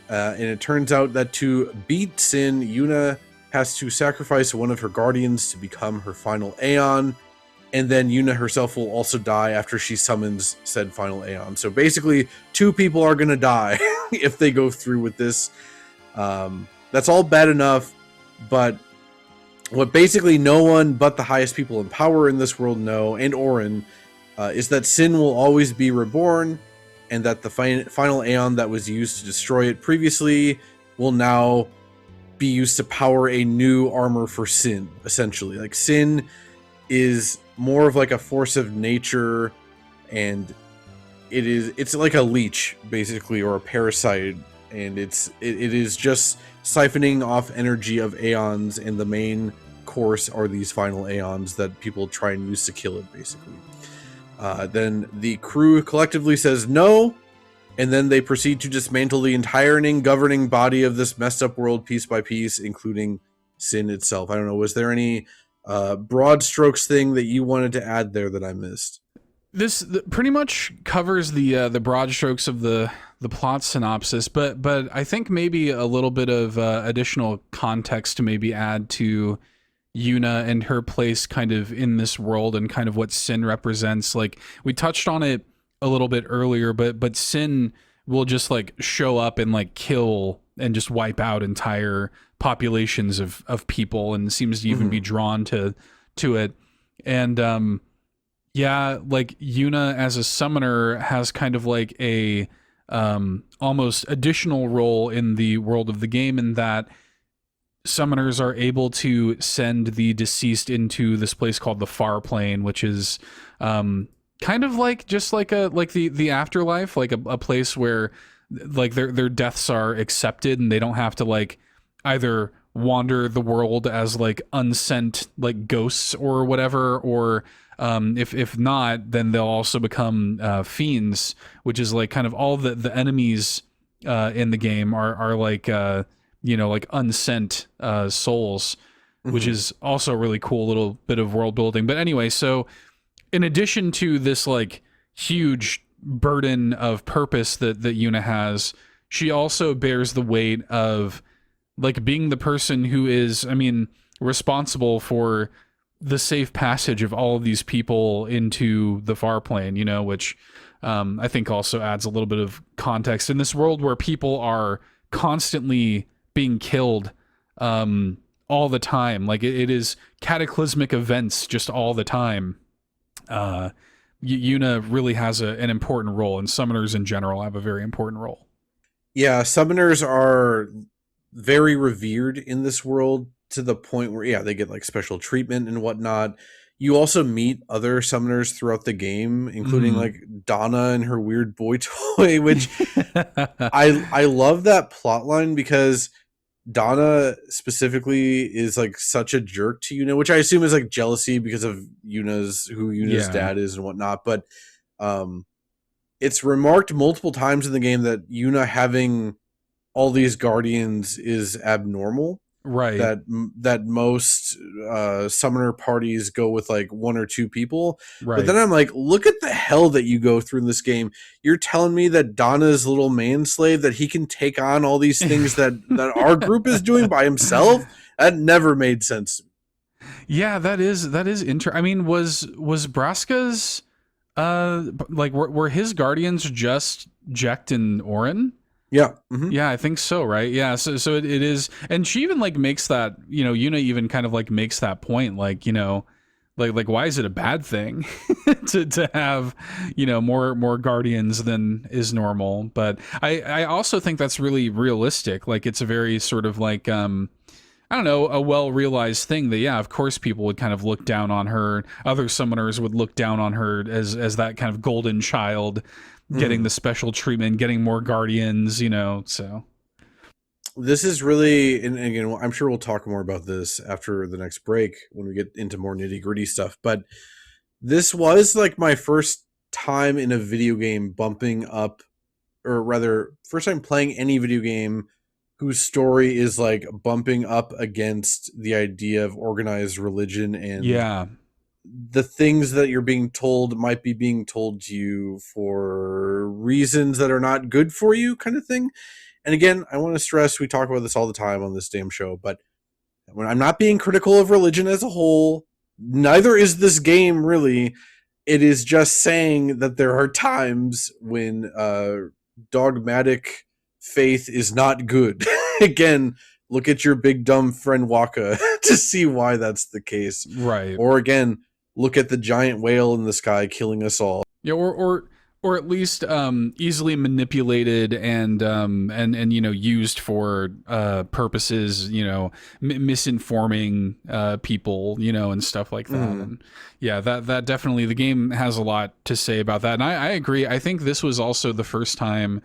And it turns out that to beat Sin, Yuna has to sacrifice one of her guardians to become her final Aeon, and then Yuna herself will also die after she summons said final Aeon. So basically, 2 people are going to die if they go through with this. That's all bad enough, but what basically no one but the highest people in power in this world know, and Orin, is that Sin will always be reborn, and that the final Aeon that was used to destroy it previously will now be used to power a new armor for Sin, essentially. Like, Sin is more of like a force of nature, and it's like a leech, basically, or a parasite, and it is just siphoning off energy of Aeons, and the main course are these final Aeons that people try and use to kill it, basically. Then the crew collectively says no, and then they proceed to dismantle the entire governing body of this messed up world piece by piece, including Sin itself. I don't know, was there any broad strokes thing that you wanted to add there that I missed? This pretty much covers the broad strokes of the plot synopsis, but I think maybe a little bit of additional context to maybe add to Yuna and her place kind of in this world and kind of what Sin represents. Like, we touched on it a little bit earlier, but Sin will just like show up and like kill and just wipe out entire populations of people, and seems to even be drawn to it. And yeah, like Yuna as a summoner has kind of like a almost additional role in the world of the game, in that summoners are able to send the deceased into this place called the Far Plane, which is kind of like just like the afterlife, like a place where like their deaths are accepted and they don't have to like either wander the world as like unsent like ghosts or whatever, or if not, then they'll also become fiends, which is like kind of all the enemies in the game are like like unsent souls, which is also a really cool little bit of world building. But anyway, so in addition to this like huge burden of purpose that Yuna has, she also bears the weight of like being the person who is, responsible for the safe passage of all of these people into the Far Plane, which I think also adds a little bit of context in this world where people are constantly being killed all the time. Like it is cataclysmic events just all the time. Yuna really has an important role, and summoners in general have a very important role. Yeah, summoners are very revered in this world, to the point where, they get like special treatment and whatnot. You also meet other summoners throughout the game, including like Donna and her weird boy toy, which I love that plotline, because Donna specifically is like such a jerk to Yuna, which I assume is like jealousy because of who Yuna's dad is and whatnot. But it's remarked multiple times in the game that Yuna having all these guardians is abnormal. Right. That most summoner parties go with like 1 or 2 people. Right. But then I'm like, look at the hell that you go through in this game. You're telling me that Donna's little manslave, that he can take on all these things that our group is doing by himself? That never made sense to me. Yeah, that is I mean, was Braska's like were his guardians just Jecht and Orin? Yeah. Mm-hmm. Yeah, I think so, right? Yeah, so it is, and she even like makes that, Yuna even kind of like makes that point, like, like why is it a bad thing to have, more guardians than is normal? But I also think that's really realistic. Like it's a very sort of like I don't know, a well-realized thing that, yeah, of course people would kind of look down on her. Other summoners would look down on her as that kind of golden child getting the special treatment, getting more guardians, so. This is really, and again, I'm sure we'll talk more about this after the next break when we get into more nitty-gritty stuff, but this was like my first time in a video game bumping up, or rather, first time playing any video game whose story is like bumping up against the idea of organized religion and the things that you're being told might be being told to you for reasons that are not good for you, kind of thing. And again, I want to stress, we talk about this all the time on this damn show, but when I'm not being critical of religion as a whole, neither is this game really. It is just saying that there are times when dogmatic faith is not good. Again, look at your big dumb friend Waka to see why that's the case. Right. Or again, look at the giant whale in the sky killing us all. Yeah, or at least easily manipulated and used for purposes, misinforming people, and stuff like that. And yeah, that definitely, the game has a lot to say about that. And I agree. I think this was also the first time,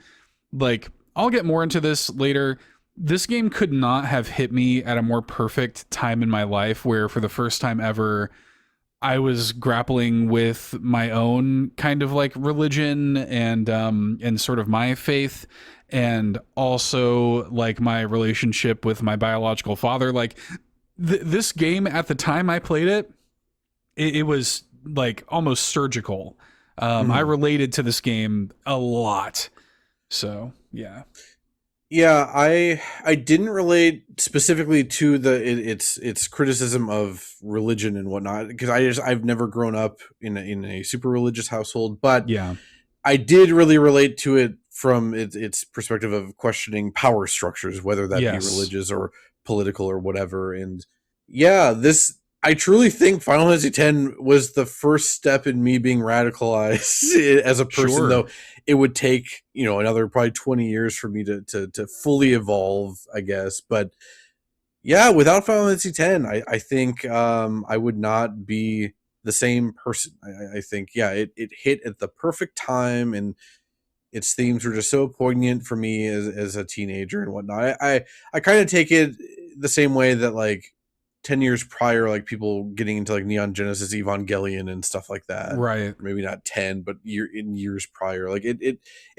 like, I'll get more into this later. This game could not have hit me at a more perfect time in my life, where for the first time ever, I was grappling with my own kind of like religion and sort of my faith, and also like my relationship with my biological father. Like this game at the time I played it, it was like almost surgical. I related to this game a lot. So yeah. Yeah, I didn't relate specifically to its criticism of religion and whatnot, because I've never grown up in a super religious household, but yeah, I did really relate to it from its perspective of questioning power structures, whether that be religious or political or whatever. And yeah, I truly think Final Fantasy X was the first step in me being radicalized as a person, though it would take, another probably 20 years for me to fully evolve, I guess. But yeah, without Final Fantasy X, I think I would not be the same person. I think, yeah, it hit at the perfect time, and its themes were just so poignant for me as a teenager and whatnot. I kind of take it the same way that, like, 10 years prior, like people getting into like Neon Genesis Evangelion and stuff like that. Right. Maybe not 10, but years prior. Like it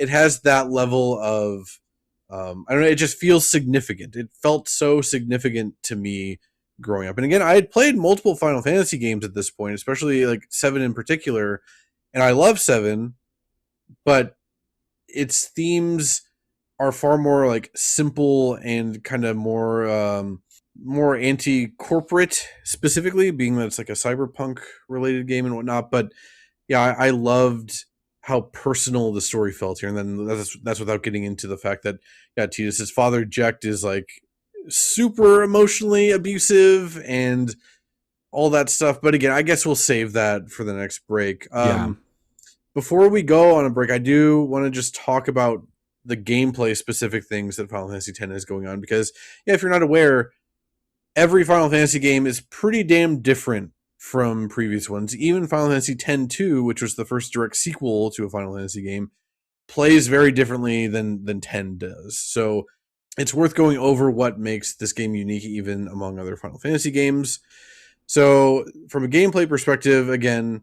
has that level of, I don't know, it just feels significant. It felt so significant to me growing up. And again, I had played multiple Final Fantasy games at this point, especially like 7 in particular. And I love 7, but its themes are far more like simple and kind of more anti-corporate, specifically being that it's like a cyberpunk related game and whatnot. But yeah, I loved how personal the story felt here. And then that's without getting into the fact that, yeah, Tidus's father, Jecht, is like super emotionally abusive and all that stuff. But again, I guess we'll save that for the next break. Before we go on a break, I do want to just talk about the gameplay specific things that Final Fantasy X is going on, because yeah, if you're not aware, every Final Fantasy game is pretty damn different from previous ones. Even Final Fantasy X-2, which was the first direct sequel to a Final Fantasy game, plays very differently than 10 does. So it's worth going over what makes this game unique even among other Final Fantasy games. So from a gameplay perspective, again,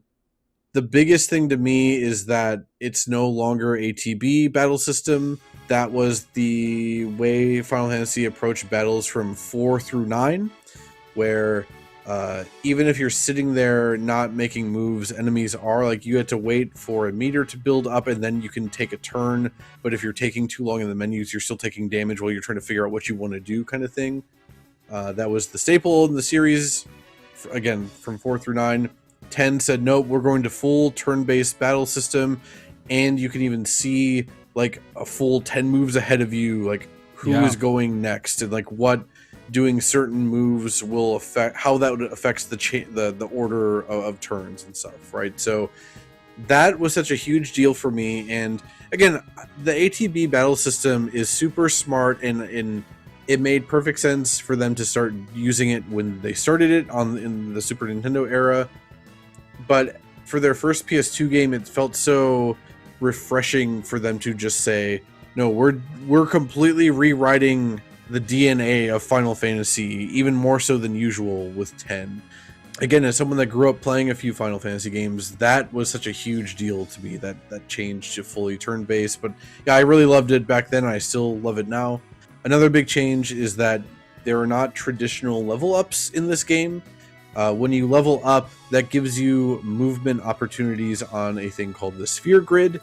the biggest thing to me is that it's no longer a TB battle system. That was the way Final Fantasy approached battles from 4 through 9, where even if you're sitting there not making moves, enemies are like, you had to wait for a meter to build up and then you can take a turn. But if you're taking too long in the menus, you're still taking damage while you're trying to figure out what you want to do, kind of thing. That was the staple in the series, again, from 4 through 9. 10 said, nope, we're going to full turn-based battle system, and you can even see like a full 10 moves ahead of you, like who is going next, and like what doing certain moves will affect, how that affects the order of turns and stuff, right? So that was such a huge deal for me. And again, the ATB battle system is super smart, and it made perfect sense for them to start using it when they started it in the Super Nintendo era. But for their first PS2 game, it felt so refreshing for them to just say, no, we're completely rewriting the DNA of Final Fantasy, even more so than usual with 10. Again, as someone that grew up playing a few Final Fantasy games, that was such a huge deal to me, that change to fully turn-based. But yeah, I really loved it back then, and I still love it now. Another big change is that there are not traditional level ups in this game. When you level up, that gives you movement opportunities on a thing called the Sphere Grid.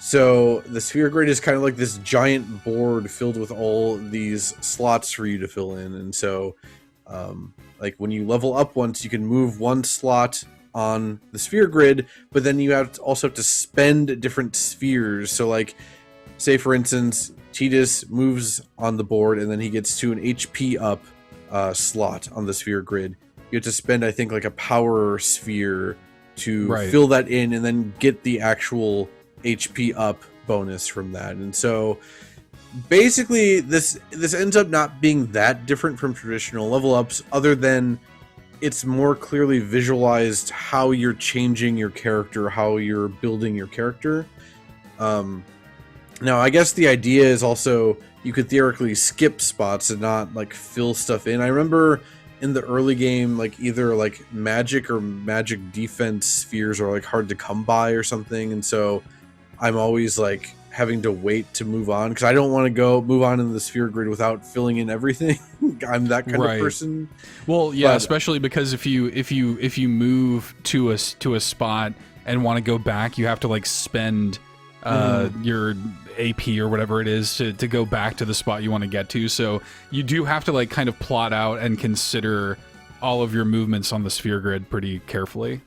So the Sphere Grid is kind of like this giant board filled with all these slots for you to fill in. And so like when you level up once, you can move one slot on the Sphere Grid, but then you also have to spend different spheres. So like, say for instance, Tidus moves on the board and then he gets to an HP up slot on the Sphere Grid. You have to spend, I think, like a power sphere to fill that in and then get the actual HP up bonus from that. And so basically this ends up not being that different from traditional level ups, other than it's more clearly visualized how you're changing your character, how you're building your character. Now I guess the idea is also you could theoretically skip spots and not like fill stuff in. I remember in the early game, like either like magic or magic defense spheres are like hard to come by or something, and so I'm always like having to wait to move on because I don't want to move on in the Sphere Grid without filling in everything. I'm that kind of person. Well, yeah, especially because if you move to a spot and want to go back, you have to like spend your AP or whatever it is to go back to the spot you want to get to. So you do have to like kind of plot out and consider all of your movements on the Sphere Grid pretty carefully.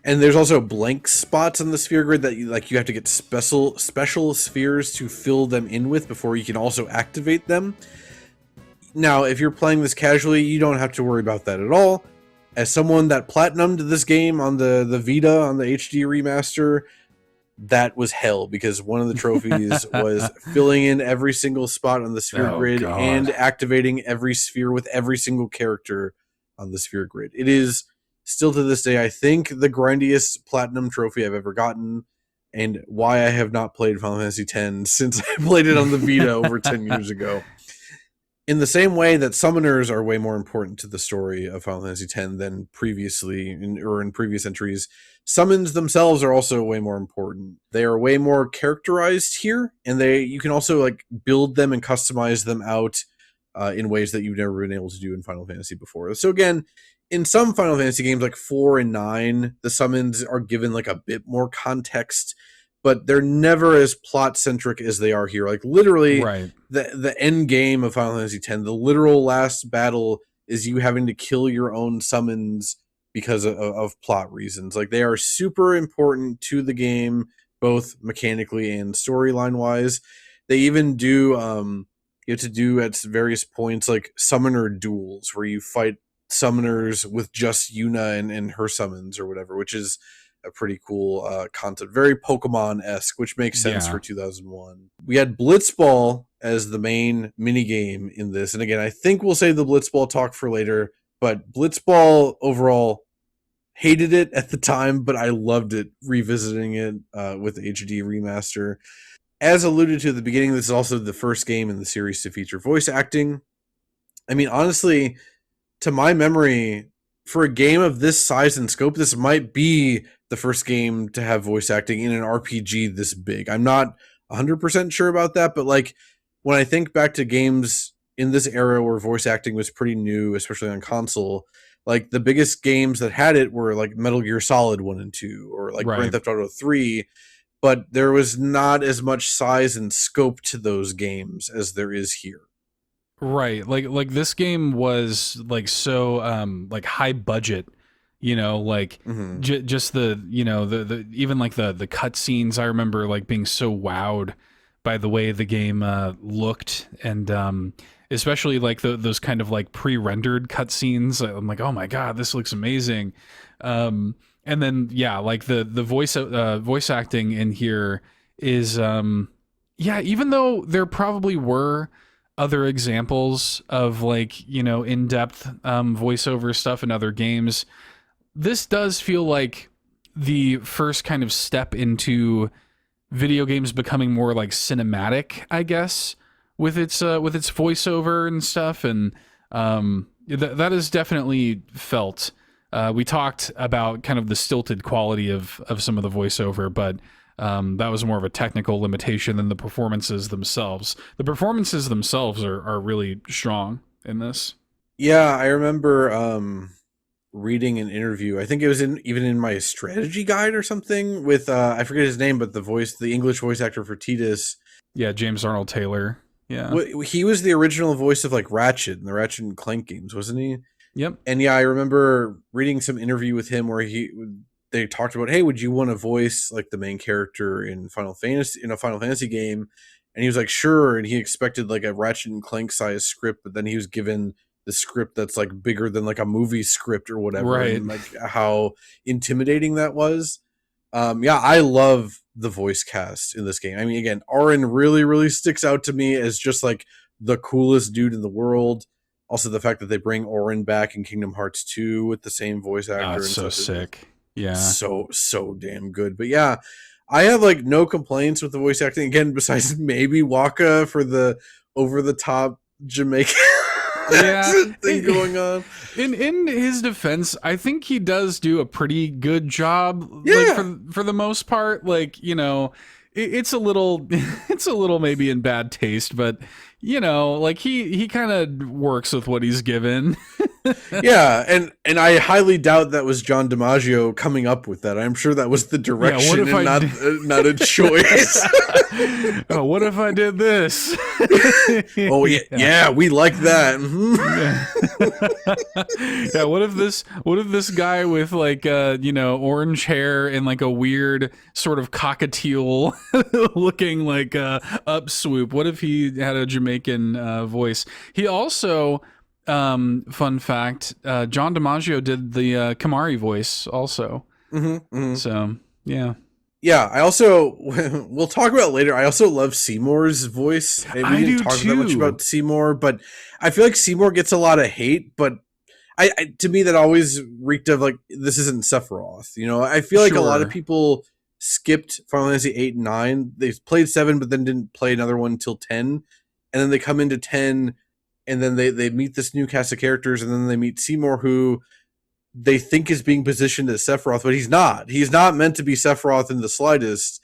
And there's also blank spots on the Sphere Grid that you have to get special spheres to fill them in with before you can also activate them. Now, if you're playing this casually, you don't have to worry about that at all. As someone that platinumed this game on the Vita on the HD remaster, that was hell, because one of the trophies was filling in every single spot on the Sphere Grid and activating every sphere with every single character on the Sphere Grid. It is still to this day, I think, the grindiest platinum trophy I've ever gotten, and why I have not played Final Fantasy X since I played it on the Vita over 10 years ago. In the same way that summoners are way more important to the story of Final Fantasy X than previously, in previous entries, summons themselves are also way more important. They are way more characterized here, and you can also like build them and customize them out in ways that you've never been able to do in Final Fantasy before. So again, in some Final Fantasy games like 4 and 9, the summons are given like a bit more context, but they're never as plot-centric as they are here. Like literally, the end game of Final Fantasy X, the literal last battle is you having to kill your own summons because of plot reasons. Like they are super important to the game, both mechanically and storyline-wise. They even do, you have to do at various points like summoner duels where you fight summoners with just Yuna and her summons or whatever, which is a pretty cool concept. Very Pokemon-esque, which makes sense for 2001. We had Blitzball as the main minigame in this. And again, I think we'll save the Blitzball talk for later, but Blitzball overall, hated it at the time, but I loved it revisiting it with the HD remaster. As alluded to at the beginning, this is also the first game in the series to feature voice acting. I mean, honestly, to my memory, for a game of this size and scope, this might be the first game to have voice acting in an RPG this big. I'm not 100% sure about that, but like when I think back to games in this era where voice acting was pretty new, especially on console, like the biggest games that had it were like Metal Gear Solid 1 and 2 or like Grand Theft Auto 3, but there was not as much size and scope to those games as there is here. Right. Like this game was like so like high budget, like Mm-hmm. just the, the even like the cutscenes. I remember like being so wowed by the way the game looked, and especially like those kind of like pre-rendered cutscenes. I'm like, "Oh my god, this looks amazing." And then yeah, like the voice acting in here is yeah, even though there probably were other examples of like, in-depth voiceover stuff in other games, this does feel like the first kind of step into video games becoming more like cinematic, I guess, with its voiceover and stuff. And that is definitely felt. We talked about kind of the stilted quality of some of the voiceover, but that was more of a technical limitation than the performances themselves. The performances themselves are really strong in this. Yeah, I remember reading an interview. I think it was even in my strategy guide or something with I forget his name, but the English voice actor for Tidus. Yeah, James Arnold Taylor. Yeah, He was the original voice of like Ratchet in the Ratchet and Clank games, wasn't he? Yep. And yeah, I remember reading some interview with him where they talked about, hey, would you want to voice like the main character in a Final Fantasy game? And he was like, sure. And he expected like a Ratchet and Clank size script, but then he was given the script that's like bigger than like a movie script or whatever. Right. And like how intimidating that was. Yeah, I love the voice cast in this game. I mean, again, Auron really, really sticks out to me as just like the coolest dude in the world. Also, the fact that they bring Auron back in Kingdom Hearts 2 with the same voice actor. It's so sick. Yeah. So damn good. But yeah, I have like no complaints with the voice acting. Again, besides maybe Waka for the over the top Jamaican thing going on. In his defense, I think he does do a pretty good job. Yeah. Like for the most part, like, it's a little it's a little maybe in bad taste, but like he kind of works with what he's given. Yeah, and I highly doubt that was John DiMaggio coming up with that. I'm sure that was the direction and not a choice. Oh, what if I did this? Oh yeah, we like that. Yeah, what if this guy with like orange hair and like a weird sort of cockatiel looking like up swoop, what if he had a Jamaican voice? He also fun fact, John DiMaggio did the Kamari voice also. So yeah, I also we'll talk about it later. I also love Seymour's voice. We didn't talk that much about Seymour, but I feel like Seymour gets a lot of hate, but I to me that always reeked of like, this isn't Sephiroth. I feel like a lot of people skipped Final Fantasy 8 and 9. They played 7 but then didn't play another one until 10, and then they come into 10 and then they meet this new cast of characters, and then they meet Seymour, who they think is being positioned as Sephiroth, but he's not. He's not meant to be Sephiroth in the slightest.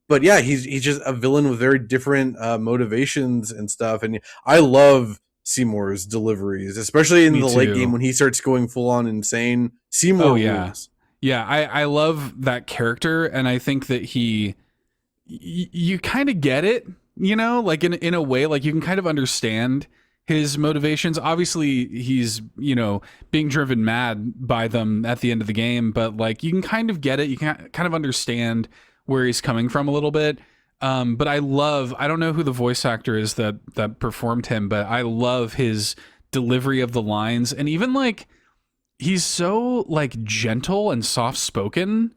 But yeah, he's just a villain with very different motivations and stuff. And I love Seymour's deliveries, especially in the late game when he starts going full on insane. Seymour rules. Yeah, I love that character, and I think that you kind of get it, like in a way, like you can kind of understand his motivations. Obviously, he's, being driven mad by them at the end of the game, but like you can kind of get it. You can kind of understand where he's coming from a little bit. But I don't know who the voice actor is that performed him, but I love his delivery of the lines. And even like, he's so like gentle and soft spoken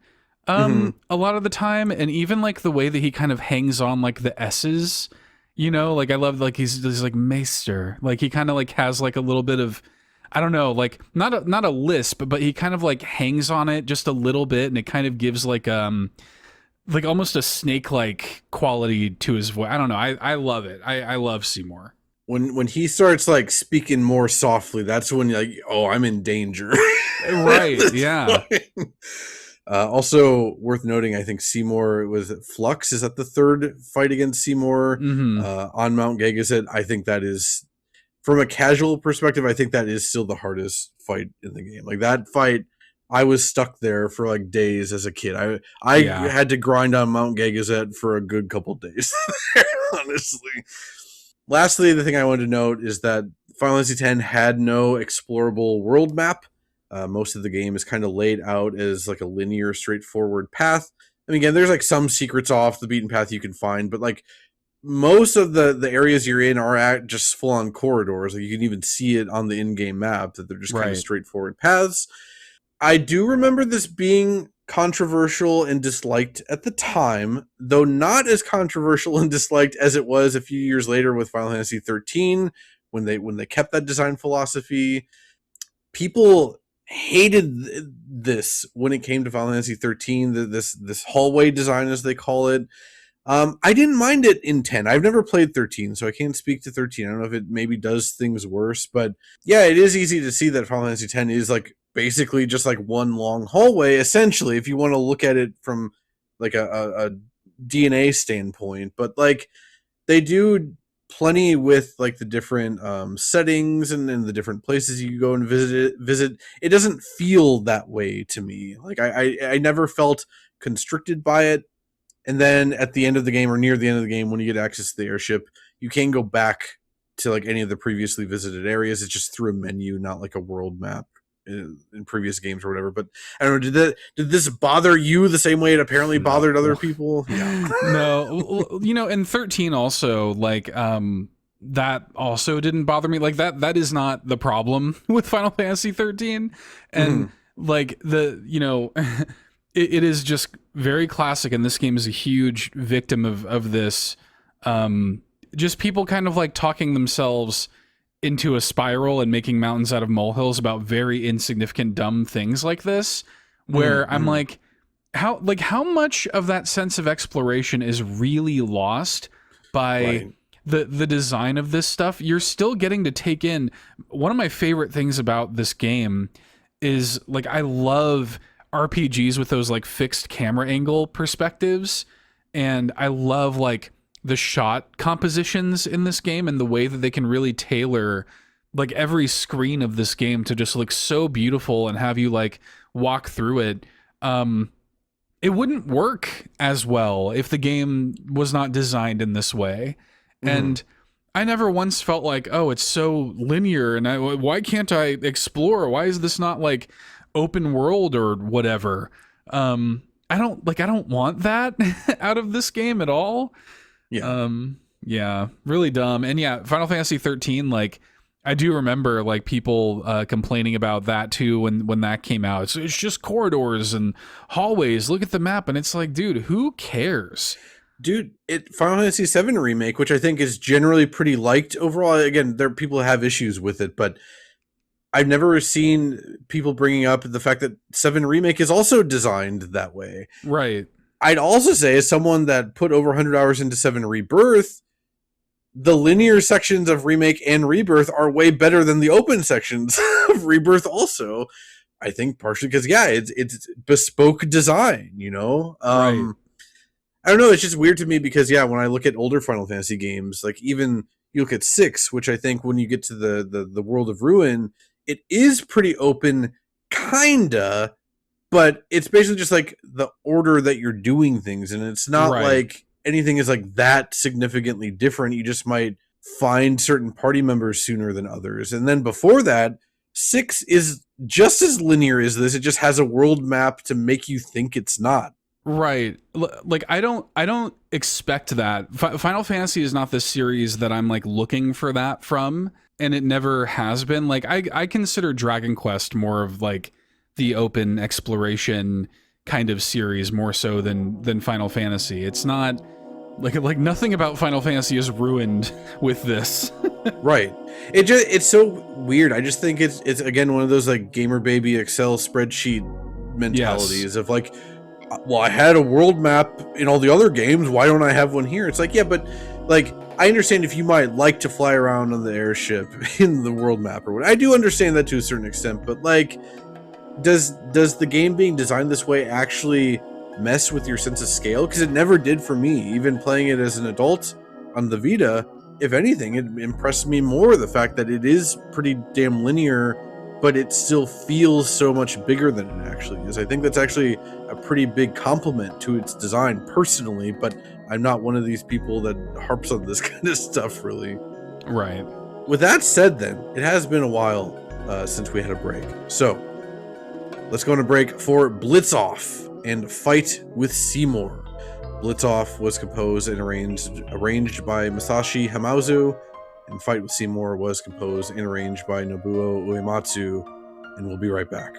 a lot of the time. And even like the way that he kind of hangs on like the S's, like I love like he's like Maester, like he kind of like has like a little bit of, I don't know, like not a lisp, but he kind of like hangs on it just a little bit, and it kind of gives like almost a snake like quality to his voice. I don't know, I love it. I love Seymour. When he starts like speaking more softly, that's when you're like, oh, I'm in danger. Right. Yeah. Also worth noting, I think Seymour was Flux. Is that the third fight against Seymour on Mount Gagazet? I think that is, from a casual perspective, I think that is still the hardest fight in the game. Like that fight, I was stuck there for like days as a kid. I had to grind on Mount Gagazet for a good couple days, honestly. Lastly, the thing I wanted to note is that Final Fantasy X had no explorable world map. Most of the game is kind of laid out as like a linear, straightforward path. And again, there's like some secrets off the beaten path you can find, but like most of the areas you're in are at just full on corridors. Like you can even see it on the in-game map that they're just kind of straightforward paths. I do remember this being controversial and disliked at the time, though not as controversial and disliked as it was a few years later with Final Fantasy 13 when they kept that design philosophy. People hated this when it came to Final Fantasy 13, this hallway design as they call it. I didn't mind it in 10. I've never played 13, so I can't speak to 13. I don't know if it maybe does things worse, but yeah, it is easy to see that Final Fantasy 10 is like basically just like one long hallway, essentially, if you want to look at it from like a DNA standpoint. But like they do plenty with like the different settings and the different places you go and visit. It doesn't feel that way to me. Like I never felt constricted by it. And then at the end of the game or near the end of the game, when you get access to the airship, you can go back to like any of the previously visited areas. It's just through a menu, not like a world map in previous games or whatever. But I don't know, did this bother you the same way it apparently bothered other people? Yeah. No, you know, and 13 also, like, that also didn't bother me. Like that is not the problem with Final Fantasy 13. And like you know, it is just very classic, and this game is a huge victim of this. Just people kind of like talking themselves into a spiral and making mountains out of molehills about very insignificant, dumb things like this, where I'm like, how much of that sense of exploration is really lost by the design of this stuff? You're still getting to take in. One of my favorite things about this game is like, I love RPGs with those like fixed camera angle perspectives, and I love like the shot compositions in this game and the way that they can really tailor like every screen of this game to just look so beautiful and have you like walk through it. It wouldn't work as well if the game was not designed in this way. And I never once felt like, oh, it's so linear and why can't I explore? Why is this not like open world or whatever? I don't want that out of this game at all. Yeah, really dumb. And yeah, Final Fantasy 13, like I do remember like people complaining about that too when that came out. It's just corridors and hallways. Look at the map, and it's like, dude, who cares? Dude, Final Fantasy VII Remake, which I think is generally pretty liked overall. Again, there are people who have issues with it, but I've never seen people bringing up the fact that 7 Remake is also designed that way. Right. I'd also say, as someone that put over 100 hours into 7 Rebirth, the linear sections of Remake and Rebirth are way better than the open sections of Rebirth also. I think partially because, yeah, it's bespoke design, you know? Right. I don't know, it's just weird to me because, yeah, when I look at older Final Fantasy games, like even you look at 6, which I think when you get to the World of Ruin, it is pretty open, kinda, but it's basically just like the order that you're doing things, and it's not like anything is like that significantly different. You just might find certain party members sooner than others. And then before that, 6 is just as linear as this. It just has a world map to make you think it's not. Right. Like I don't expect that. Final Fantasy is not this series that I'm like looking for that from, and it never has been. Like I consider Dragon Quest more of like the open exploration kind of series more so than Final Fantasy. It's not like nothing about Final Fantasy is ruined with this. Right. It's so weird. I just think it's again one of those like gamer baby Excel spreadsheet mentalities of like, well, I had a world map in all the other games. Why don't I have one here? It's like, yeah, but like, I understand if you might like to fly around on the airship in the world map or what. I do understand that to a certain extent, but like, does the game being designed this way actually mess with your sense of scale? Because it never did for me. Even playing it as an adult on the Vita, if anything, it impressed me more the fact that it is pretty damn linear, but it still feels so much bigger than it actually is. I think that's actually a pretty big compliment to its design personally, but I'm not one of these people that harps on this kind of stuff, really. Right. With that said, then, it has been a while since we had a break. So, let's go on a break for Blitz Off and Fight with Seymour. Blitz Off was composed and arranged by Masashi Shimazu, and Fight with Seymour was composed and arranged by Nobuo Uematsu, and we'll be right back.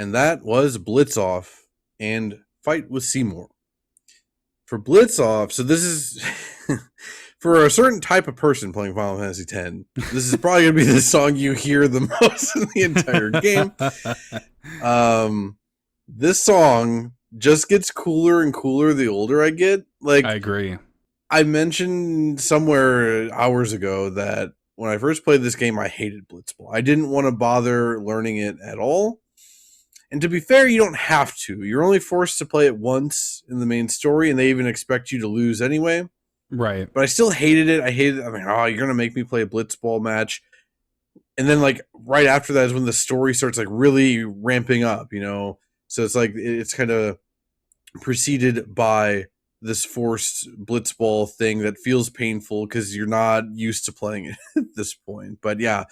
and that was Blitz Off and Fight with Seymour. For Blitz Off, so this is for a certain type of person playing Final Fantasy X. This is probably going to be the song you hear the most in the entire game. This song just gets cooler and cooler the older I get. Like, I agree. I mentioned somewhere hours ago that when I first played this game, I hated Blitzball. I didn't want to bother learning it at all. And to be fair, you don't have to. You're only forced to play it once in the main story, and they even expect you to lose anyway. Right. But I still hated it. I hated it. I mean, oh, you're going to make me play a Blitzball match. And then, like, right after that is when the story starts, like, really ramping up, you know? So it's like, it's kind of preceded by this forced Blitzball thing that feels painful because you're not used to playing it at this point. But yeah,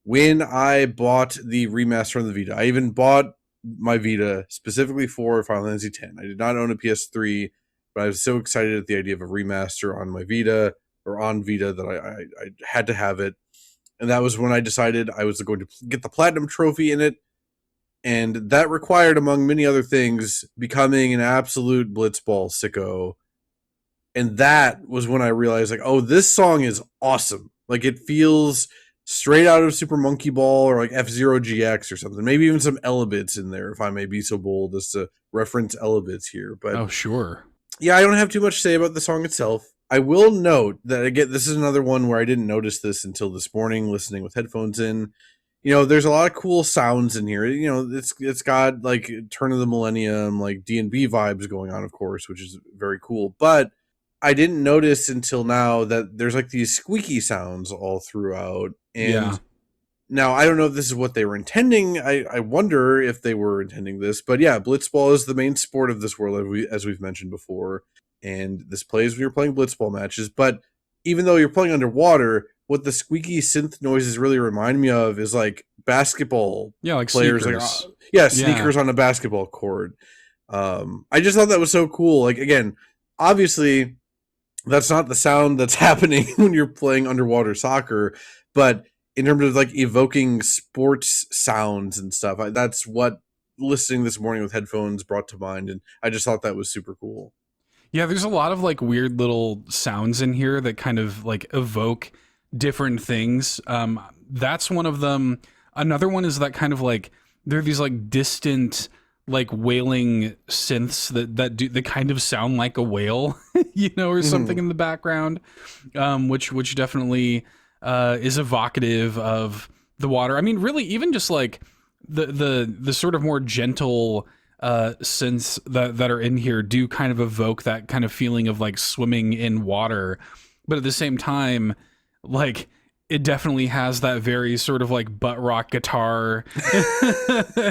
when I bought the remaster on the Vita, I even bought my Vita specifically for Final Fantasy X. I did not own a PS3, but I was so excited at the idea of a remaster on my Vita or on Vita that I had to have it. And that was when I decided I was going to get the Platinum Trophy in it. And that required, among many other things, becoming an absolute Blitzball sicko. And that was when I realized, like, oh, this song is awesome. Like, it feels straight out of Super Monkey Ball or like F-Zero GX or something. Maybe even some Elebits in there, if I may be so bold as to reference Elebits here. But oh, sure. Yeah, I don't have too much to say about the song itself. I will note that, again, this is another one where I didn't notice this until this morning, listening with headphones in. You know, there's a lot of cool sounds in here. You know, it's got like Turn of the Millennium, like D&B vibes going on, of course, which is very cool. But I didn't notice until now that there's like these squeaky sounds all throughout. And now I don't know if this is what they were intending. I wonder if they were intending this. But yeah, Blitzball is the main sport of this world, as we've mentioned before. And this plays when you're playing Blitzball matches. But even though you're playing underwater, what the squeaky synth noises really remind me of is like basketball like players. sneakers. Like, sneakers on a basketball court. I just thought that was so cool. Like, again, obviously, that's not the sound that's happening when you're playing underwater soccer. But in terms of like evoking sports sounds and stuff, that's what listening this morning with headphones brought to mind. And I just thought that was super cool. Yeah, there's a lot of like weird little sounds in here that kind of like evoke different things. That's one of them. Another one is that kind of like there are these like distant like wailing synths that kind of sound like a whale, you know, or something in the background, which definitely is evocative of the water. I mean, really, even just like the sort of more gentle synths that are in here do kind of evoke that kind of feeling of like swimming in water, but at the same time, like it definitely has that very sort of like butt rock guitar,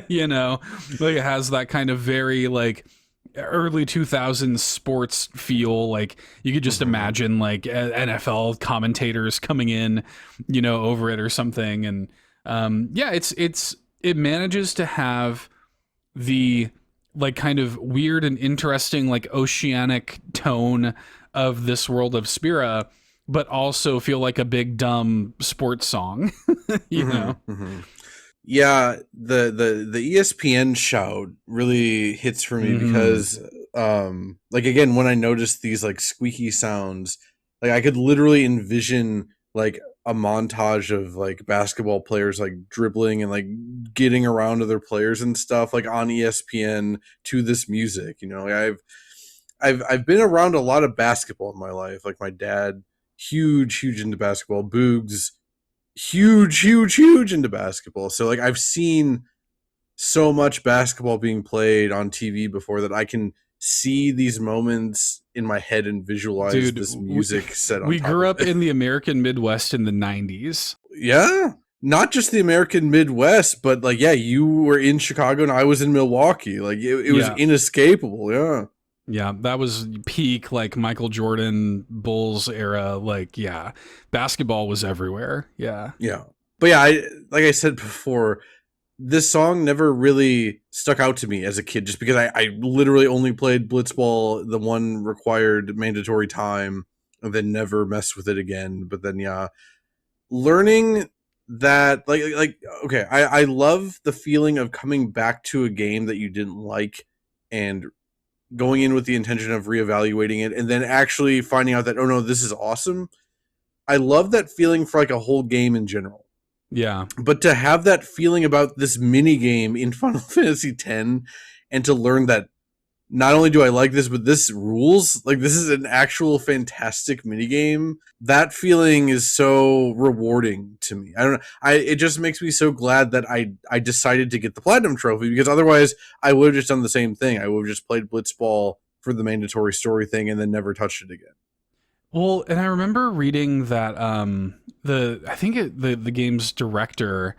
you know, like it has that kind of very like early 2000s sports feel. Like you could just imagine like NFL commentators coming in, you know, over it or something. And it manages to have the like kind of weird and interesting like oceanic tone of this world of Spira, but also feel like a big dumb sports song, you know? Yeah, the ESPN shout really hits for me because like again, when I noticed these like squeaky sounds, like I could literally envision like a montage of like basketball players like dribbling and like getting around other players and stuff like on ESPN to this music. You know, like I've been around a lot of basketball in my life. Like my dad, huge into basketball. Boogs, huge into basketball. So like I've seen so much basketball being played on TV before that I can see these moments in my head and visualize this music set on we top grew of up in the American Midwest in the 90s. Yeah, not just the American Midwest, but like, yeah, you were in Chicago and I was in Milwaukee. Like it was inescapable. Yeah, that was peak like Michael Jordan Bulls era. Like, yeah, basketball was everywhere. Yeah. But yeah, like I said before, this song never really stuck out to me as a kid just because I literally only played Blitzball the one required mandatory time and then never messed with it again. But then, yeah, learning that okay, I love the feeling of coming back to a game that you didn't like and going in with the intention of reevaluating it and then actually finding out that, oh no, this is awesome. I love that feeling for like a whole game in general. Yeah. But to have that feeling about this mini game in Final Fantasy X and to learn that not only do I like this, but this rules, like this is an actual fantastic mini game. That feeling is so rewarding to me. I don't know. It just makes me so glad that I decided to get the Platinum Trophy, because otherwise I would have just done the same thing. I would have just played Blitzball for the mandatory story thing and then never touched it again. Well, and I remember reading that the game's director,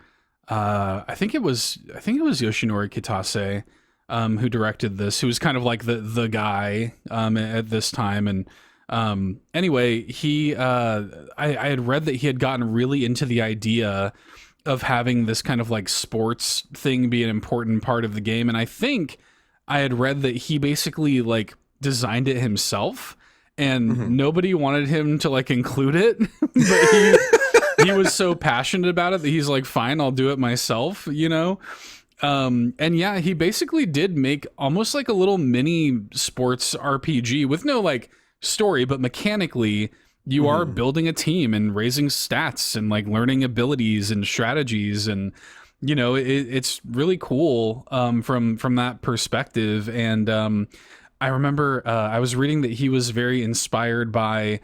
I think it was Yoshinori Kitase, who directed this, who was kind of like the guy at this time. And anyway, I had read that he had gotten really into the idea of having this kind of like sports thing be an important part of the game. And I think I had read that he basically like designed it himself, and nobody wanted him to like include it. But he was so passionate about it that he's like, fine, I'll do it myself, you know? And yeah, he basically did make almost like a little mini sports RPG with no like story, but mechanically you are building a team and raising stats and like learning abilities and strategies. And, you know, it's really cool from that perspective. And I remember I was reading that he was very inspired by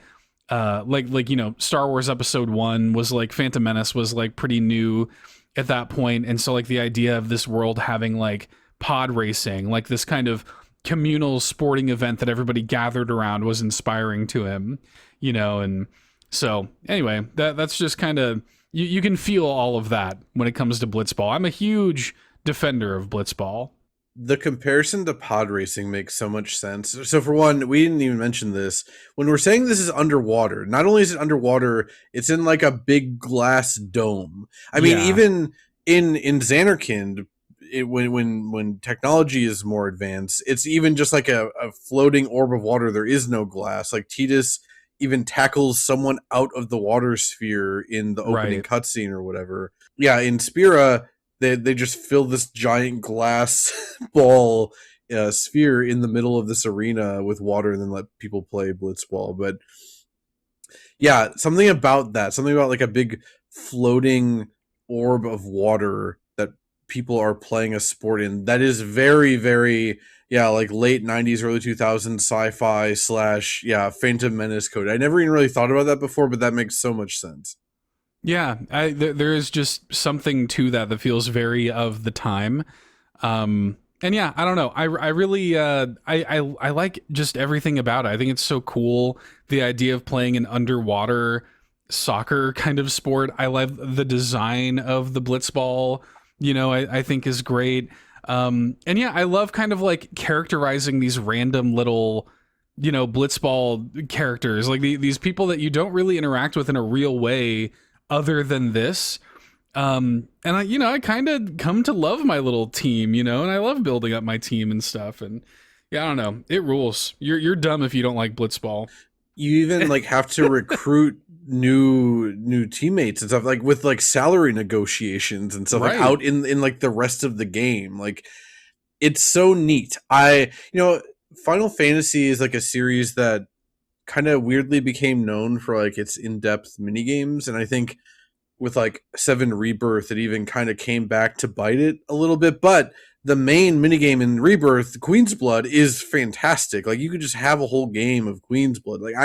like you know, Star Wars Episode 1 was like, Phantom Menace was like pretty new at that point, and so like the idea of this world having like pod racing, like this kind of communal sporting event that everybody gathered around, was inspiring to him, you know. And so anyway, that's just kind of, you can feel all of that when it comes to Blitzball. I'm a huge defender of Blitzball. The comparison to pod racing makes so much sense. So for one, we didn't even mention this. When we're saying this is underwater, not only is it underwater, it's in like a big glass dome. I mean, even in Xanarkand, when technology is more advanced, it's even just like a floating orb of water. There is no glass. Like Tidus even tackles someone out of the water sphere in the opening cutscene or whatever. Yeah, in Spira, they just fill this giant glass ball sphere in the middle of this arena with water and then let people play Blitzball. But yeah, something about like a big floating orb of water that people are playing a sport in, that is very, very, like late 90s, early 2000s sci-fi / Phantom Menace code. I never even really thought about that before, but that makes so much sense. Yeah, there is just something to that feels very of the time. And yeah, I don't know. I really, I like just everything about it. I think it's so cool. The idea of playing an underwater soccer kind of sport. I love the design of the Blitzball, you know, I think is great. And yeah, I love kind of like characterizing these random little, you know, Blitzball characters, like these people that you don't really interact with in a real way other than this. And I kind of come to love my little team, you know, and I love building up my team and stuff. And yeah, I don't know, it rules. You're dumb if you don't like Blitzball. You even like have to recruit new teammates and stuff, like with like salary negotiations and stuff, like out in like the rest of the game. Like, it's so neat. Final Fantasy is like a series that kind of weirdly became known for like its in-depth mini games, and I think with like 7 Rebirth it even kind of came back to bite it a little bit. But the main minigame in Rebirth, Queen's Blood, is fantastic. Like, you could just have a whole game of Queen's Blood. Like,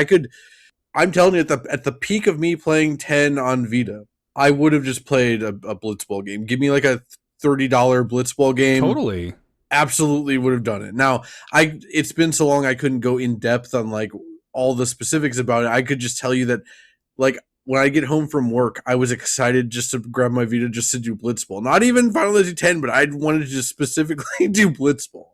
I'm telling you, at the peak of me playing 10 on Vita, I would have just played a Blitzball game. Give me like a $30 Blitzball game. Totally. Absolutely would have done it. Now, it's been so long I couldn't go in depth on like all the specifics about it. I could just tell you that, like, when I get home from work, I was excited just to grab my Vita just to do Blitzball. Not even Final Fantasy X, but I wanted to just specifically do Blitzball.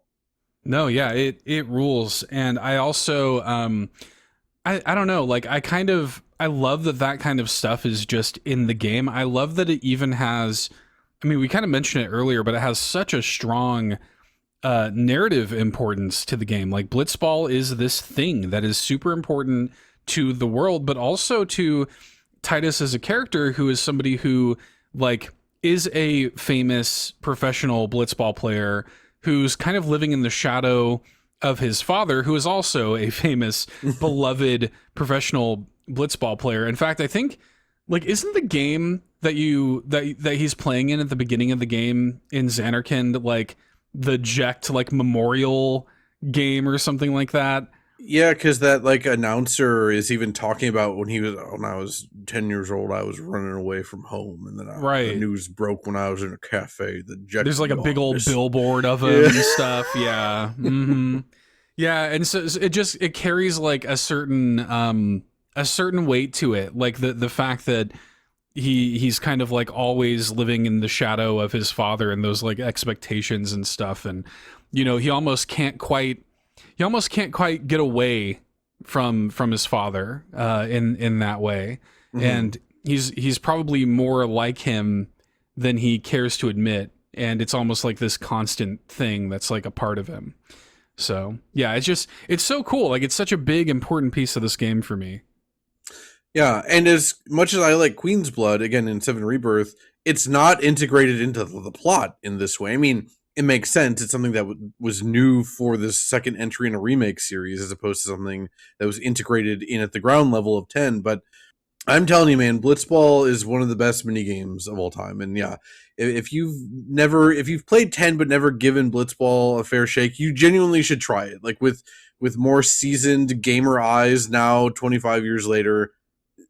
No, yeah, it rules. And I also, I don't know, like, I love that kind of stuff is just in the game. I love that it even has, I mean, we kind of mentioned it earlier, but it has such a strong narrative importance to the game. Like, Blitzball is this thing that is super important to the world, but also to Tidus as a character, who is somebody who like is a famous professional blitzball player who's kind of living in the shadow of his father, who is also a famous, beloved professional blitzball player. In fact, I think, like, isn't the game that he's playing in at the beginning of the game in Xanarkand like the Jekt like memorial game or something like that? Yeah, because that like announcer is even talking about when I was 10 years old, I was running away from home, and then the news broke when I was in a cafe. There's like a big old billboard of him and stuff. Yeah, yeah, and so it carries like a certain weight to it, like the fact that he's kind of like always living in the shadow of his father and those like expectations and stuff, and he almost can't quite get away from his father in that way. Mm-hmm. And he's probably more like him than he cares to admit, and it's almost like this constant thing that's like a part of him. So yeah, it's so cool. Like, it's such a big important piece of this game for me. Yeah, and as much as I like Queen's Blood, again, in 7 Rebirth, it's not integrated into the plot in this way. I mean, it makes sense. It's something that was new for this second entry in a remake series, as opposed to something that was integrated in at the ground level of 10. But I'm telling you, man, Blitzball is one of the best mini games of all time. And yeah, if you've played 10 but never given Blitzball a fair shake, you genuinely should try it. Like, with more seasoned gamer eyes now, 25 years later,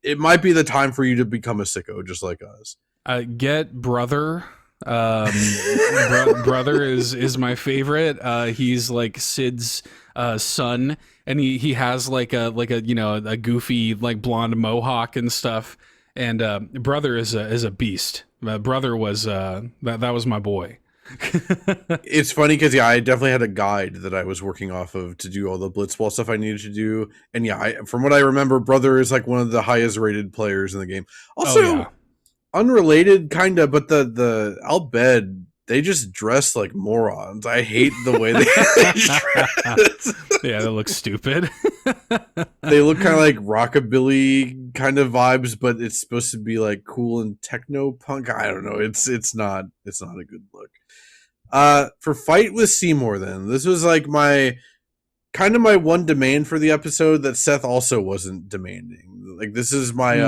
it might be the time for you to become a sicko just like us. Get Brother. Brother is my favorite. He's like Sid's son, and he has like a a goofy like blonde mohawk and stuff. And Brother is a beast. Brother was that was my boy. It's funny because I definitely had a guide that I was working off of to do all the Blitzball stuff I needed to do, and from what I remember, Brother is like one of the highest rated players in the game. Also, unrelated kinda, but the Albed, they just dress like morons. I hate the way they dress. Yeah, they look stupid. They look kind of like rockabilly kind of vibes, but it's supposed to be like cool and techno punk. I don't know. It's not a good look. For Fight with Seymour, then, this was like my one demand for the episode that Seth also wasn't demanding. Like, this is my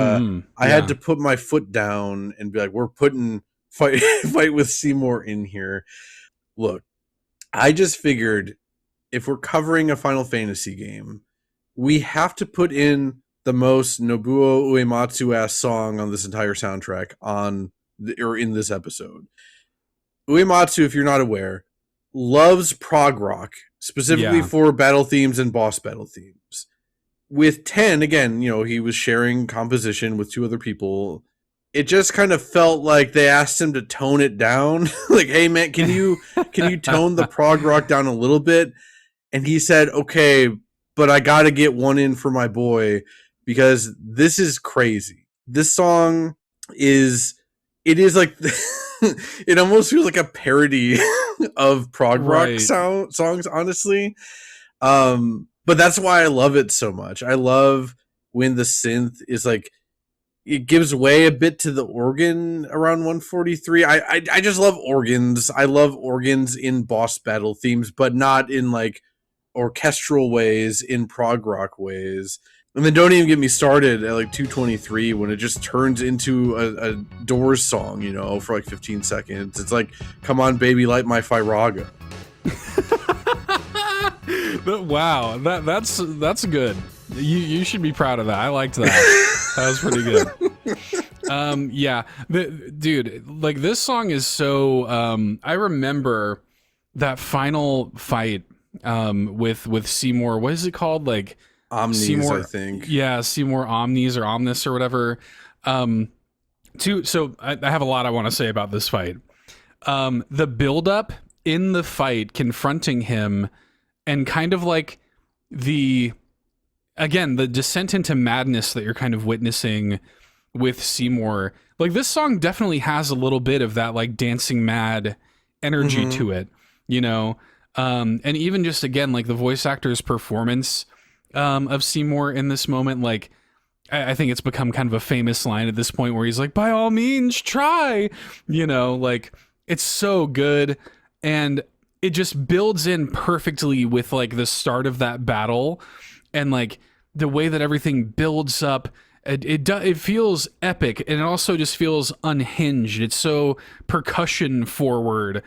I had to put my foot down and be like, we're putting Fight with Seymour in here. Look, I just figured if we're covering a Final Fantasy game, we have to put in the most Nobuo Uematsu ass song on this entire soundtrack in this episode. Uematsu, if you're not aware, loves prog rock, specifically for battle themes and boss battle themes. With 10, again, he was sharing composition with 2 other people. It just kind of felt like they asked him to tone it down. Like, hey man, can you tone the prog rock down a little bit? And he said, okay, but I got to get one in for my boy because this is crazy. This song is like it almost feels like a parody of prog rock songs, honestly. But that's why I love it so much. I love when the synth is like, it gives way a bit to the organ around 143. I just love organs. I love organs in boss battle themes, but not in like orchestral ways, in prog rock ways. And then don't even get me started at like 223 when it just turns into a Doors song, for like 15 seconds. It's like, come on, baby, light my Firaga. Wow, that's good. You should be proud of that. I liked that. That was pretty good. Yeah, dude, like, this song is so. I remember that final fight with Seymour. What is it called? Like, Omnis, Seymour, I think. Yeah, Seymour Omnis or Omnis or whatever. So I have a lot I want to say about this fight. The build-up in the fight, confronting him, and kind of like the descent into madness that you're kind of witnessing with Seymour. Like, this song definitely has a little bit of that like dancing mad energy to it, and even just, again, like the voice actor's performance of Seymour in this moment, like, I think it's become kind of a famous line at this point where he's like, by all means, try, like it's so good. And it just builds in perfectly with like the start of that battle and like the way that everything builds up. It feels epic, and it also just feels unhinged. It's so percussion forward.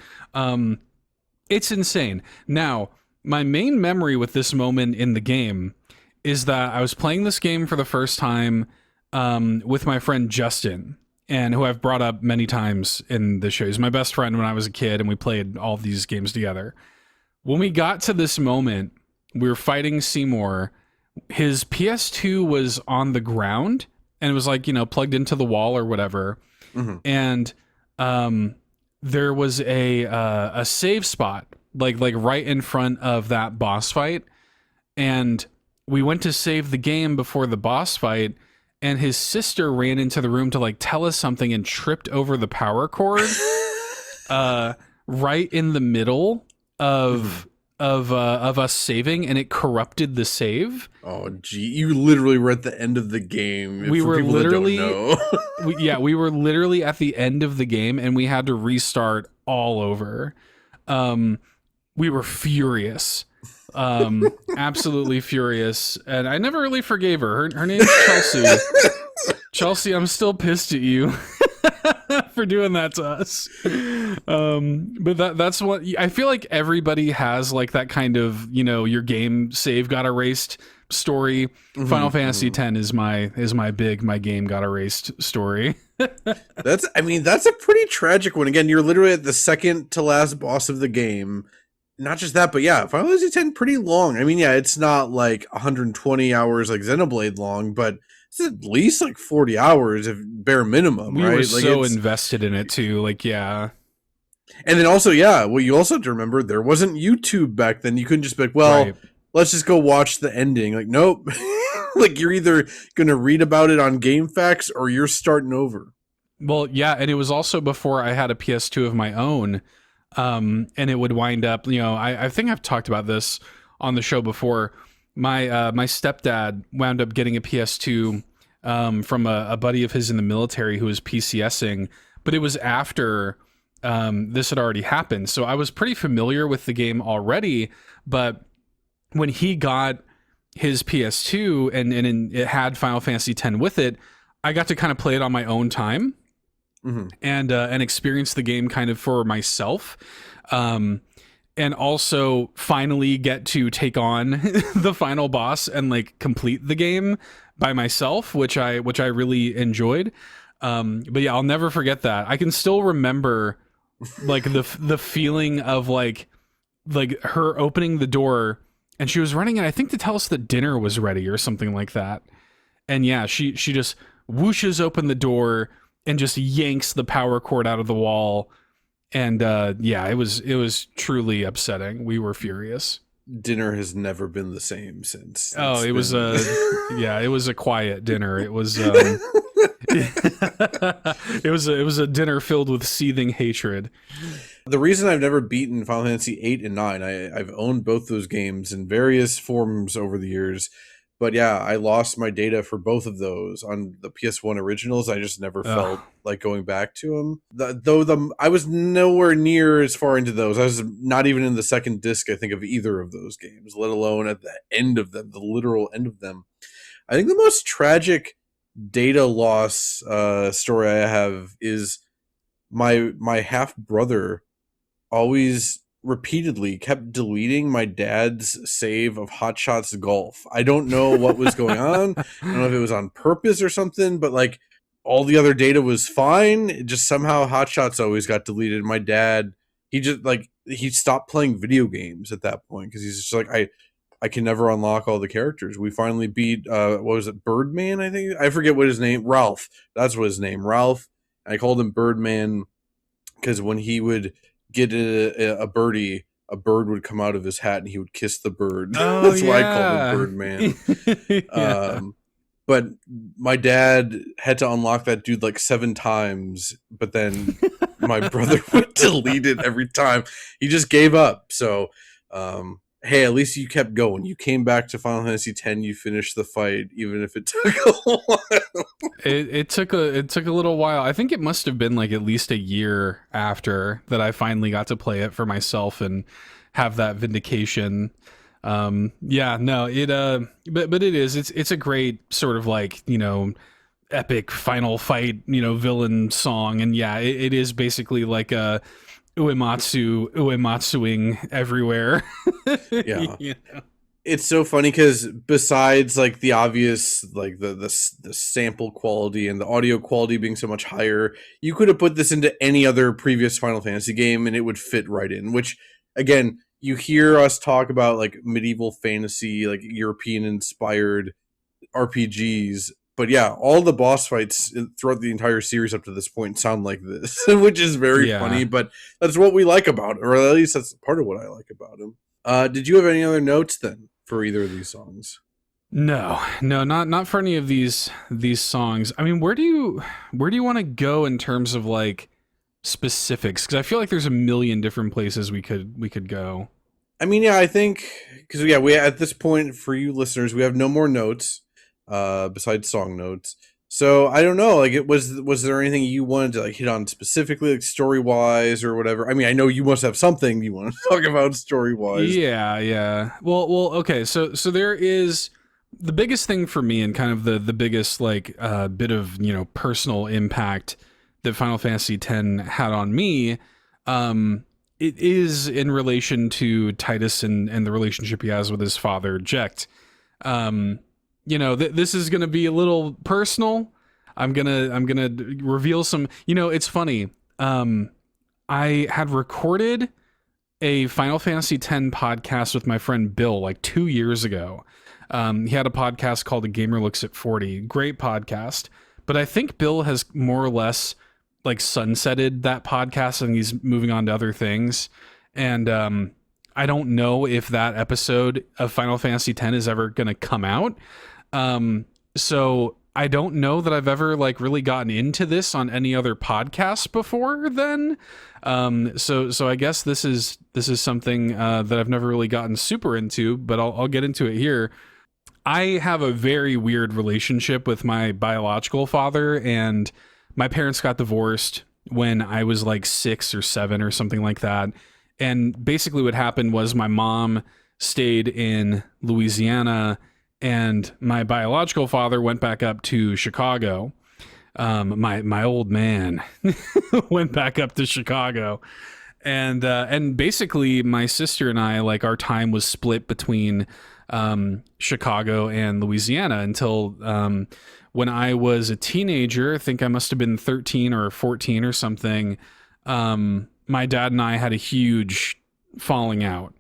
It's insane. Now, my main memory with this moment in the game is that I was playing this game for the first time with my friend Justin, and who I've brought up many times in the show. He's my best friend when I was a kid, and we played all these games together. When we got to this moment, we were fighting Seymour. His PS2 was on the ground, and it was like, plugged into the wall or whatever. Mm-hmm. And there was a save spot, like right in front of that boss fight. And we went to save the game before the boss fight, and his sister ran into the room to like tell us something and tripped over the power cord right in the middle of us saving, and it corrupted the save. Oh, gee, you literally were at the end of the game. We were literally, we were literally at the end of the game, and we had to restart all over. We were furious. Absolutely furious, and I never really forgave her. Her name's Chelsea. Chelsea, I'm still pissed at you for doing that to us. But that's what I feel like everybody has, like that kind of, your game save got erased story. Mm-hmm, Final Fantasy X is my game got erased story. That's a pretty tragic one. Again, you're literally at the second to last boss of the game. Not just that, but yeah, Final Fantasy X pretty long. I mean, yeah, it's not like 120 hours like Xenoblade long, but it's at least like 40 hours if bare minimum. We right? were like so invested in it too. Like, yeah. And then also, yeah, well, you also have to remember there wasn't YouTube back then. You couldn't just be like, well, right, let's just go watch the ending. Like, nope. Like, you're either going to read about it on GameFAQs or you're starting over. Well, yeah, and it was also before I had a PS2 of my own. And it would wind up, I think I've talked about this on the show before. My stepdad wound up getting a PS2 from a buddy of his in the military who was PCSing, but it was after this had already happened. So I was pretty familiar with the game already, but when he got his PS2 and it had Final Fantasy X with it, I got to kind of play it on my own time. Mm-hmm. And experience the game kind of for myself, and also finally get to take on the final boss and like complete the game by myself, which I really enjoyed. But yeah, I'll never forget that. I can still remember like the feeling of like her opening the door, and she was running in, I think, to tell us that dinner was ready or something like that. And yeah, she just whooshes open the door and just yanks the power cord out of the wall. And yeah, it was truly upsetting. We were furious. Dinner has never been the same since. Oh, it was a quiet dinner. It was it was a dinner filled with seething hatred. The reason I've never beaten Final Fantasy 8 and 9, I've owned both those games in various forms over the years. But yeah, I lost my data for both of those on the PS1 originals. I just never felt like going back to them. I was nowhere near as far into those. I was not even in the second disc, I think, of either of those games, let alone at the end of them, the literal end of them. I think the most tragic data loss story I have is my half brother always repeatedly kept deleting my dad's save of Hot Shots Golf. I don't know what was going on. I don't know if it was on purpose or something, but like all the other data was fine. It just somehow Hot Shots always got deleted. My dad, he stopped playing video games at that point because he's just like, I can never unlock all the characters. We finally beat what was it, Birdman, I think? I forget what his name, Ralph. That's what his name, Ralph. I called him Birdman because when he would get a birdie, a bird would come out of his hat and he would kiss the bird. Oh, That's why I called him Birdman. Yeah. But my dad had to unlock that dude like 7 times, but then my brother would delete it every time. He just gave up. So, and hey, at least you kept going. You came back to Final Fantasy X. You finished the fight, even if it took a while. It took a little while. I think it must have been like at least a year after that I finally got to play it for myself and have that vindication. Yeah, no, but it is. It's a great sort of like, epic final fight, villain song, and yeah, it is basically like a uematsuing everywhere. Yeah. It's so funny because besides like the obvious, like the sample quality and the audio quality being so much higher, you could have put this into any other previous Final Fantasy game and it would fit right in. Which, again, you hear us talk about like medieval fantasy, like European inspired RPGs. But yeah, all the boss fights throughout the entire series up to this point sound like this, which is very funny, but that's what we like about it, or at least that's part of what I like about him. Did you have any other notes then for either of these songs? No, not for any of these songs. I mean, where do you want to go in terms of like specifics? Because I feel like there's a million different places we could go. I mean, yeah, I think because we at this point for you listeners, we have no more notes besides song notes. So I don't know, like was there anything you wanted to like hit on specifically, like story wise or whatever? I mean, I know you must have something you want to talk about story wise. Yeah. Well, okay. So there is the biggest thing for me, and kind of the biggest like bit of personal impact that Final Fantasy X had on me. It is in relation to Titus and the relationship he has with his father, Jecht. This is going to be a little personal. I'm gonna reveal some. It's funny. I had recorded a Final Fantasy X podcast with my friend Bill like 2 years ago. He had a podcast called "A Gamer Looks at 40." Great podcast, but I think Bill has more or less like sunsetted that podcast and he's moving on to other things. And I don't know if that episode of Final Fantasy X is ever going to come out. So I don't know that I've ever like really gotten into this on any other podcast before then. So I guess this is something that I've never really gotten super into, but I'll get into it here. I have a very weird relationship with my biological father, and my parents got divorced when I was like 6 or 7 or something like that. And basically what happened was my mom stayed in Louisiana and my biological father went back up to Chicago. My old man went back up to Chicago. And basically my sister and I, like, our time was split between Chicago and Louisiana until when I was a teenager. I think I must have been 13 or 14 or something. My dad and I had a huge falling out.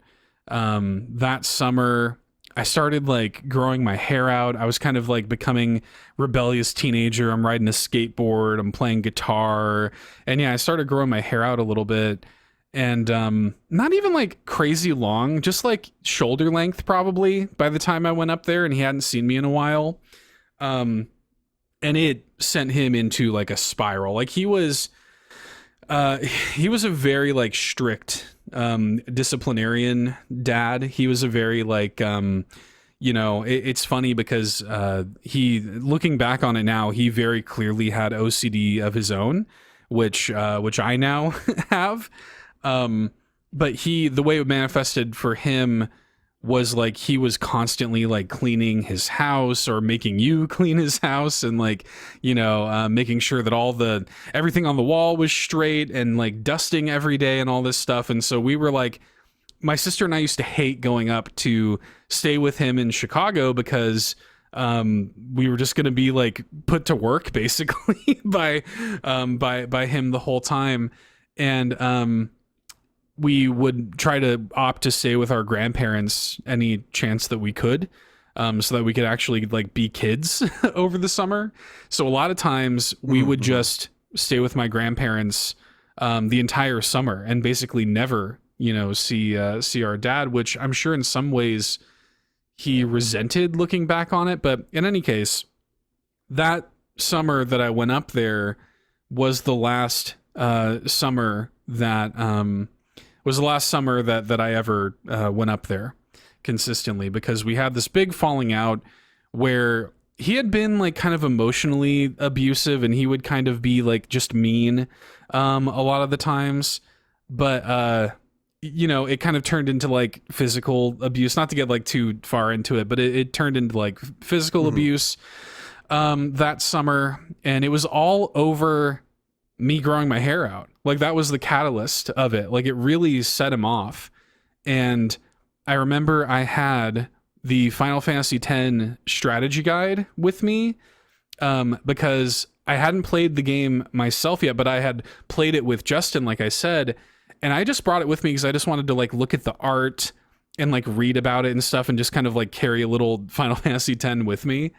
That summer, I started like growing my hair out. I was kind of like becoming rebellious teenager. I'm riding a skateboard. I'm playing guitar. And yeah, I started growing my hair out a little bit. And not even like crazy long, just like shoulder length probably by the time I went up there, and he hadn't seen me in a while. And it sent him into like a spiral. Like he was a very like strict disciplinarian dad. He was a very like it's funny because he, looking back on it now, he very clearly had OCD of his own, which I now have. But the way it manifested for him was like he was constantly like cleaning his house or making you clean his house, and like making sure that everything on the wall was straight, and like dusting every day and all this stuff. And so we were like, my sister and I used to hate going up to stay with him in Chicago because we were just going to be like put to work basically by him the whole time. And we would try to opt to stay with our grandparents any chance that we could, so that we could actually like be kids over the summer. So a lot of times we would just stay with my grandparents the entire summer and basically never, see our dad, which I'm sure in some ways he resented looking back on it. But in any case, that summer that I went up there was the last summer that I ever went up there. consistently because we had this big falling out where he had been like kind of emotionally abusive and he would kind of be like just mean a lot of the times, but you know, it kind of turned into like physical abuse, not to get like too far into it, but it turned into like physical abuse that summer, and it was all over me growing my hair out. Like that was the catalyst of it. Like it really set him off. And I remember I had the Final Fantasy X strategy guide with me because I hadn't played the game myself yet, but I had played it with Justin, like I said, and I just brought it with me because I just wanted to like look at the art and like read about it and stuff and just kind of like carry a little Final Fantasy X with me.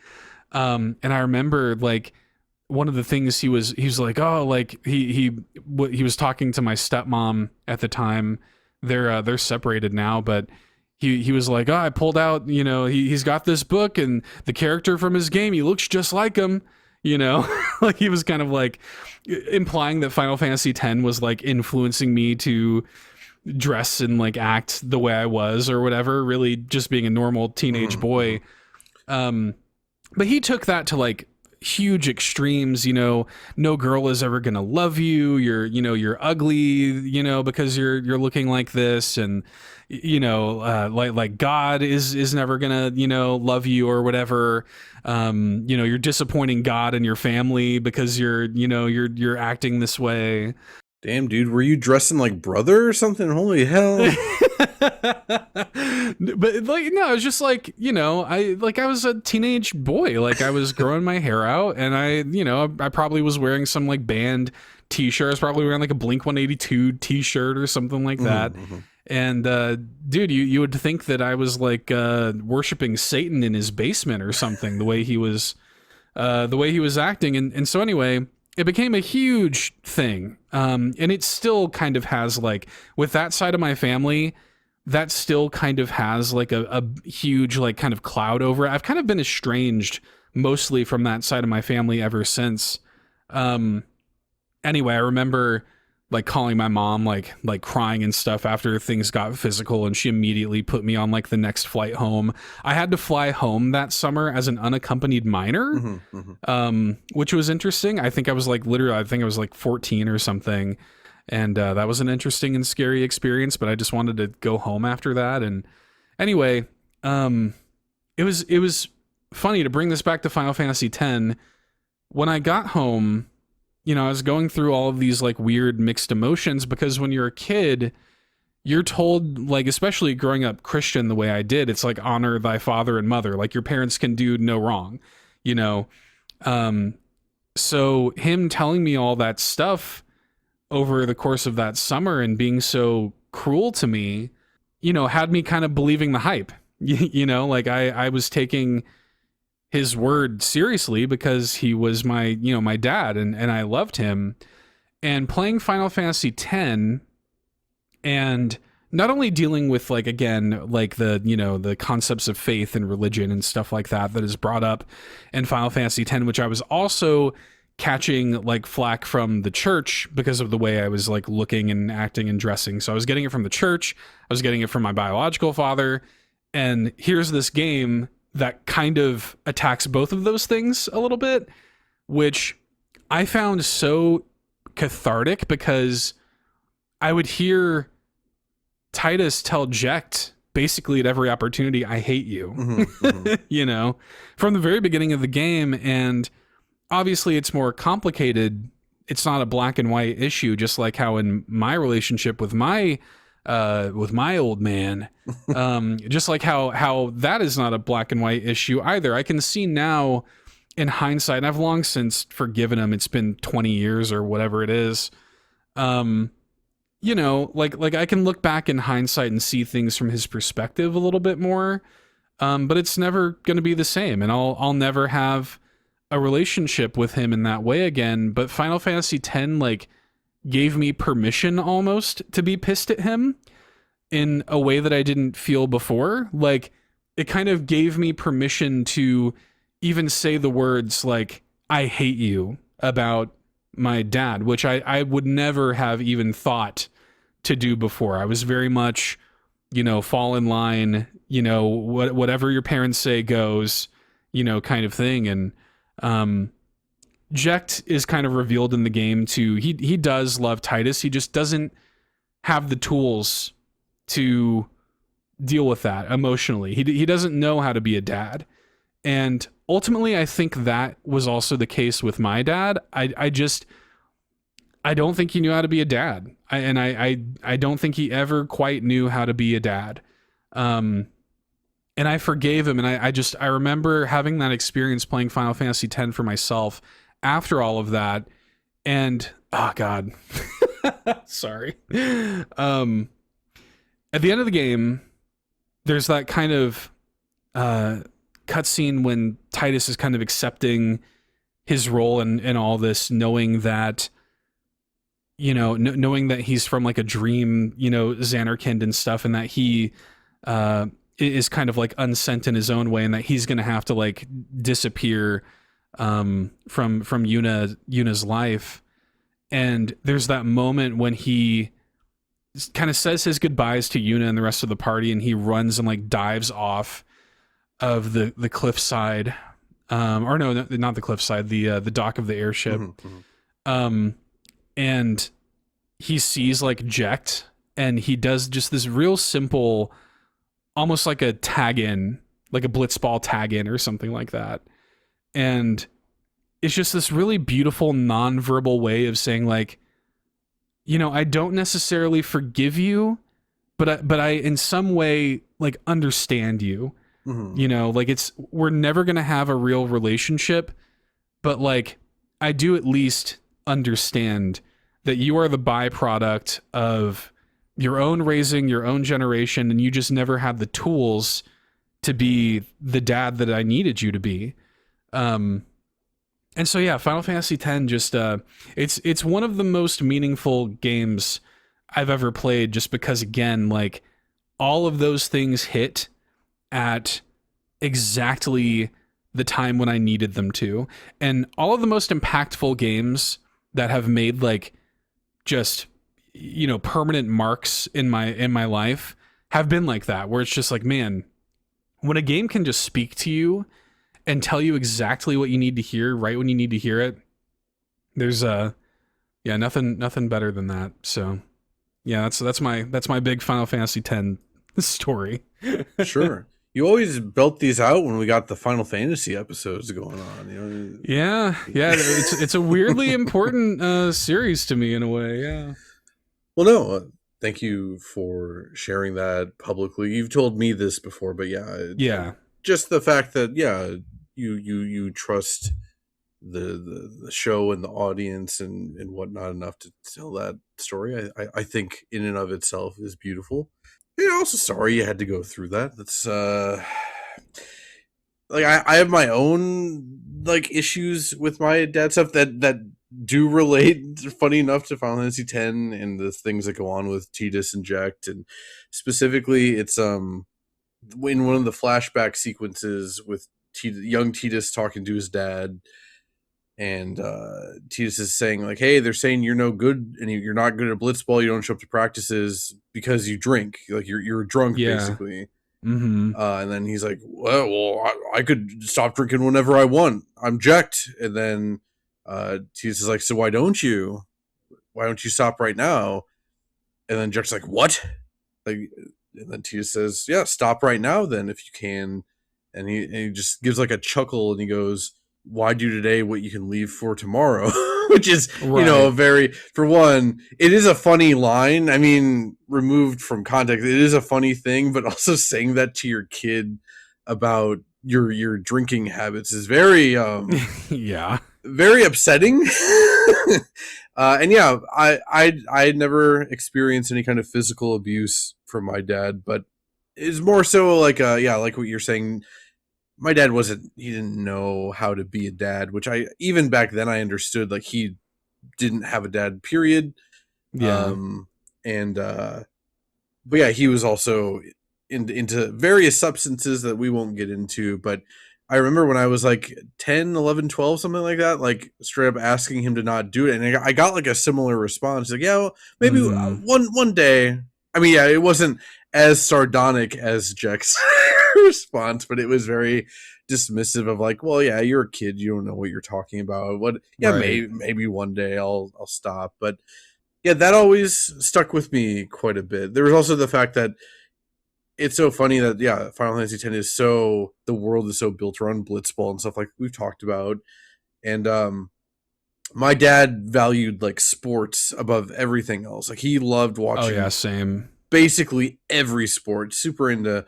And I remember like one of the things he was like, oh, like he was talking to my stepmom at the time. They're separated now, but he was like, oh, I pulled out, you know, he's got this book and the character from his game, he looks just like him, you know. Like he was kind of like implying that Final Fantasy X was like influencing me to dress and like act the way I was or whatever, really just being a normal teenage boy. But he took that to like huge extremes, you know, no girl is ever gonna love you, you're ugly, you know, because you're looking like this, and you know, like God is never gonna, you know, love you or whatever. You know, you're disappointing God and your family because you're acting this way. Damn, dude, were you dressing like brother or something? Holy hell. But like, no, it was just like, you know, I was a teenage boy, like I was growing my hair out, and I probably was wearing some like band t-shirt. I was probably wearing like a Blink-182 t-shirt or something like that. And dude, you would think that I was like worshiping Satan in his basement or something, the way he was acting. And so anyway, it became a huge thing. And it still kind of has like, with that side of my family, that still kind of has like a huge like kind of cloud over it. I've kind of been estranged mostly from that side of my family ever since. Anyway, I remember like calling my mom, like crying and stuff after things got physical, and she immediately put me on like the next flight home. I had to fly home that summer as an unaccompanied minor, which was interesting. I think I was like 14 or something. And that was an interesting and scary experience, but I just wanted to go home after that. And anyway, it was funny to bring this back to Final Fantasy X. When I got home, you know, I was going through all of these like weird mixed emotions, because when you're a kid, you're told, like, especially growing up Christian the way I did, it's like honor thy father and mother. Like your parents can do no wrong, you know? So him telling me all that stuff over the course of that summer and being so cruel to me, you know, had me kind of believing the hype. You know, like I was taking his word seriously because he was my dad, and I loved him. And playing Final Fantasy X, and not only dealing with like, again, like the concepts of faith and religion and stuff like that is brought up in Final Fantasy X, which I was also catching like flack from the church because of the way I was like looking and acting and dressing. So I was getting it from the church, I was getting it from my biological father, and here's this game that kind of attacks both of those things a little bit, which I found so cathartic, because I would hear Titus tell Jecht basically at every opportunity, I hate you, you know, from the very beginning of the game. And obviously it's more complicated. It's not a black and white issue, just like how in my relationship with my old man, just like how that is not a black and white issue either. I can see now in hindsight, and I've long since forgiven him. It's been 20 years or whatever it is. You know, like I can look back in hindsight and see things from his perspective a little bit more. But it's never going to be the same, and I'll never have a relationship with him in that way again. But Final Fantasy X like gave me permission almost to be pissed at him in a way that I didn't feel before. Like it kind of gave me permission to even say the words like, I hate you, about my dad, which I would never have even thought to do before. I was very much fall in line, whatever your parents say goes, kind of thing. And Jecht is kind of revealed in the game too. He does love Titus. He just doesn't have the tools to deal with that emotionally. He doesn't know how to be a dad. And ultimately, I think that was also the case with my dad. I don't think he knew how to be a dad. I don't think he ever quite knew how to be a dad. And I forgave him. And I remember having that experience playing Final Fantasy X for myself after all of that. And, oh God, sorry. At the end of the game, there's that kind of, cutscene when Titus is kind of accepting his role in all this, knowing that, knowing that he's from like a dream, Xanarkand and stuff, and that he is kind of like unsent in his own way, and that he's going to have to like disappear from Yuna's life. And there's that moment when he kind of says his goodbyes to Yuna and the rest of the party, and he runs and like dives off of the cliffside, or no, not the cliffside, the dock of the airship. And he sees like Jecht, and he does just this real simple, almost like a tag in, like a Blitzball tag in or something like that. And it's just this really beautiful non-verbal way of saying like, I don't necessarily forgive you, but I in some way like understand you. Like we're never going to have a real relationship, but like I do at least understand that you are the byproduct of your own raising, your own generation, and you just never had the tools to be the dad that I needed you to be. And so yeah, Final Fantasy X just it's one of the most meaningful games I've ever played, just because again, like all of those things hit at exactly the time when I needed them to. And all of the most impactful games that have made like just permanent marks in my life have been like that, where it's just like, man, when a game can just speak to you and tell you exactly what you need to hear right when you need to hear it, there's nothing better than that. So yeah, that's my big Final Fantasy X story. Sure. You always belt these out when we got the Final Fantasy episodes going on. Yeah. It's a weirdly important series to me in a way. Yeah. Well, no, thank you for sharing that publicly. You've told me this before, but yeah. Just the fact that you trust the show and the audience and whatnot enough to tell that story, I think in and of itself is beautiful. Yeah, also sorry you had to go through that. That's like I have my own like issues with my dad stuff that do relate, funny enough, to Final Fantasy X and the things that go on with Tidus and Jecht, and specifically it's in one of the flashback sequences with young Tidus talking to his dad. And Tidus is saying like, hey, they're saying you're no good and you're not good at Blitzball. You don't show up to practices because you drink. Like you're drunk, basically. And then he's like, well, I could stop drinking whenever I want. I'm Jecht. And then Tidus is like, so why don't you stop right now? And then Jecht's like, what? Like, and then Tidus says, yeah, stop right now then if you can. And he just gives like a chuckle and he goes, why do today what you can leave for tomorrow? Which is, a very, for one, it is a funny line. I mean, removed from context, it is a funny thing, but also saying that to your kid about your drinking habits is very, very upsetting. And yeah, I never experienced any kind of physical abuse from my dad, but it's more so like, like what you're saying. My dad he didn't know how to be a dad, which even back then I understood, like he didn't have a dad, period. Yeah. But yeah, he was also into various substances that we won't get into. But I remember when I was like 10, 11, 12, something like that, like straight up asking him to not do it. And I got like a similar response. Like, yeah, well, maybe one day. I mean, yeah, it wasn't as sardonic as Jack's response, but it was very dismissive of like, well, yeah, you're a kid, you don't know what you're talking about. What? Yeah, Right. maybe one day I'll stop, but yeah, that always stuck with me quite a bit. There was also the fact that it's so funny that Final Fantasy X is so, the world is so built around Blitzball and stuff like we've talked about, and my dad valued like sports above everything else. Like he loved watching. Oh yeah, same. Basically every sport. Super into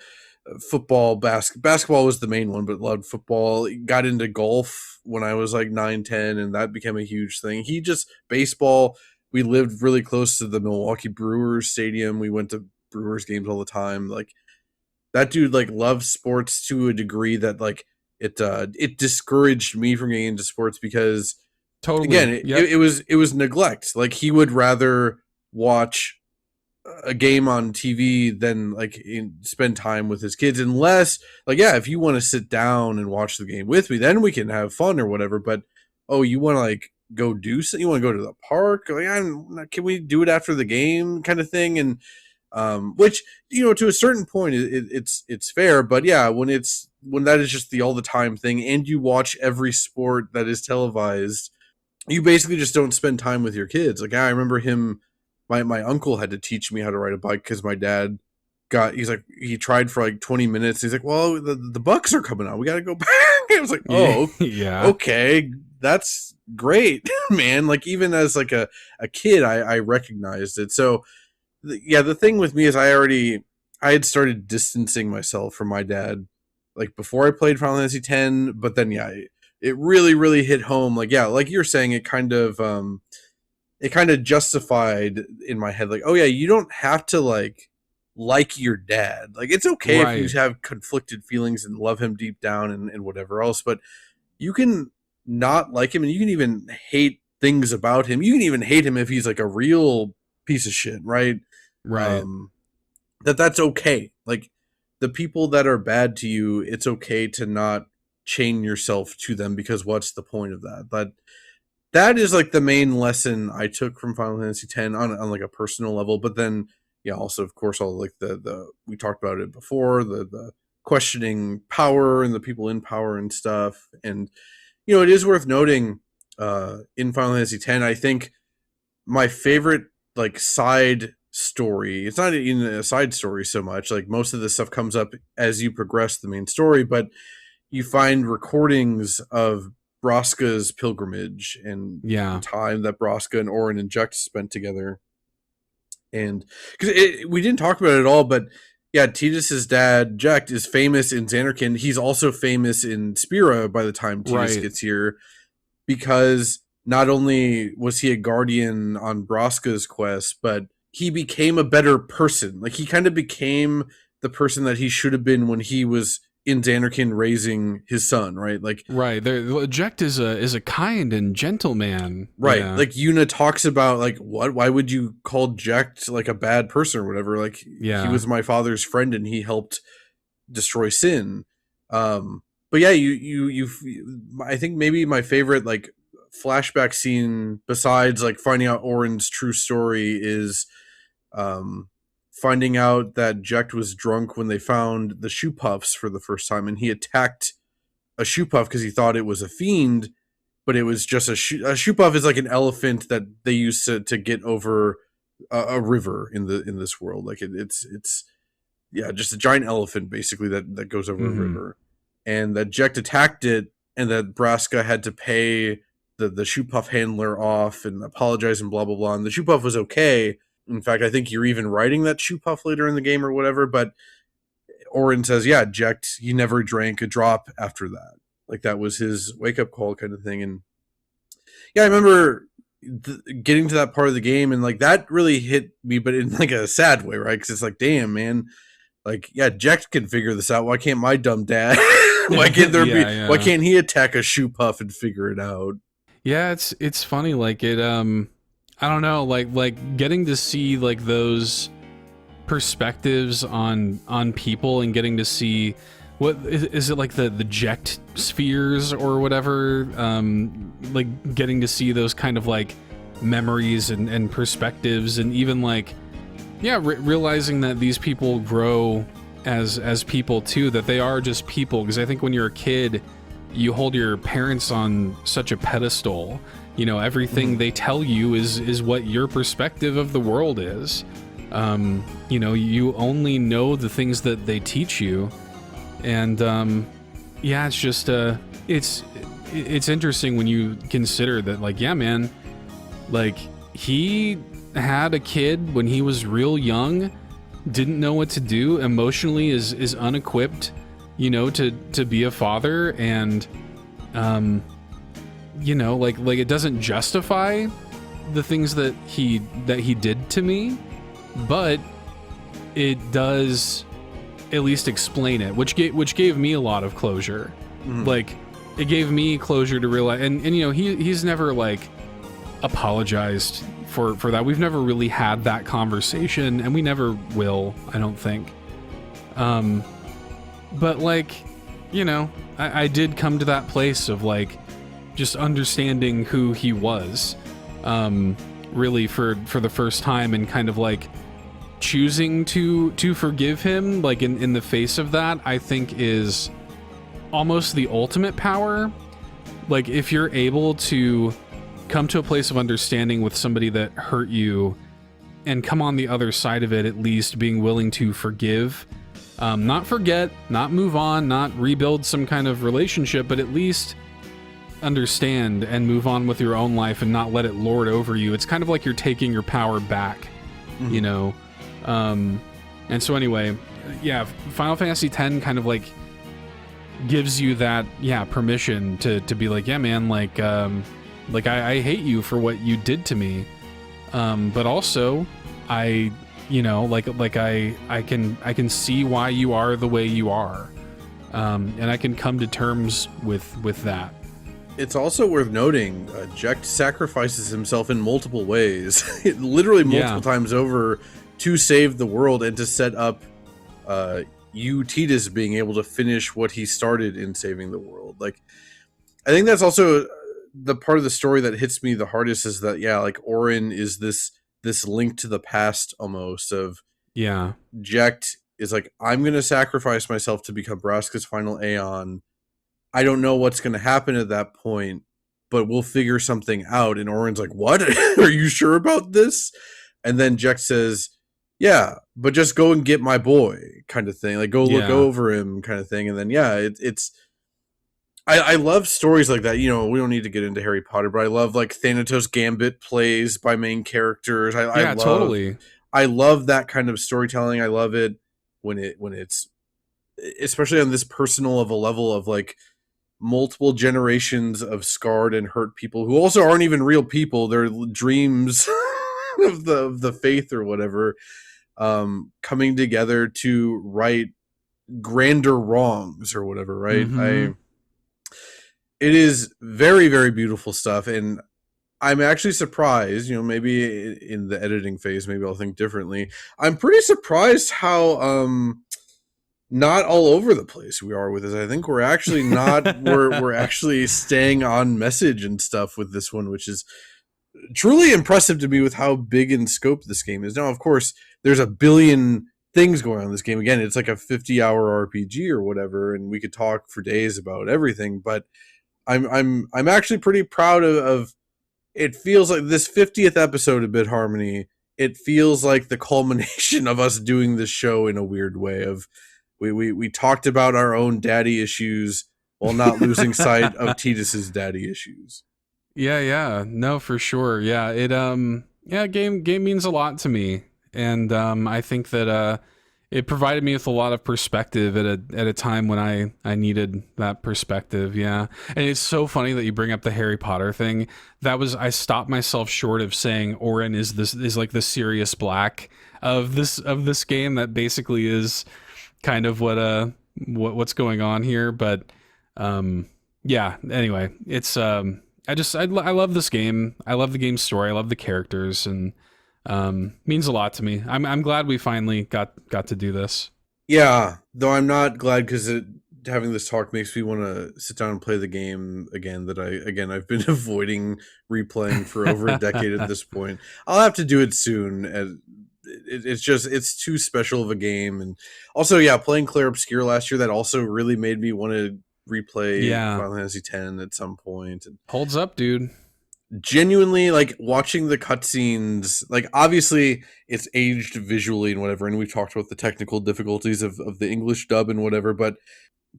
football, basketball was the main one, but loved football. Got into golf when I was like 9, 10, and that became a huge thing. He just baseball. We lived really close to the Milwaukee Brewers stadium. We went to Brewers games all the time. Like that dude like loved sports to a degree that like it discouraged me from getting into sports because Totally. again Yep. it was neglect. Like he would rather watch a game on TV than like spend time with his kids, unless like if you want to sit down and watch the game with me, then we can have fun or whatever. But you want to like go do something, you want to go to the park, like can we do it after the game kind of thing? And which to a certain point it's fair, but when that is just the all the time thing and you watch every sport that is televised, you basically just don't spend time with your kids. Like I remember him, my uncle had to teach me how to ride a bike because my dad he tried for like 20 minutes. He's like, well, the Bucks are coming out, we got to go back. I was like, oh yeah. Okay, that's great, man. Like even as like a kid, I recognized it. So the thing with me is I had started distancing myself from my dad like before I played Final Fantasy X, but then it really hit home. Like like you're saying, it kind of justified in my head like, oh yeah, you don't have to like your dad. Like it's okay Right. if you have conflicted feelings and love him deep down and whatever else, but you can not like him and you can even hate things about him. You can even hate him if he's like a real piece of shit, right? Right. That's okay. Like the people that are bad to you, it's okay to not chain yourself to them, because what's the point of that? But that is like the main lesson I took from Final Fantasy X on like a personal level. But then also of course all like the we talked about it before, the questioning power and the people in power and stuff. And it is worth noting in Final Fantasy X, I think my favorite like side story, it's not even a side story so much, like most of this stuff comes up as you progress the main story, but you find recordings of Braska's pilgrimage and the time that Braska and Auron and Jecht spent together. And because we didn't talk about it at all, but Tidus's dad Jecht is famous in Xanarkand. He's also famous in Spira by the time Tidus gets here, because not only was he a guardian on Braska's quest, but he became a better person. Like he kind of became the person that he should have been when he was in Xanarkand raising his son, right? Like Jecht is a kind and gentle man. Right. Yeah. Like Yuna talks about like, why would you call Jecht like a bad person or whatever? Like he was my father's friend and he helped destroy sin. But you I think maybe my favorite like flashback scene besides like finding out Auron's true story is finding out that Jecht was drunk when they found the shoe puffs for the first time, and he attacked a shoe puff because he thought it was a fiend, but it was just a shoe puff is like an elephant that they use to get over a river in this world. Like it's just a giant elephant basically that goes over a river, and that Jecht attacked it, and that Braska had to pay the shoe puff handler off and apologize and blah blah blah, and the shoe puff was okay. In fact, I think you're even writing that shoe puff later in the game or whatever, but Auron says, Jecht, he never drank a drop after that. Like that was his wake up call kind of thing. And I remember getting to that part of the game, and like that really hit me, but in like a sad way, right? Because it's like, damn, man, like Jecht can figure this out. Why can't my dumb dad? Why can't there be? Why can't he attack a shoe puff and figure it out? Yeah, it's funny. Like it, I don't know, like getting to see like those perspectives on people, and getting to see what is it like the Jecht spheres or whatever, like getting to see those kind of like memories and perspectives, and even like realizing that these people grow as people too, that they are just people. Because I think when you're a kid, you hold your parents on such a pedestal. You know, everything they tell you is what your perspective of the world is. You know, you only know the things that they teach you. And it's just it's interesting when you consider that, like, yeah, man, like, he had a kid when he was real young, didn't know what to do, emotionally is unequipped, you know, to be a father, and you know, like it doesn't justify the things that he did to me, but it does at least explain it, which gave me a lot of closure. Like, it gave me closure to realize, and you know, he's never like apologized for that. We've never really had that conversation, and we never will, I don't think. But like, you know, I did come to that place of like just understanding who he was, really for the first time, and kind of like choosing to forgive him, like in the face of that, I think is almost the ultimate power. Like, if you're able to come to a place of understanding with somebody that hurt you, and come on the other side of it, at least being willing to forgive, not forget, not move on, not rebuild some kind of relationship, but at least understand and move on with your own life and not let it lord over you. It's kind of like you're taking your power back, you know? And so anyway, yeah, Final Fantasy X kind of like gives you that, permission to be like, yeah, man, like I hate you for what you did to me. But also I, you know, like I can see why you are the way you are. And I can come to terms with that. It's also worth noting, Jekt sacrifices himself in multiple ways, literally multiple times over, to save the world and to set up you, Tidus, being able to finish what he started in saving the world. Like, I think that's also the part of the story that hits me the hardest, is that, like, Auron is this link to the past almost of, Jekt is like, I'm going to sacrifice myself to become Braska's final Aeon. I don't know what's going to happen at that point, but we'll figure something out. And Auron's like, what? Are you sure about this? And then Jekt says, yeah, but just go and get my boy, kind of thing. Like, go look over him, kind of thing. And then, it's... I love stories like that. You know, we don't need to get into Harry Potter, but I love, like, Thanatos Gambit plays by main characters. Totally. I love that kind of storytelling. I love it when it's, especially on this personal of a level of, like, multiple generations of scarred and hurt people who also aren't even real people. They're dreams of the faith or whatever, coming together to right grander wrongs or whatever, right? It is very, very beautiful stuff, and I'm actually surprised, you know, maybe in the editing phase, maybe I'll think differently. I'm pretty surprised how not all over the place we are with this. I think we're actually not, we're actually staying on message and stuff with this one, which is truly impressive to me with how big in scope this game is. Now, of course, there's a billion things going on in this game. Again, it's like a 50-hour RPG or whatever, and we could talk for days about everything, but I'm actually pretty proud of it. Feels like this 50th episode of Bit Harmony, it feels like the culmination of us doing this show in a weird way. Of we talked about our own daddy issues while not losing sight of Tidus's daddy issues. Yeah, no, for sure. Yeah, it game means a lot to me, and I think that it provided me with a lot of perspective at a time when I needed that perspective. Yeah. And it's so funny that you bring up the Harry Potter thing. I stopped myself short of saying Auron is like the Sirius Black of this game. That basically is kind of what's going on here. But anyway, it's I love this game. I love the game's story. I love the characters, and means a lot to me. I'm glad we finally got to do this. Yeah, though I'm not glad, because having this talk makes me want to sit down and play the game again that I've been avoiding replaying for over a decade at this point. I'll have to do it soon. it's too special of a game. And also, yeah, playing Clair Obscur last year, that also really made me want to replay Final Fantasy X at some point. And holds up, dude. Genuinely, like, watching the cutscenes, like, obviously it's aged visually and whatever, and we've talked about the technical difficulties of the English dub and whatever, but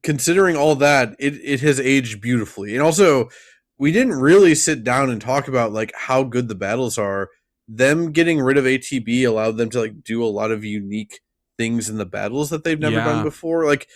considering all that, it has aged beautifully. And also, we didn't really sit down and talk about like how good the battles are. Them getting rid of ATB allowed them to like do a lot of unique things in the battles that they've never done before. Like,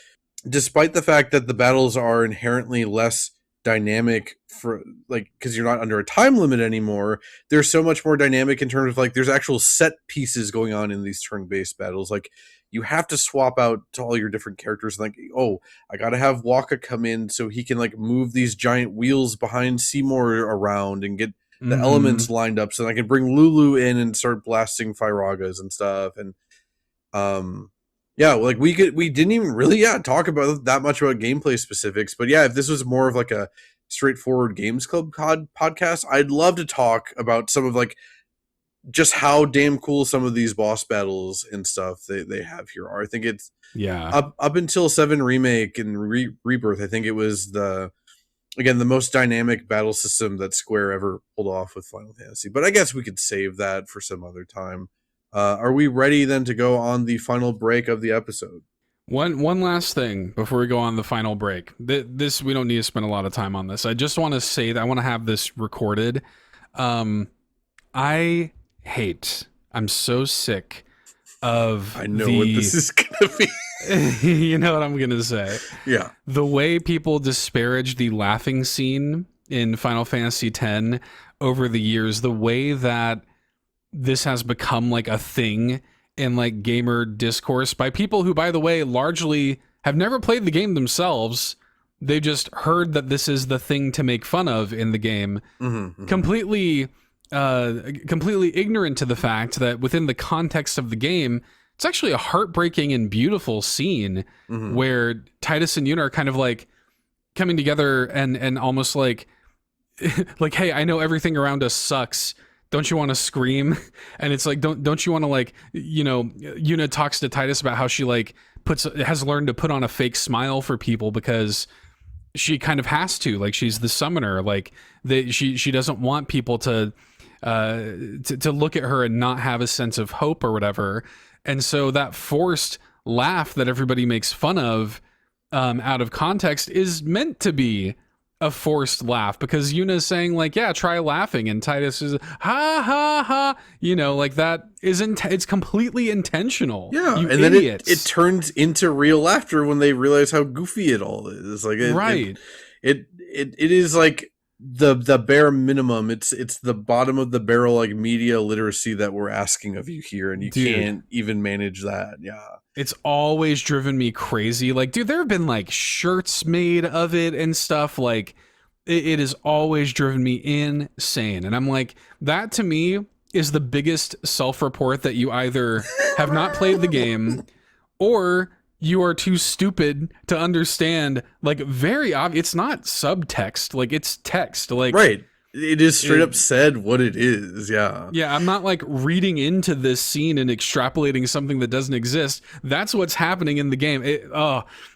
despite the fact that the battles are inherently less dynamic for like, because you're not under a time limit anymore, they're so much more dynamic in terms of like there's actual set pieces going on in these turn-based battles. Like, you have to swap out to all your different characters. Like, oh, I gotta have Waka come in so he can like move these giant wheels behind Seymour around and get the elements lined up, so I can bring Lulu in and start blasting Firagas and stuff. And yeah, like we didn't even really talk about that much about gameplay specifics. But yeah, if this was more of like a straightforward Games Club podcast, I'd love to talk about some of like just how damn cool some of these boss battles and stuff they have here are. I think it's up until 7 Remake and Rebirth, I think it was the most dynamic battle system that Square ever pulled off with Final Fantasy. But I guess we could save that for some other time. Are we ready then to go on the final break of the episode? One last thing before we go on the final break. This, we don't need to spend a lot of time on this. I just want to say that I want to have this recorded. I'm so sick of I know what this is gonna be. You know what I'm gonna say. Yeah. The way people disparage the laughing scene in Final Fantasy X over the years, the way that this has become like a thing in like gamer discourse by people who, by the way, largely have never played the game themselves. They just heard that this is the thing to make fun of in the game. Completely ignorant to the fact that within the context of the game, it's actually a heartbreaking and beautiful scene where Titus and Yuna are kind of like coming together and almost like, hey, I know everything around us sucks. Don't you want to scream? And it's like, don't you want to like, you know, Yuna talks to Titus about how she like has learned to put on a fake smile for people because she kind of has to, like, she's the summoner. Like she doesn't want people to look at her and not have a sense of hope or whatever. And so that forced laugh that everybody makes fun of out of context is meant to be a forced laugh because Yuna's saying like, yeah, try laughing. And Titus is ha ha ha, you know, like that isn't, it's completely intentional. Yeah. You and idiots. then it turns into real laughter when they realize how goofy it all is. Like, it is like the bare minimum. It's the bottom of the barrel, like media literacy that we're asking of you here. And you can't even manage that. Yeah. It's always driven me crazy. Like, dude, there have been like shirts made of it and stuff. Like, it has always driven me insane. And I'm like, that to me is the biggest self-report that you either have not played the game or you are too stupid to understand. Like, very obvious. It's not subtext. Like, it's text. Like, right. It is straight up said what it is. Yeah. Yeah. I'm not like reading into this scene and extrapolating something that doesn't exist. That's what's happening in the game. It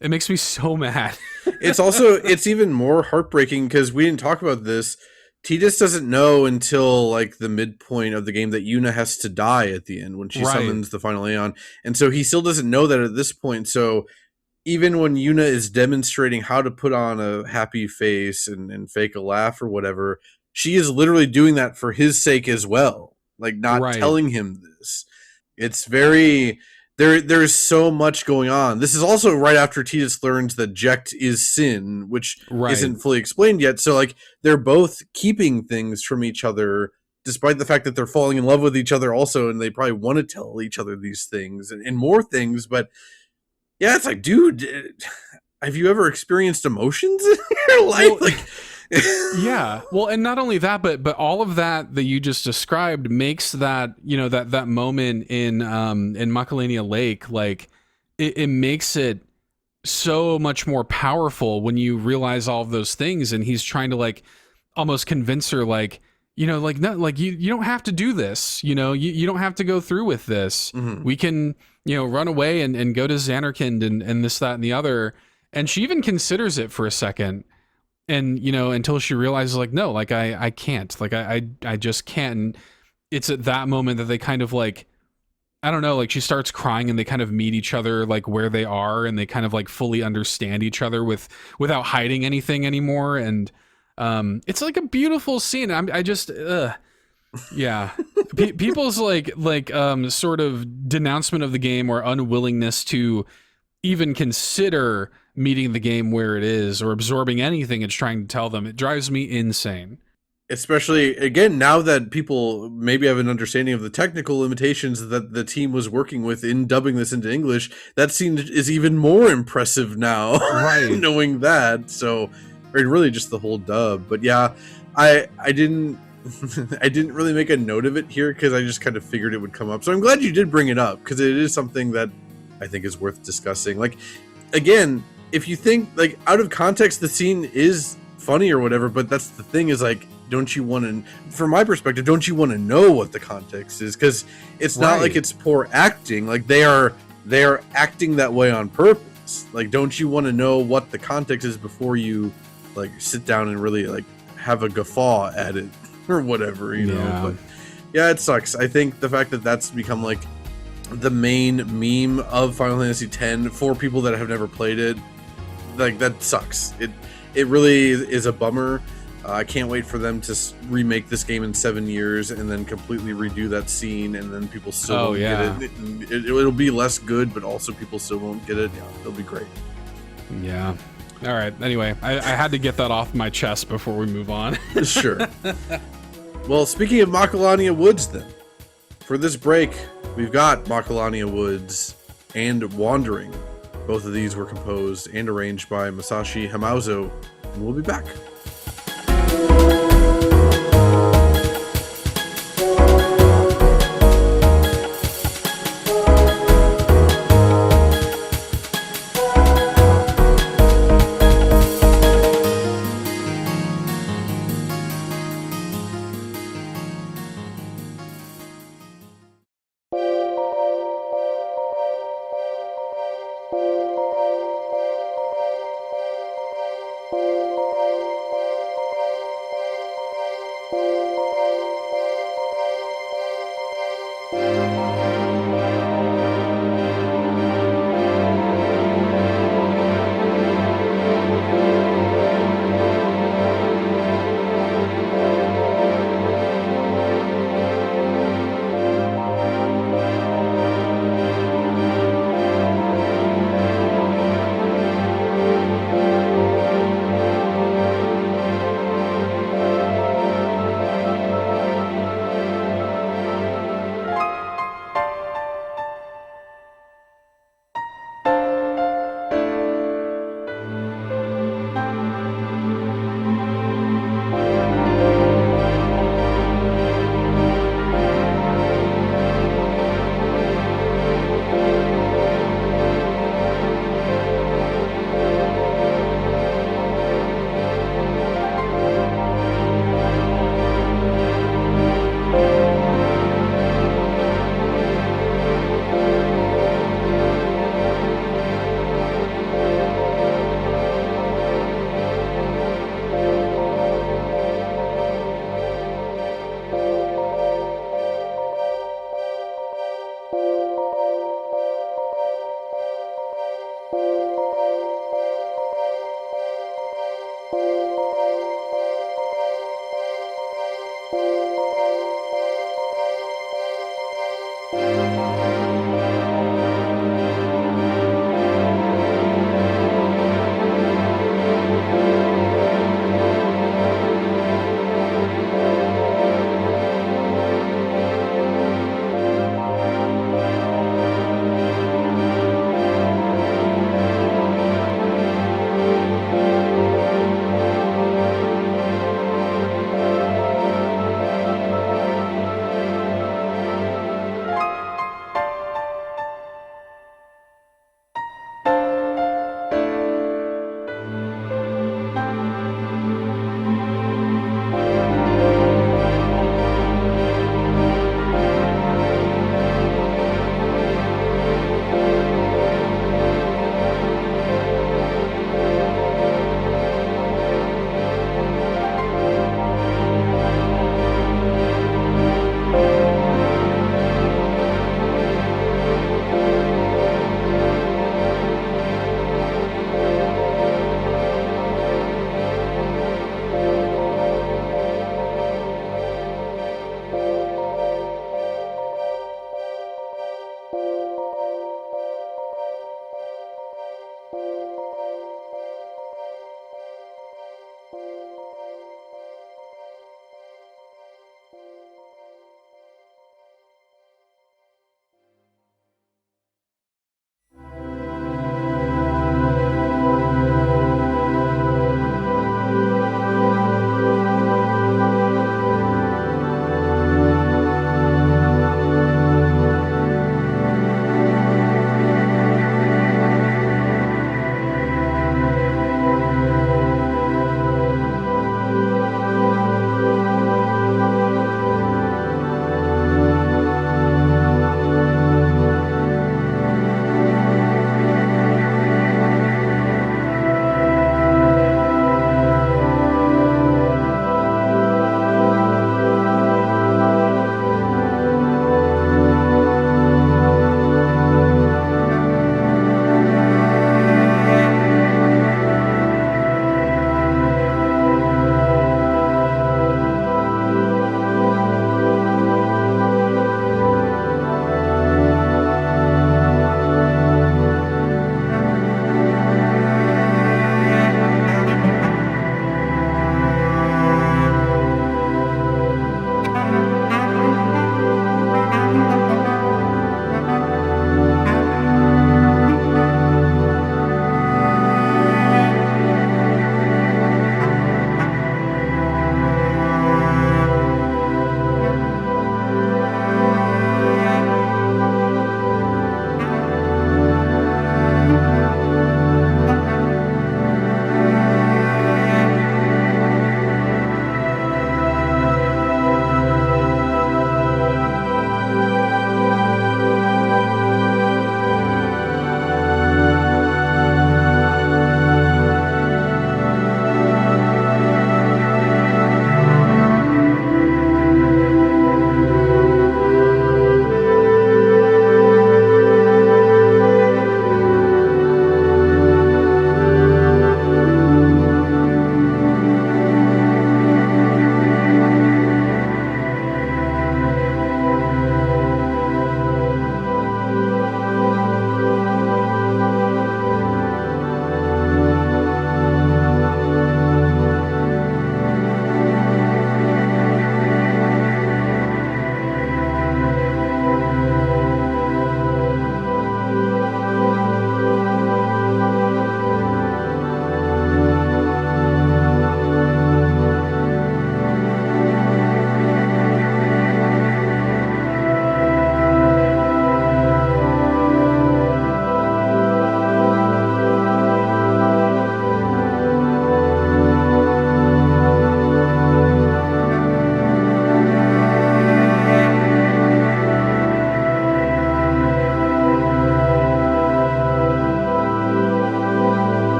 makes me so mad. It's even more heartbreaking because we didn't talk about this. Tidus doesn't know until like the midpoint of the game that Yuna has to die at the end when she summons the final Aeon. And so he still doesn't know that at this point. So even when Yuna is demonstrating how to put on a happy face and fake a laugh or whatever, she is literally doing that for his sake as well. Like, not telling him this. It's very... There's so much going on. This is also right after Tidus learns that Jekt is sin, which isn't fully explained yet. So, like, they're both keeping things from each other, despite the fact that they're falling in love with each other also, and they probably want to tell each other these things and more things. But, yeah, it's like, dude, have you ever experienced emotions in your life? Well, yeah. Well, and not only that, but all of that you just described makes that, you know, that moment in Macalania Lake, like it makes it so much more powerful when you realize all of those things. And he's trying to like almost convince her, like, you know, like, not like you don't have to do this, you know, you don't have to go through with this. We can, you know, run away and go to Xanarkand and this, that, and the other. And she even considers it for a second. And, you know, until she realizes, like, no, like, I can't, like, I just can't. And it's at that moment that they kind of like, I don't know, like, she starts crying and they kind of meet each other, like, where they are, and they kind of like fully understand each other without hiding anything anymore. And it's like a beautiful scene. I just yeah. People's like sort of denouncement of the game or unwillingness to even consider meeting the game where it is or absorbing anything it's trying to tell them, it drives me insane. Especially, again, now that people maybe have an understanding of the technical limitations that the team was working with in dubbing this into English, that scene is even more impressive now, Right. knowing that. So, or really just the whole dub. But yeah, I didn't I didn't really make a note of it here because I just kind of figured it would come up. So I'm glad you did bring it up because it is something that I think is worth discussing. Like, again, if you think, like, out of context, the scene is funny or whatever, but that's the thing is, like, don't you want to, from my perspective, don't you want to know what the context is? Because it's not like it's poor acting. Like, they are acting that way on purpose. Like, don't you want to know what the context is before you, like, sit down and really, like, have a guffaw at it or whatever, you know? But yeah, it sucks. I think the fact that that's become, like, the main meme of Final Fantasy X for people that have never played it, like, that sucks. It really is a bummer. I can't wait for them to remake this game in 7 years and then completely redo that scene, and then people still won't get it. It'll be less good, but also people still won't get it. Yeah, it'll be great. Yeah. All right. Anyway, I had to get that off my chest before we move on. Sure. Well, speaking of Macalania Woods, then, for this break, we've got Macalania Woods and Wandering. Both of these were composed and arranged by Masashi Hamauzo, and we'll be back.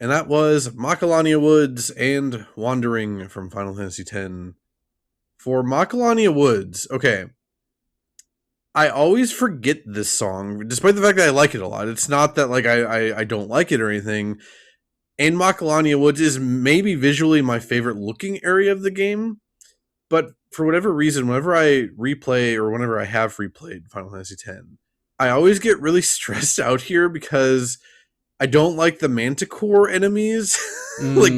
And that was Macalania Woods and Wandering from Final Fantasy X. For Macalania Woods, okay, I always forget this song, despite the fact that I like it a lot. It's not that like I don't like it or anything. And Macalania Woods is maybe visually my favorite looking area of the game. But for whatever reason, whenever I replay or whenever I have replayed Final Fantasy X, I always get really stressed out here because I don't like the Manticore enemies. Like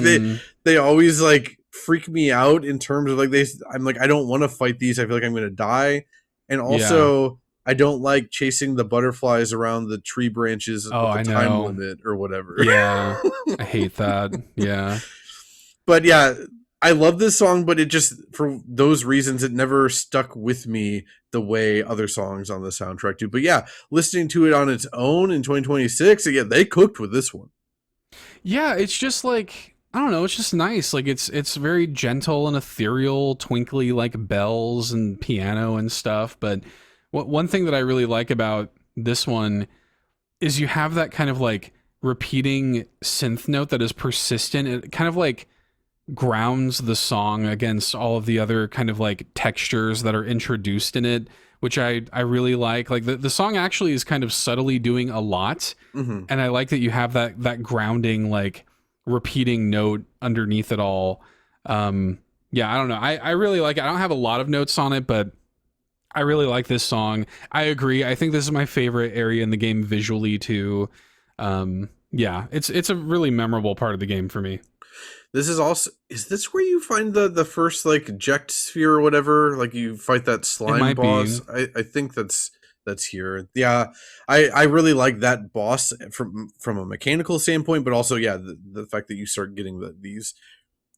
they always like freak me out in terms of like I'm like, I don't want to fight these. I feel like I'm going to die. And also I don't like chasing the butterflies around the tree branches with the time limit or whatever. Yeah. I hate that. Yeah. But yeah, I love this song, but it just, for those reasons, it never stuck with me the way other songs on the soundtrack do. But yeah, listening to it on its own in 2026, again, they cooked with this one. Yeah, it's just like, I don't know, it's just nice. Like it's very gentle and ethereal, twinkly like bells and piano and stuff. But one thing that I really like about this one is you have that kind of like repeating synth note that is persistent. It kind of like grounds the song against all of the other kind of like textures that are introduced in it, which I really like. Like the song actually is kind of subtly doing a lot. Mm-hmm. And I like that you have that grounding, like repeating note underneath it all. Yeah, I don't know. I really like it. I don't have a lot of notes on it, but I really like this song. I agree. I think this is my favorite area in the game visually too. Yeah, it's a really memorable part of the game for me. This is also, is this where you find the first like eject sphere or whatever? Like you fight that slime boss? I think that's here. Yeah, I really like that boss from a mechanical standpoint, but also yeah, the fact that you start getting these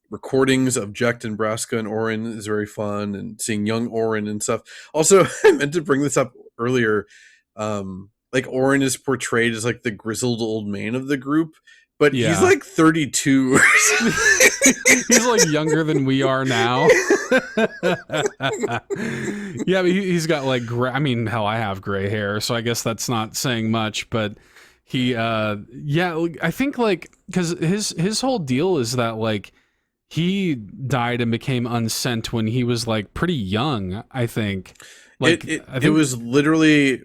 recordings of Jecht and Braska and Orin is very fun, and seeing young Orin and stuff. Also, I meant to bring this up earlier. Like Orin is portrayed as like the grizzled old man of the group, but he's like 32. He's like younger than we are now. Yeah, but he's got like gray. I mean, hell, I have gray hair, so I guess that's not saying much. But he, yeah, I think like because his whole deal is that like he died and became unsent when he was like pretty young. I think. Like it was literally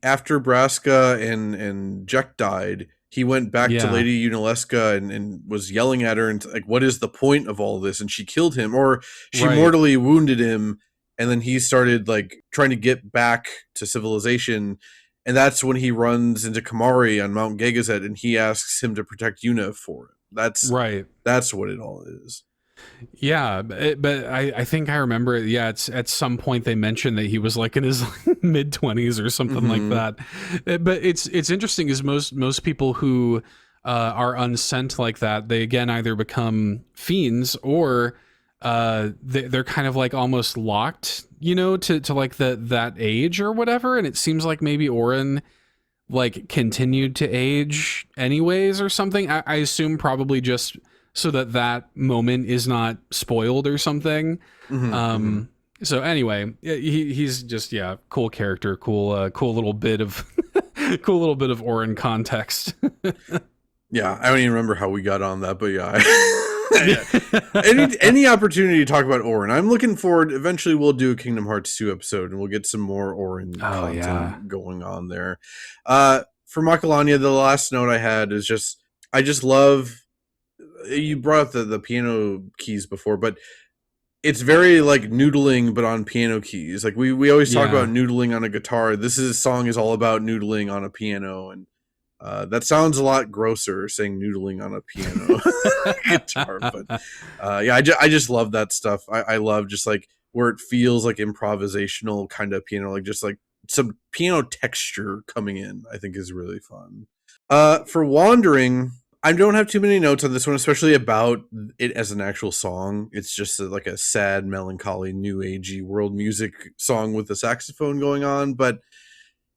after Braska and Jecht died. He went back to Lady Unalesca and was yelling at her and like, what is the point of all this? And she killed him, or she mortally wounded him. And then he started like trying to get back to civilization. And that's when he runs into Kamari on Mount Gegazet and he asks him to protect Yuna for him. That's right. That's what it all is. Yeah, but I think I remember it. Yeah, it's at some point they mentioned that he was like in his mid 20s or something like that. But it's interesting is most people who are unsent like that, they again either become fiends or they're kind of like almost locked, you know, to like that age or whatever. And it seems like maybe Orin like continued to age anyways or something. I assume probably just so that moment is not spoiled or something. So anyway, he's just cool character, cool little bit of cool little bit of Orin context. Yeah, I don't even remember how we got on that, but yeah. Any opportunity to talk about Orin, I'm looking forward. Eventually, we'll do a Kingdom Hearts 2 episode, and we'll get some more Orin content going on there. For Macalania, the last note I had is just I just love. You brought up the piano keys before, but it's very like noodling, but on piano keys. Like we always talk about noodling on a guitar. This song is all about noodling on a piano, and that sounds a lot grosser saying noodling on a piano guitar. But I just love that stuff. I love just like where it feels like improvisational kind of piano, like just like some piano texture coming in. I think is really fun. For Wandering, I don't have too many notes on this one, especially about it as an actual song. It's just like a sad, melancholy, new agey world music song with the saxophone going on. But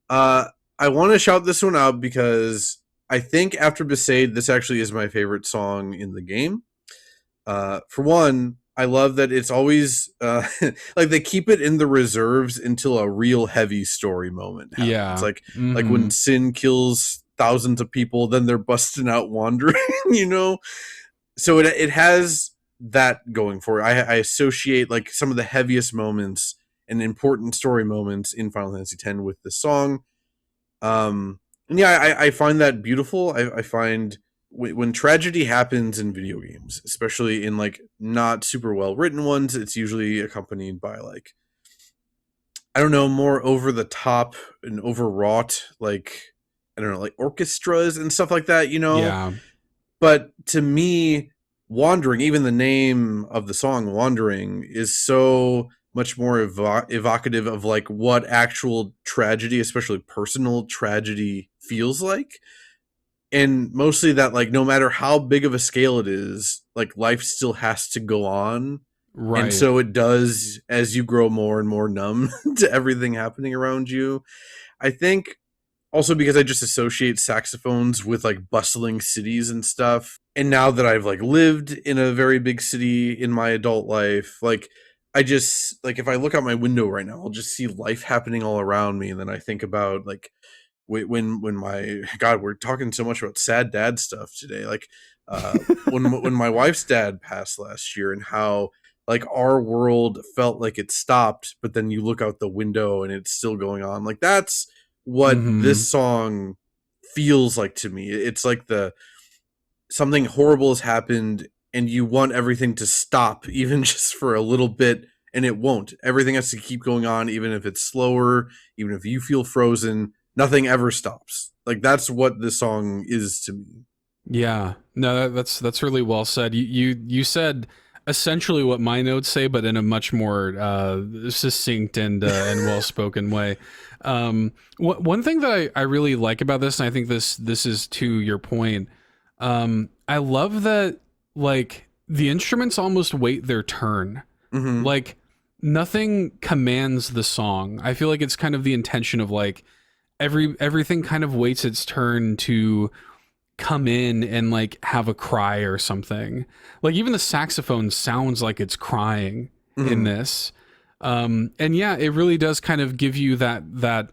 I want to shout this one out because I think after Besaid, this actually is my favorite song in the game. For one, I love that it's always like they keep it in the reserves until a real heavy story moment happens. Like when Sin kills thousands of people, then they're busting out wandering, you know? So it has that going for it. I associate like some of the heaviest moments and important story moments in Final Fantasy X with this song. And yeah, I find that beautiful. I find when tragedy happens in video games, especially in like not super well written ones, it's usually accompanied by like, I don't know, more over the top and overwrought, like, I don't know, like orchestras and stuff like that, you know? Yeah. But to me, Wandering, even the name of the song, Wandering, is so much more evocative of like what actual tragedy, especially personal tragedy, feels like. And mostly that, like, no matter how big of a scale it is, like, life still has to go on. Right. And so it does as you grow more and more numb to everything happening around you. I think also because I just associate saxophones with like bustling cities and stuff. And now that I've like lived in a very big city in my adult life, like I just like if I look out my window right now, I'll just see life happening all around me. And then I think about like when my God, we're talking so much about sad dad stuff today. Like when my wife's dad passed last year, and how like our world felt like it stopped, but then you look out the window and it's still going on. Like that's what this song feels like to me. It's like something horrible has happened and you want everything to stop even just for a little bit, and it won't. Everything has to keep going on, even if it's slower, even if you feel frozen. Nothing ever stops. Like that's what this song is to me. Yeah, no, that's really well said. You said essentially what my notes say, but in a much more succinct and well spoken way. One thing that I really like about this, and I think this is to your point. I love that like the instruments almost wait their turn. Mm-hmm. Like nothing commands the song. I feel like it's kind of the intention of like everything kind of waits its turn to come in and like have a cry or something. Like even the saxophone sounds like it's crying in this. And yeah, it really does kind of give you that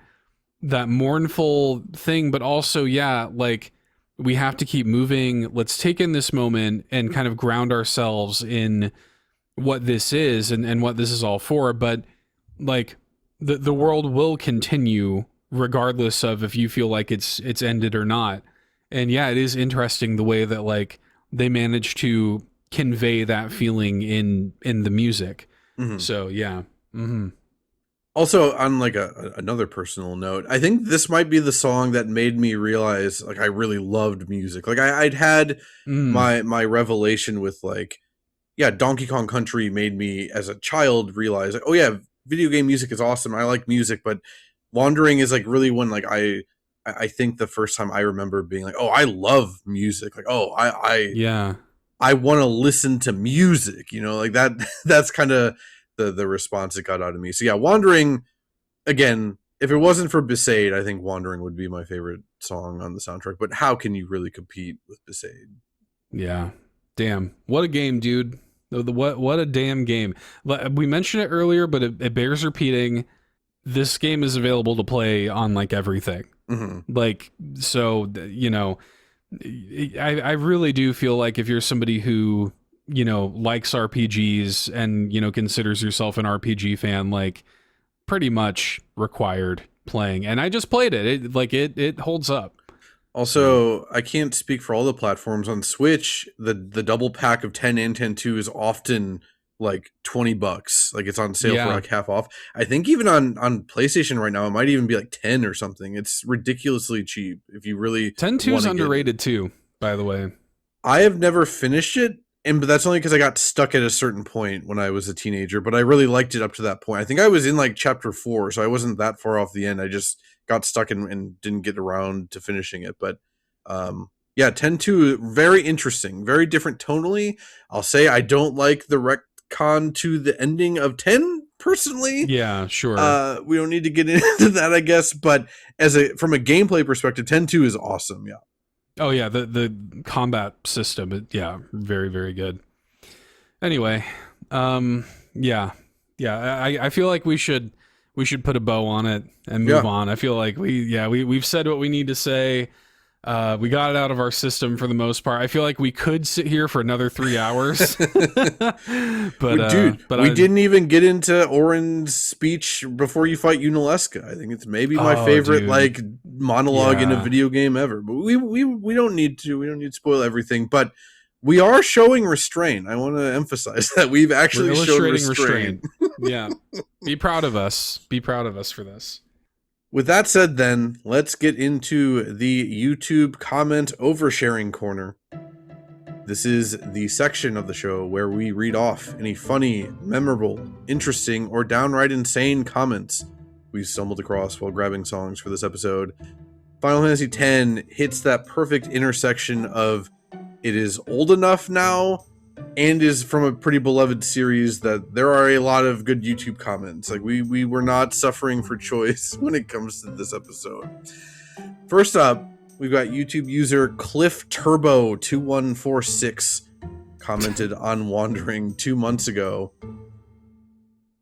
mournful thing, but also, yeah, like we have to keep moving. Let's take in this moment and kind of ground ourselves in what this is and what this is all for. But like the world will continue regardless of if you feel like it's ended or not. And yeah, it is interesting the way that like they manage to convey that feeling in the music. So yeah. Also, on like another personal note, I think this might be the song that made me realize like I really loved music. Like I'd had my revelation with like, yeah, Donkey Kong Country made me as a child realize like, oh yeah, video game music is awesome. I like music, but Wandering is like really when like I think the first time I remember being like, oh, I love music. Like, oh, I want to listen to music, you know, like that's kind of the response it got out of me. So yeah, Wandering, again, if it wasn't for Besaid, I think Wandering would be my favorite song on the soundtrack. But how can you really compete with Besaid? Yeah. Damn. What a game, dude. What a damn game. We mentioned it earlier, but it bears repeating. This game is available to play on like everything. Like, so, you know, I really do feel like if you're somebody who, you know, likes RPGs and, you know, considers yourself an RPG fan, like pretty much required playing. And I just played it. It holds up. Also, I can't speak for all the platforms. On Switch, the double pack of 10 and 10.2 is often like $20. Like it's on sale for like half off. I think even on PlayStation right now, it might even be like 10 or something. It's ridiculously cheap if you really 10.2 is underrated too, by the way. I have never finished it, but that's only because I got stuck at a certain point when I was a teenager. But I really liked it up to that point. I think I was in like chapter 4, so I wasn't that far off the end. I just got stuck and didn't get around to finishing it. But yeah, 10.2, very interesting, very different tonally. I'll say I don't like the retcon to the ending of 10 personally. Yeah, sure. We don't need to get into that, I guess. But from a gameplay perspective, 10.2 is awesome. Yeah. Oh yeah, the combat system, very, very good. Anyway, yeah. I feel like we should put a bow on it and move on. I feel like we've said what we need to say. We got it out of our system for the most part. I feel like we could sit here for another 3 hours. Dude, we didn't even get into Oren's speech before you fight Unalesca. I think it's maybe my favorite like monologue in a video game ever. But we don't need to. We don't need to spoil everything. But we are showing restraint. I want to emphasize that we've actually shown restraint. Yeah. Be proud of us. Be proud of us for this. With that said, then, let's get into the YouTube comment oversharing corner. This is the section of the show where we read off any funny, memorable, interesting, or downright insane comments we stumbled across while grabbing songs for this episode. Final Fantasy X hits that perfect intersection of it is old enough now and is from a pretty beloved series that there are a lot of good YouTube comments. Like we were not suffering for choice when it comes to this episode. First up, we've got YouTube user Cliff Turbo 2146 commented on Wandering 2 months ago.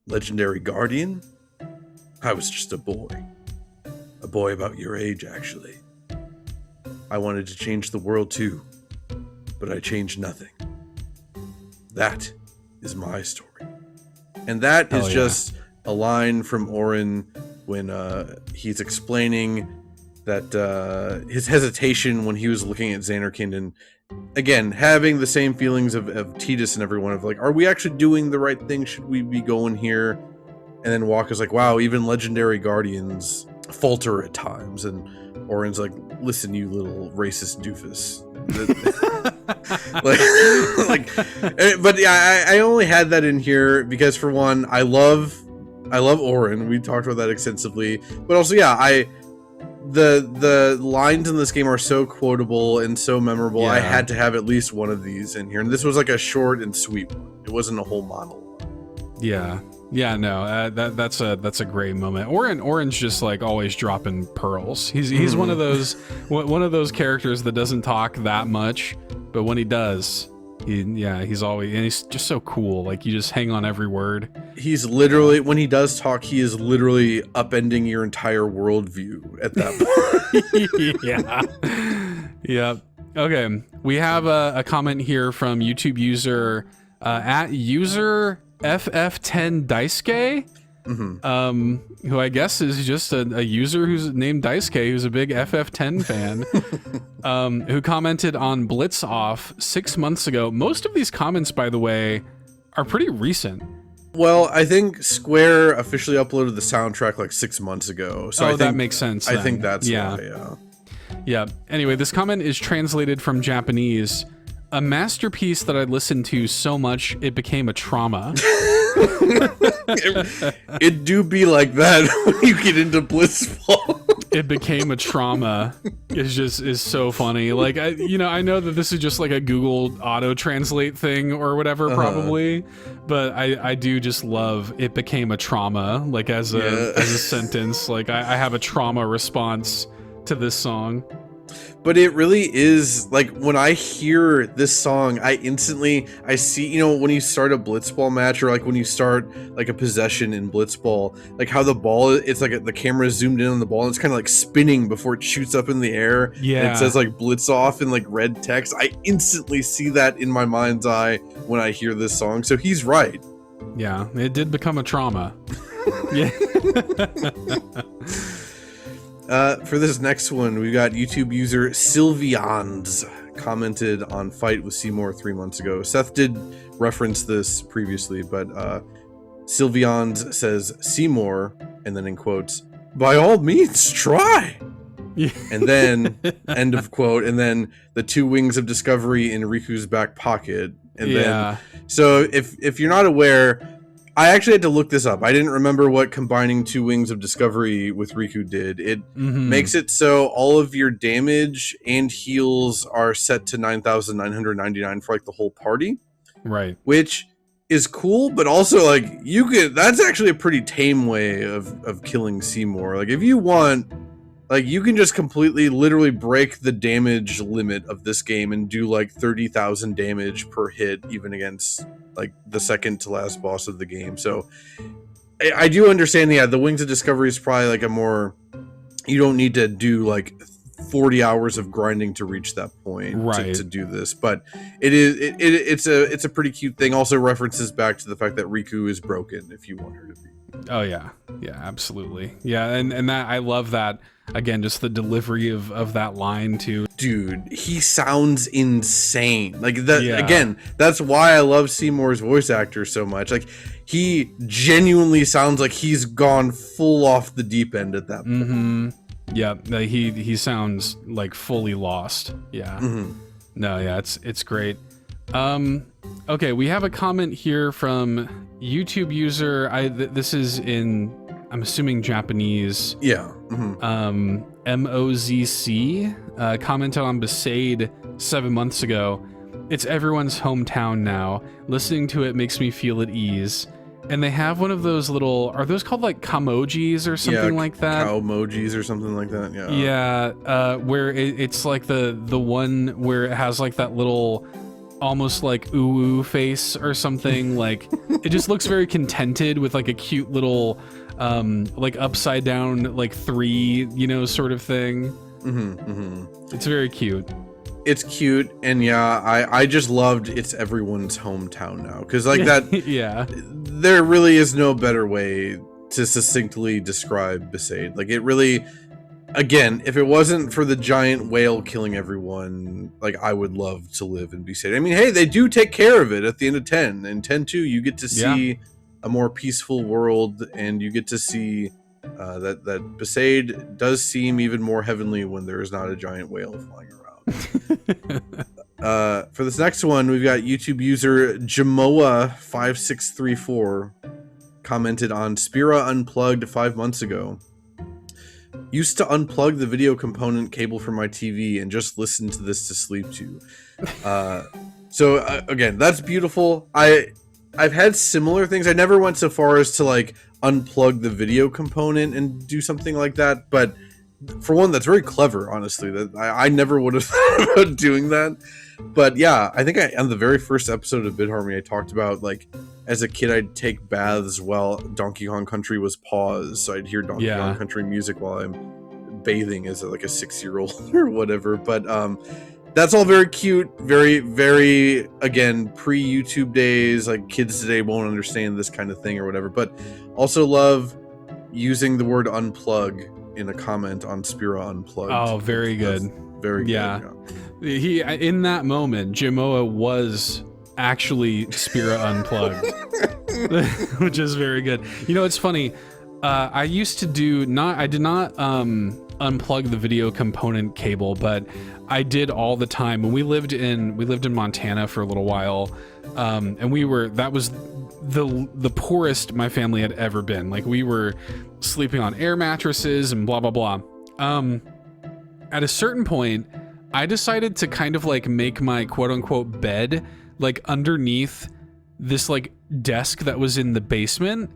Legendary Guardian? I was just a boy. A boy about your age, actually. I wanted to change the world too, but I changed nothing. That is my story. And that is just a line from Oren when he's explaining that his hesitation when he was looking at Xanarkand, and again, having the same feelings of Tidus and everyone of like, are we actually doing the right thing? Should we be going here? And then Waka's like, wow, even legendary guardians falter at times. And Oren's like, listen, you little racist doofus. But yeah, I only had that in here because, for one, I love Oren. We talked about that extensively, but also, yeah, the lines in this game are so quotable and so memorable. I had to have at least one of these in here, and this was like a short and sweet one. It wasn't a whole monologue. Yeah, no, that's a great moment. Oren's just like always dropping pearls. He's one of those characters that doesn't talk that much, but when he does, he's always, and he's just so cool. Like, you just hang on every word. He's literally, when he does talk, he is literally upending your entire worldview at that point. Yeah. Okay, we have a comment here from YouTube user at user FF10 Daisuke, who I guess is just a user who's named Daisuke, who's a big FF10 fan, who commented on Blitz Off 6 months ago. Most of these comments, by the way, are pretty recent. Well, I think Square officially uploaded the soundtrack like 6 months ago. So I think that makes sense then. I think that's why, yeah. Anyway, this comment is translated from Japanese. A masterpiece that I listened to so much it became a trauma. it do be like that when you get into Blitzball. It became a trauma. Is so funny. Like, I know that this is just like a Google auto translate thing or whatever, probably, but I do just love it became a trauma. Like as a sentence. Like I have a trauma response to this song. But it really is, like, when I hear this song, I see, when you start a Blitzball match, or like when you start like a possession in Blitzball, like how the ball, it's like the camera zoomed in on the ball and it's kind of like spinning before it shoots up in the air. Yeah. And it says like Blitz Off in like red text. I instantly see that in my mind's eye when I hear this song. So he's right. Yeah, it did become a trauma. Yeah. For this next one, we got YouTube user Sylvians commented on Fight with Seymour 3 months ago. Seth did reference this previously, but Sylvians says Seymour, and then in quotes, by all means, try. Yeah. And then, end of quote, and then the 2 wings of discovery in Riku's back pocket. And then, so if you're not aware, I actually had to look this up. I didn't remember what combining 2 wings of discovery with Riku did. It makes it so all of your damage and heals are set to 9,999 for like the whole party. Right. Which is cool, but also like that's actually a pretty tame way of killing Seymour. Like if you want, like you can just completely literally break the damage limit of this game and do like 30,000 damage per hit, even against like the second to last boss of the game. So I do understand, the Wings of Discovery is probably like a more, you don't need to do like 40 hours of grinding to reach that point Right. to do this, but it's a pretty cute thing. Also references back to the fact that Riku is broken if you want her to be. Oh yeah, absolutely, yeah, and that I love that. Again, just the delivery of that line too. Dude, he sounds insane. Like that again, that's why I love Seymour's voice actor so much. Like he genuinely sounds like he's gone full off the deep end at that point. Mm-hmm. Yeah, he sounds like fully lost. Yeah. Mm-hmm. No, yeah, it's great. Okay, we have a comment here from YouTube user. This is in, I'm assuming, Japanese. Yeah. Mm-hmm. MOZC commented on Besaid 7 months ago. It's everyone's hometown now. Listening to it makes me feel at ease. And they have one of those little, are those called like kamojis or something like that? Cow emojis or something like that. Yeah. Yeah. Where it's like the one where it has like that little, almost like ooh face or something. Like it just looks very contented with like a cute little like upside down like 3, sort of thing. It's very cute. It's cute, and yeah, I just loved it's everyone's hometown now, because like that Yeah, there really is no better way to succinctly describe Besaid. Like it really, again, if it wasn't for the giant whale killing everyone, like I would love to live in Besaid. I mean, hey, they do take care of it at the end of 10. In 10-2, you get to see a more peaceful world, and you get to see that Besaid does seem even more heavenly when there is not a giant whale flying around. For this next one, we've got YouTube user Jamoa5634 commented on Spira Unplugged 5 months ago. Used to unplug the video component cable from my TV and just listen to this to sleep to. Again, that's beautiful. I've had similar things. I never went so far as to like unplug the video component and do something like that, but for one, that's very clever, honestly. That I never would have thought about doing that. But yeah, I think on the very first episode of Bit Harmony, I talked about like as a kid I'd take baths while Donkey Kong Country was paused, so I'd hear Donkey Kong Country music while I'm bathing as like a 6-year-old or whatever. But that's all very cute, very, very, again, pre-YouTube days. Like kids today won't understand this kind of thing or whatever. But also love using the word unplug in a comment on Spira Unplugged. Oh, very good. Very good. Yeah. He, in that moment, Jamoa was actually Spira Unplugged, which is very good. It's funny. I used to I did not unplug the video component cable, but I did all the time when we lived in Montana for a little while. And that was the poorest my family had ever been. Like we were sleeping on air mattresses and blah, blah, blah. At a certain point, I decided to kind of like make my quote unquote bed like underneath this like desk that was in the basement.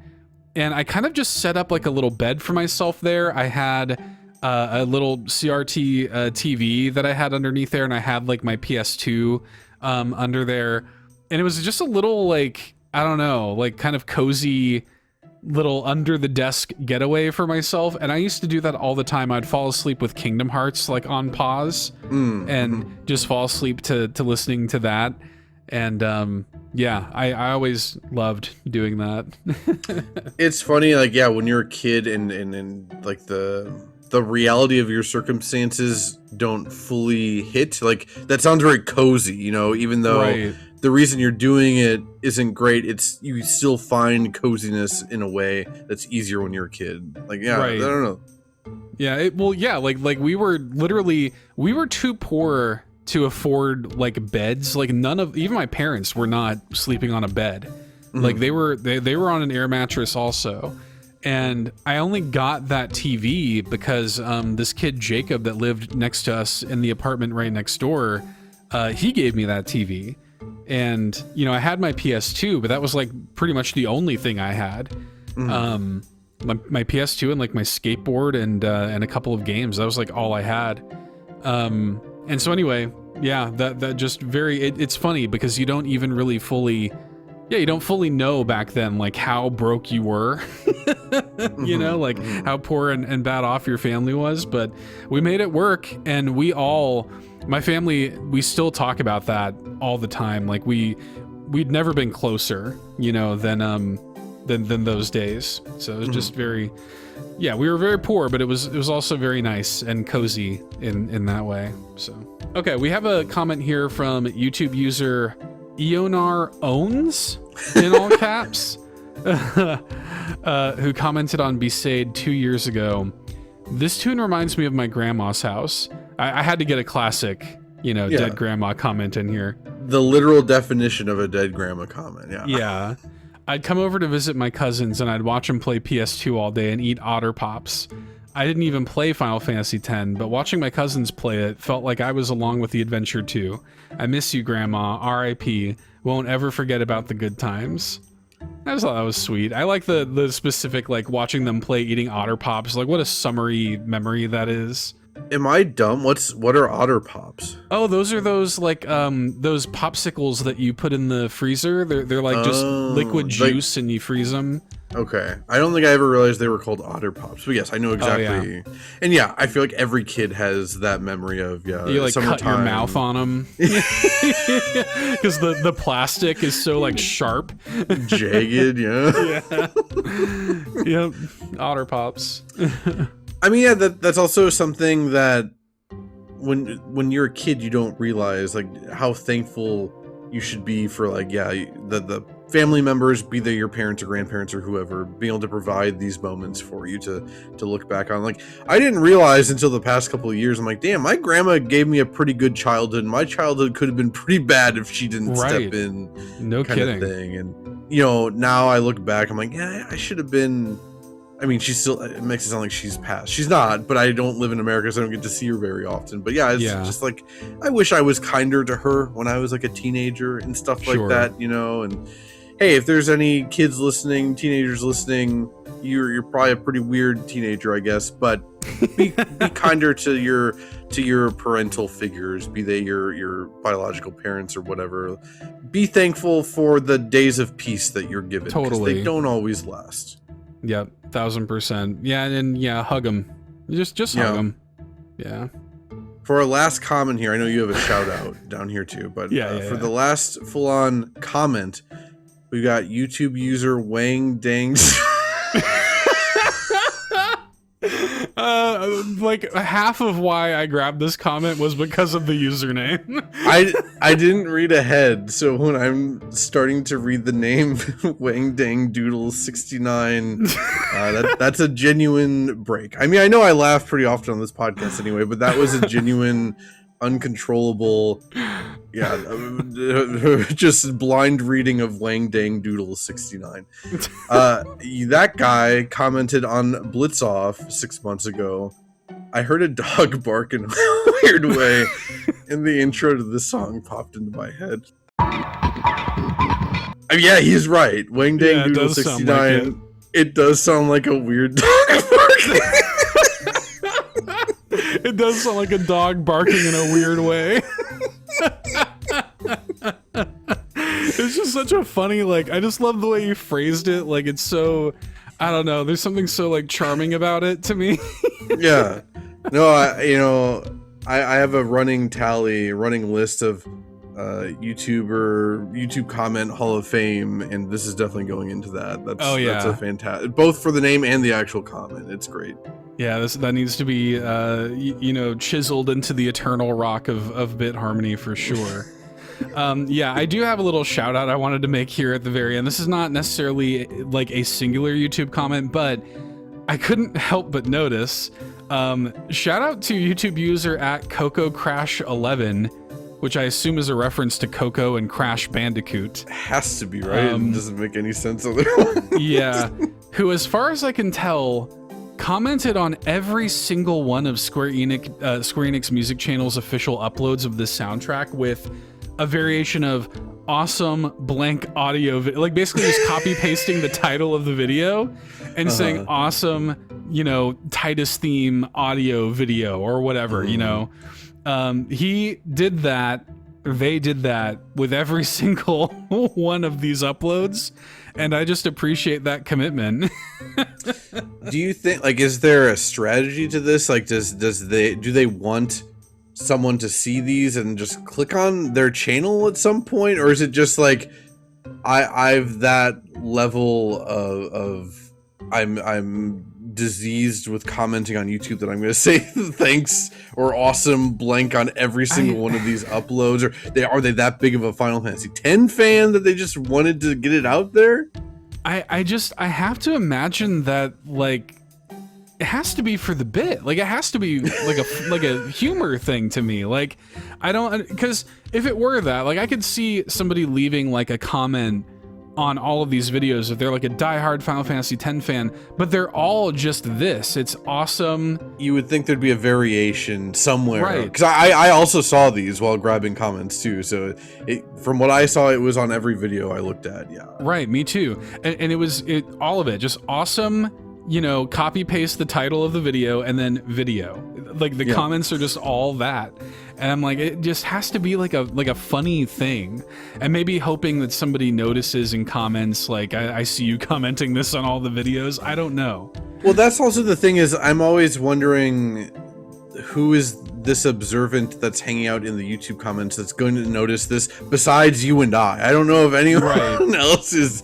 And I kind of just set up like a little bed for myself there. I had a little CRT TV that I had underneath there, and I had like my PS2 under there. And it was just a little like, I don't know, like kind of cozy little under the desk getaway for myself. And I used to do that all the time. I'd fall asleep with Kingdom Hearts like on pause and just fall asleep to listening to that. And I always loved doing that. It's funny, like, yeah, when you're a kid and like the reality of your circumstances don't fully hit, like that sounds very cozy, even though the reason you're doing it isn't great. You still find coziness in a way that's easier when you're a kid. Like, I don't know. Yeah, like we were too poor to afford like beds. Like even my parents were not sleeping on a bed. Like they were on an air mattress also. And I only got that TV because this kid Jacob that lived next to us in the apartment right next door, he gave me that TV. And I had my PS2, but that was like pretty much the only thing I had. My PS2 and like my skateboard and a couple of games. That was like all I had. And so anyway, yeah, that just it's funny because you don't even really fully know back then like how broke you were you know, like how poor and bad off your family was. But we made it work, and my family, we still talk about that all the time. Like we'd never been closer, you know, than those days. So it was just very, yeah, we were very poor, but it was also very nice and cozy in that way. So, okay, we have a comment here from YouTube user Eonar Owns, in all caps, who commented on Besaid 2 years ago. This tune reminds me of my grandma's house. I had to get a classic, you know, dead grandma comment in here. The literal definition of a dead grandma comment, yeah. Yeah. I'd come over to visit my cousins, and I'd watch them play PS2 all day and eat Otter Pops. I didn't even play Final Fantasy X, but watching my cousins play it felt like I was along with the adventure too. I miss you, Grandma. R.I.P. Won't ever forget about the good times. I just thought that was sweet. I like the specific, like, watching them play eating Otter Pops. Like, what a summery memory that is. Am I dumb? What are Otter Pops? Oh, those are those, like, those popsicles that you put in the freezer. They're like just liquid juice, and you freeze them. Okay. I don't think I ever realized they were called Otter Pops, but yes, I know exactly. Oh, yeah. And yeah, I feel like every kid has that memory of, you like summertime. Cut your mouth on them. Because the plastic is so like sharp. Jagged, yeah. Yep. Otter Pops. I mean, yeah, that's also something that when you're a kid, you don't realize, like, how thankful you should be for, like, the family members, be they your parents or grandparents or whoever, being able to provide these moments for you to look back on. Like, I didn't realize until the past couple of years, I'm like, damn, my grandma gave me a pretty good childhood. My childhood could have been pretty bad if she didn't step in. No kidding. Of thing. And, you know, now I look back, I'm like, yeah, I should have been. I mean, she's still, it makes it sound like she's passed. She's not, but I don't live in America, so I don't get to see her very often. But yeah, it's just like, I wish I was kinder to her when I was like a teenager and stuff like that, you know. And hey, if there's any kids listening, teenagers listening, you're probably a pretty weird teenager, I guess. But be kinder to your parental figures, be they your biological parents or whatever. Be thankful for the days of peace that you're given. Totally, they don't always last. Yep, 1000%. Yeah, and hug them. Just hug them. Yeah. For our last comment here, I know you have a shout out down here too, but for the last full on comment, we got YouTube user Wang Dangs. Like half of why I grabbed this comment was because of the username. I didn't read ahead, so when I'm starting to read the name Wang Dang Doodle 69, that's a genuine break. I mean, I know I laugh pretty often on this podcast anyway, but that was a genuine, uncontrollable, just blind reading of Wang Dang Doodle 69. That guy commented on Blitzoff 6 months ago. I heard a dog bark in a weird way, and the intro to this song popped into my head. I mean, yeah, he's right. Wang Dang Doodle 69. Like it does sound like a weird dog barking. It does sound like a dog barking in a weird way. It's just such a funny, like, I just love the way you phrased it. Like, it's so, I don't know, there's something so, like, charming about it to me. Yeah. No, I have a running list of YouTube comment Hall of Fame, and this is definitely going into that. That's a fantastic, both for the name and the actual comment. It's great. Yeah, that needs to be chiseled into the eternal rock of bit harmony for sure. I do have a little shout out I wanted to make here at the very end. This is not necessarily like a singular YouTube comment, but I couldn't help but notice. Shout out to YouTube user at Coco Crash 11, which I assume is a reference to Coco and Crash Bandicoot. Has to be, right? It doesn't make any sense otherwise. Yeah, who, as far as I can tell, commented on every single one of Square Enix Music Channel's official uploads of this soundtrack with a variation of awesome blank audio, like basically just copy pasting the title of the video and saying awesome, Titus theme audio video or whatever, He did that they did that with every single one of these uploads, and I just appreciate that commitment. Do you think, like, is there a strategy to this? Like, do they want someone to see these and just click on their channel at some point, or is it just like I've that level of I'm diseased with commenting on YouTube that I'm going to say thanks or awesome blank on every single one of these uploads, or are they that big of a Final Fantasy X fan that they just wanted to get it out there? I have to imagine that, like, it has to be for the bit. Like, it has to be like a humor thing to me. Like, I don't, because if it were that, like, I could see somebody leaving like a comment on all of these videos if they're like a diehard Final Fantasy X fan, but they're all just this. It's awesome. You would think there'd be a variation somewhere, right? Because I also saw these while grabbing comments too. So from what I saw, it was on every video I looked at. Yeah, right. Me too. And it was all of it just awesome. You know, copy paste the title of the video and then video. Like the comments are just all that. And I'm like, it just has to be like a funny thing. And maybe hoping that somebody notices and comments, like, I see you commenting this on all the videos. I don't know. Well, that's also the thing, is I'm always wondering who is this observant that's hanging out in the YouTube comments that's going to notice this besides you and I don't know if anyone else is.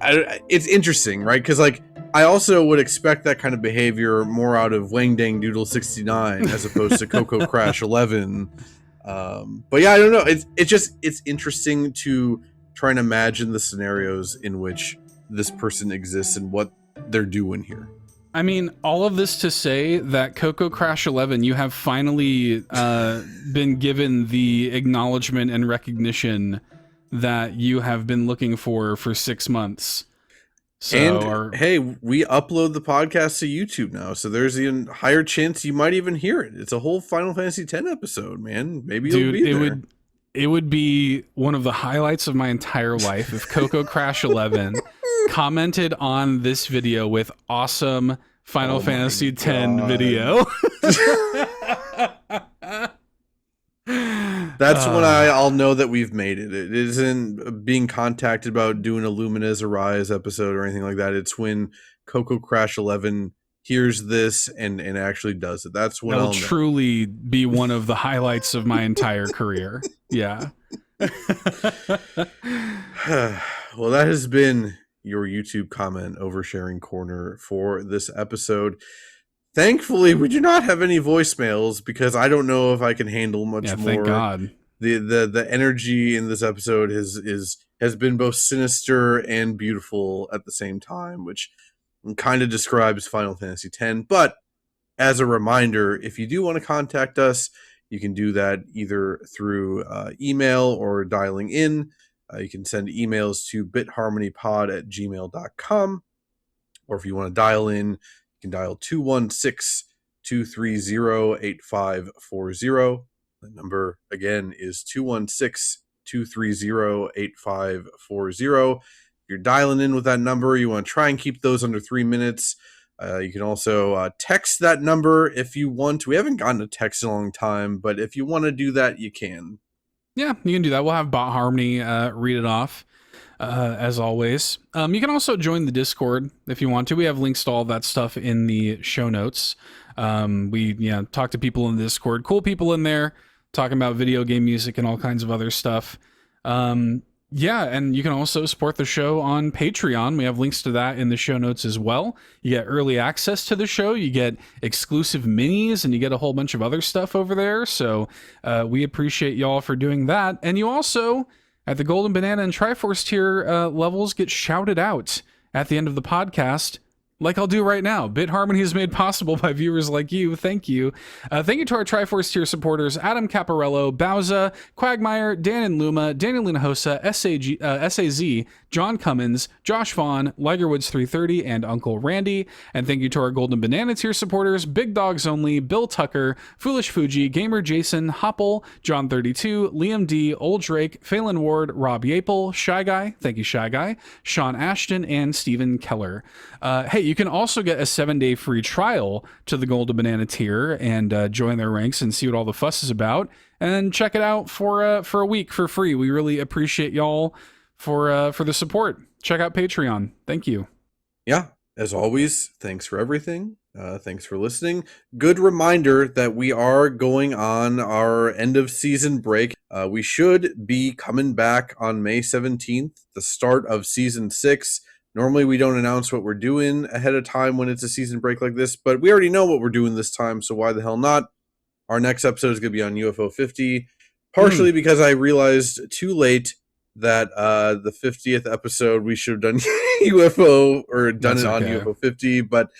It's interesting, right? Because, like, I also would expect that kind of behavior more out of Wang Dang Doodle 69 as opposed to Coco Crash 11. But yeah, I don't know. It's interesting to try and imagine the scenarios in which this person exists and what they're doing here. I mean, all of this to say that Coco Crash 11, you have finally been given the acknowledgement and recognition that you have been looking for 6 months. So, hey, we upload the podcast to YouTube now, so there's a higher chance you might even hear it. It's a whole Final Fantasy X episode, man. Maybe it'll be there. It would be one of the highlights of my entire life if Coco Crash 11 commented on this video with awesome Final Fantasy X video. That's when I'll know that we've made it. It isn't being contacted about doing a Lumina's Arise episode or anything like that. It's when Coco Crash 11 hears this and actually does it. That's when I'll truly be one of the highlights of my entire career. Yeah. Well, that has been your YouTube comment oversharing corner for this episode. Thankfully, we do not have any voicemails because I don't know if I can handle much more. Thank God. The energy in this episode has been both sinister and beautiful at the same time, which kind of describes Final Fantasy X. But as a reminder, if you do want to contact us, you can do that either through email or dialing in. You can send emails to bitharmonypod@gmail.com, or if you want to dial in, you can dial 216-230-8540. The number, again, is 216-230-8540. If you're dialing in with that number, you want to try and keep those under 3 minutes. You can also text that number if you want. We haven't gotten a text in a long time, but if you want to do that, you can. Yeah, you can do that. We'll have Bot Harmony read it off. As always. You can also join the Discord if you want to. We have links to all that stuff in the show notes. We talk to people in the Discord, cool people in there talking about video game music and all kinds of other stuff. And you can also support the show on Patreon. We have links to that in the show notes as well. You get early access to the show, you get exclusive minis, and you get a whole bunch of other stuff over there. So we appreciate y'all for doing that. And you also, at the Golden Banana and Triforce tier levels, get shouted out at the end of the podcast, like I'll do right now. Bit Harmony is made possible by viewers like you. Thank you. Thank you to our Triforce tier supporters, Adam Caparello, Bowza, Quagmire, Dan and Luma, Daniel Linahosa, SAZ, John Cummins, Josh Vaughn, Ligerwoods330, and Uncle Randy. And thank you to our Golden Banana tier supporters, Big Dogs Only, Bill Tucker, Foolish Fujii, Gamer Jason, Hopple, John32, Liam D, Old Drake, Phelan Ward, Rob Yapel, Shy Guy, thank you Shy Guy, Sean Ashton, and Stephen Keller. Hey, you can also get a 7-day free trial to the Golden Banana tier and join their ranks and see what all the fuss is about. And check it out for a week for free. We really appreciate y'all for the support. Check out Patreon. Thank you. Yeah, as always, thanks for everything. Thanks for listening. Good reminder that we are going on our end of season break. We should be coming back on May 17th, the start of season 6. Normally we don't announce what we're doing ahead of time when it's a season break like this, but we already know what we're doing this time, so why the hell not? Our next episode is going to be on UFO 50, partially because I realized too late that the 50th episode we should have done UFO or done That's it on okay. UFO 50, but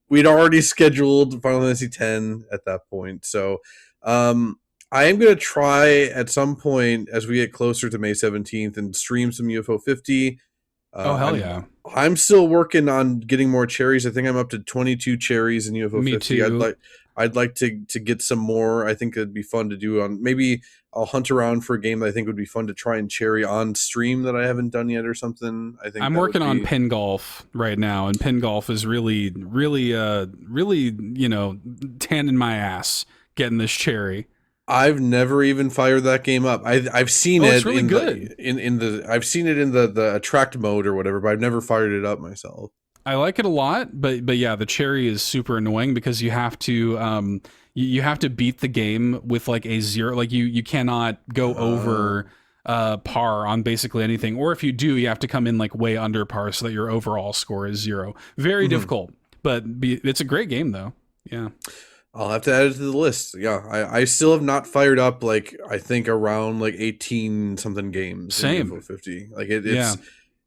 we'd already scheduled Final Fantasy X at that point. So I am going to try at some point as we get closer to May 17th and stream some UFO 50. Oh, hell yeah. I'm still working on getting more cherries. I think I'm up to 22 cherries in UFO 50. Me too. I'd like to get some more. I think it'd be fun to do on. Maybe I'll hunt around for a game that I think would be fun to try and cherry on stream that I haven't done yet or something. I think I'm working on pin golf right now, and pin golf is really, tanning my ass getting this cherry. I've never even fired that game up. I've seen it. It's really good. I've seen it in the attract mode or whatever, but I've never fired it up myself. I like it a lot, but yeah, the cherry is super annoying because you have to you have to beat the game with like a 0. Like you cannot go over par on basically anything, or if you do, you have to come in like way under par so that your overall score is 0. Very difficult, but it's a great game though. Yeah. I'll have to add it to the list. Yeah, I still have not fired up like I think around like 18 something games. Same. In UFO 50. Like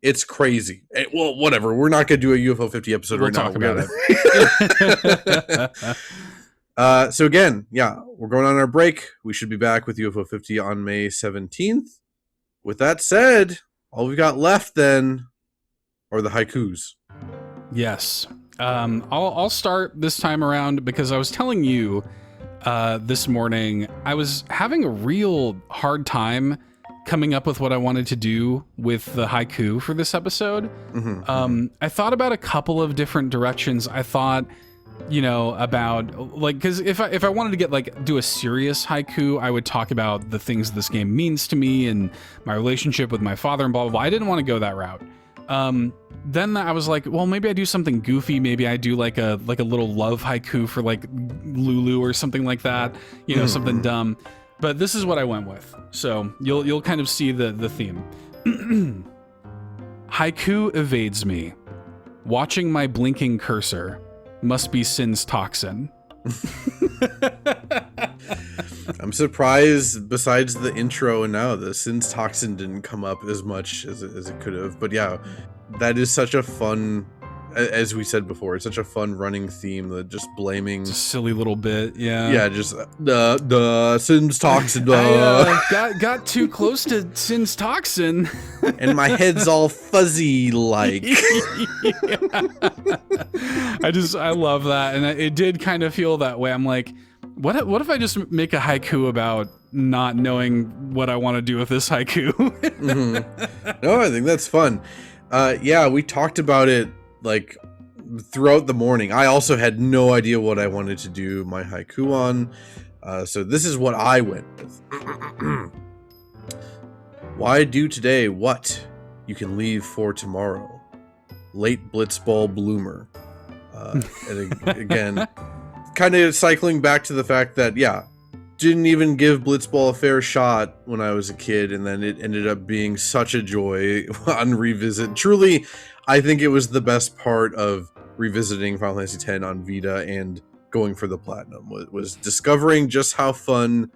it's crazy. Well, whatever. We're not gonna do a UFO 50 episode We'll right now. talk about it. So again, yeah, we're going on our break. We should be back with UFO 50 on May 17th. With that said, all we've got left then are the haikus. Yes. I'll start this time around because I was telling you this morning I was having a real hard time coming up with what I wanted to do with the haiku for this episode. I thought about a couple of different directions. I thought, about like, because if I wanted to get like do a serious haiku, I would talk about the things this game means to me and my relationship with my father and blah blah blah. I didn't want to go that route. Then I was like, well, maybe I do something goofy. Maybe I do like a little love haiku for like Lulu or something like that, something dumb. But this is what I went with. So you'll kind of see the theme. Haiku evades me. Watching my blinking cursor must be sin's toxin. I'm surprised, besides the intro and now the Sin's Toxin didn't come up as much as it could have. But yeah, that is such a fun, as we said before, it's such a fun running theme that just blaming. It's a silly little bit, yeah. Yeah, just the Sin's Toxin. I got too close to Sin's Toxin. And my head's all fuzzy like. I love that. And it did kind of feel that way. I'm like, what if I just make a haiku about not knowing what I want to do with this haiku? No, I think that's fun. Yeah, we talked about it like throughout the morning. I also had no idea what I wanted to do my haiku on. So this is what I went with. Why do today what you can leave for tomorrow? Late Blitzball bloomer. And again, kind of cycling back to the fact that, yeah, didn't even give Blitzball a fair shot when I was a kid, and then it ended up being such a joy on revisit. Truly, I think it was the best part of revisiting Final Fantasy X on Vita and going for the platinum, was discovering just how fun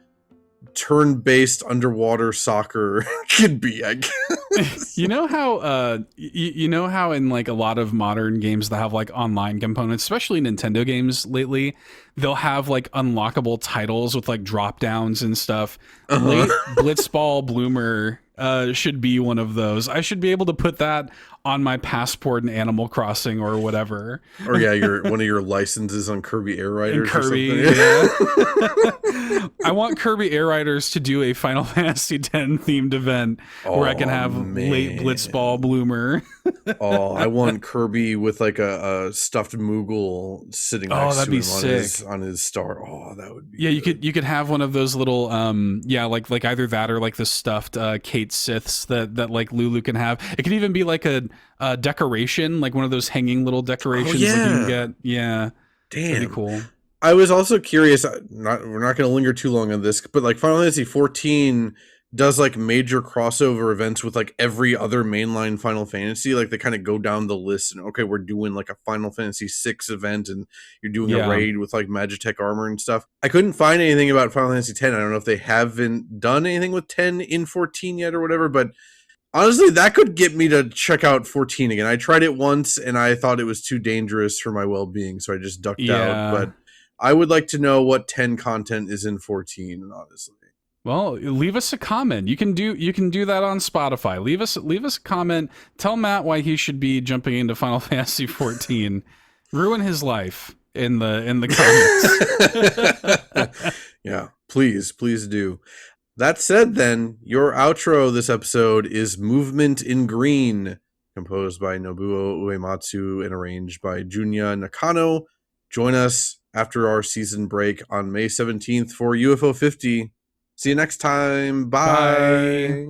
turn-based underwater soccer could be, I guess. You know how in like a lot of modern games that have like online components, especially Nintendo games lately, they'll have like unlockable titles with like drop downs and stuff. Late Blitzball bloomer should be one of those. I should be able to put that on my passport in Animal Crossing or whatever. Or yeah, one of your licenses on Kirby Air Riders. Kirby, or something. yeah. I want Kirby Air Riders to do a Final Fantasy X themed event where I can have late Blitzball Bloomer. Oh, I want Kirby with like a stuffed Moogle sitting next to him on his star. Oh, that would be good. You could have one of those little like either that or like the stuffed Kate Siths that like Lulu can have. It could even be like a decoration, like one of those hanging little decorations like you can get. Yeah. Damn. Pretty cool. I was also curious, we're not going to linger too long on this, but like Final Fantasy 14 does like major crossover events with like every other mainline Final Fantasy. Like they kind of go down the list and okay, we're doing like a Final Fantasy 6 event and you're doing a raid with like Magitech armor and stuff. I couldn't find anything about Final Fantasy 10. I don't know if they haven't done anything with 10 in 14 yet or whatever, but honestly, that could get me to check out 14 again. I tried it once and I thought it was too dangerous for my well-being, so I just ducked out. But I would like to know what 10 content is in 14, honestly. Well, leave us a comment. You can do that on Spotify. Leave us a comment. Tell Matt why he should be jumping into Final Fantasy 14. Ruin his life in the comments. Yeah, please do. That said, then, your outro this episode is Movement in Green, composed by Nobuo Uematsu and arranged by Junya Nakano. Join us after our season break on May 17th for UFO 50. See you next time. Bye.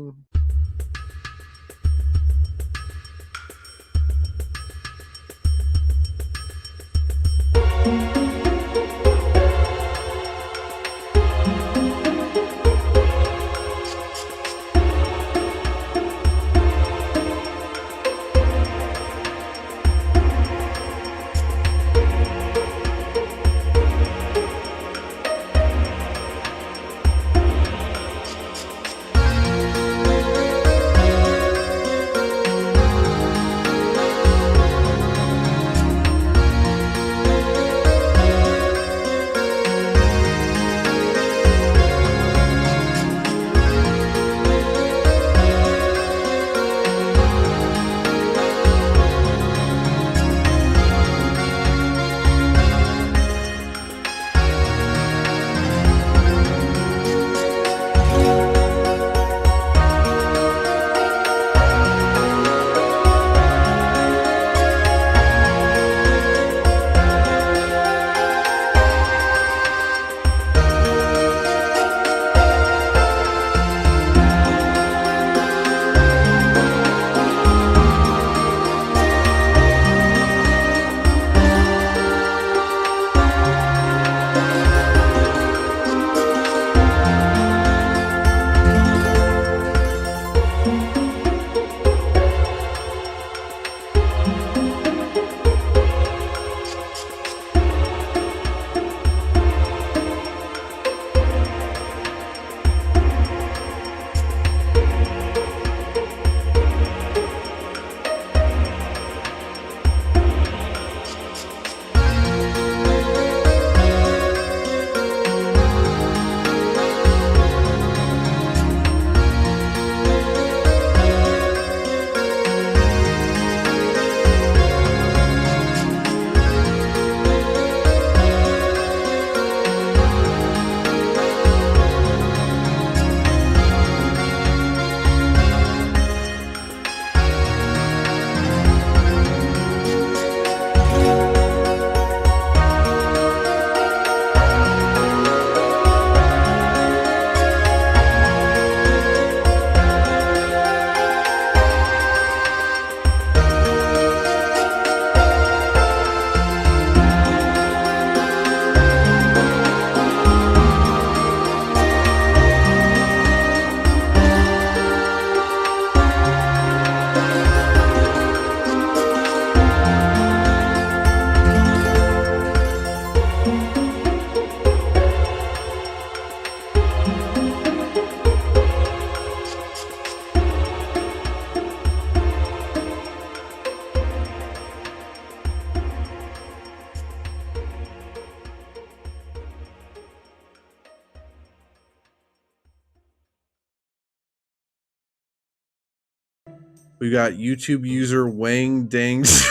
We got YouTube user Wang Dangs.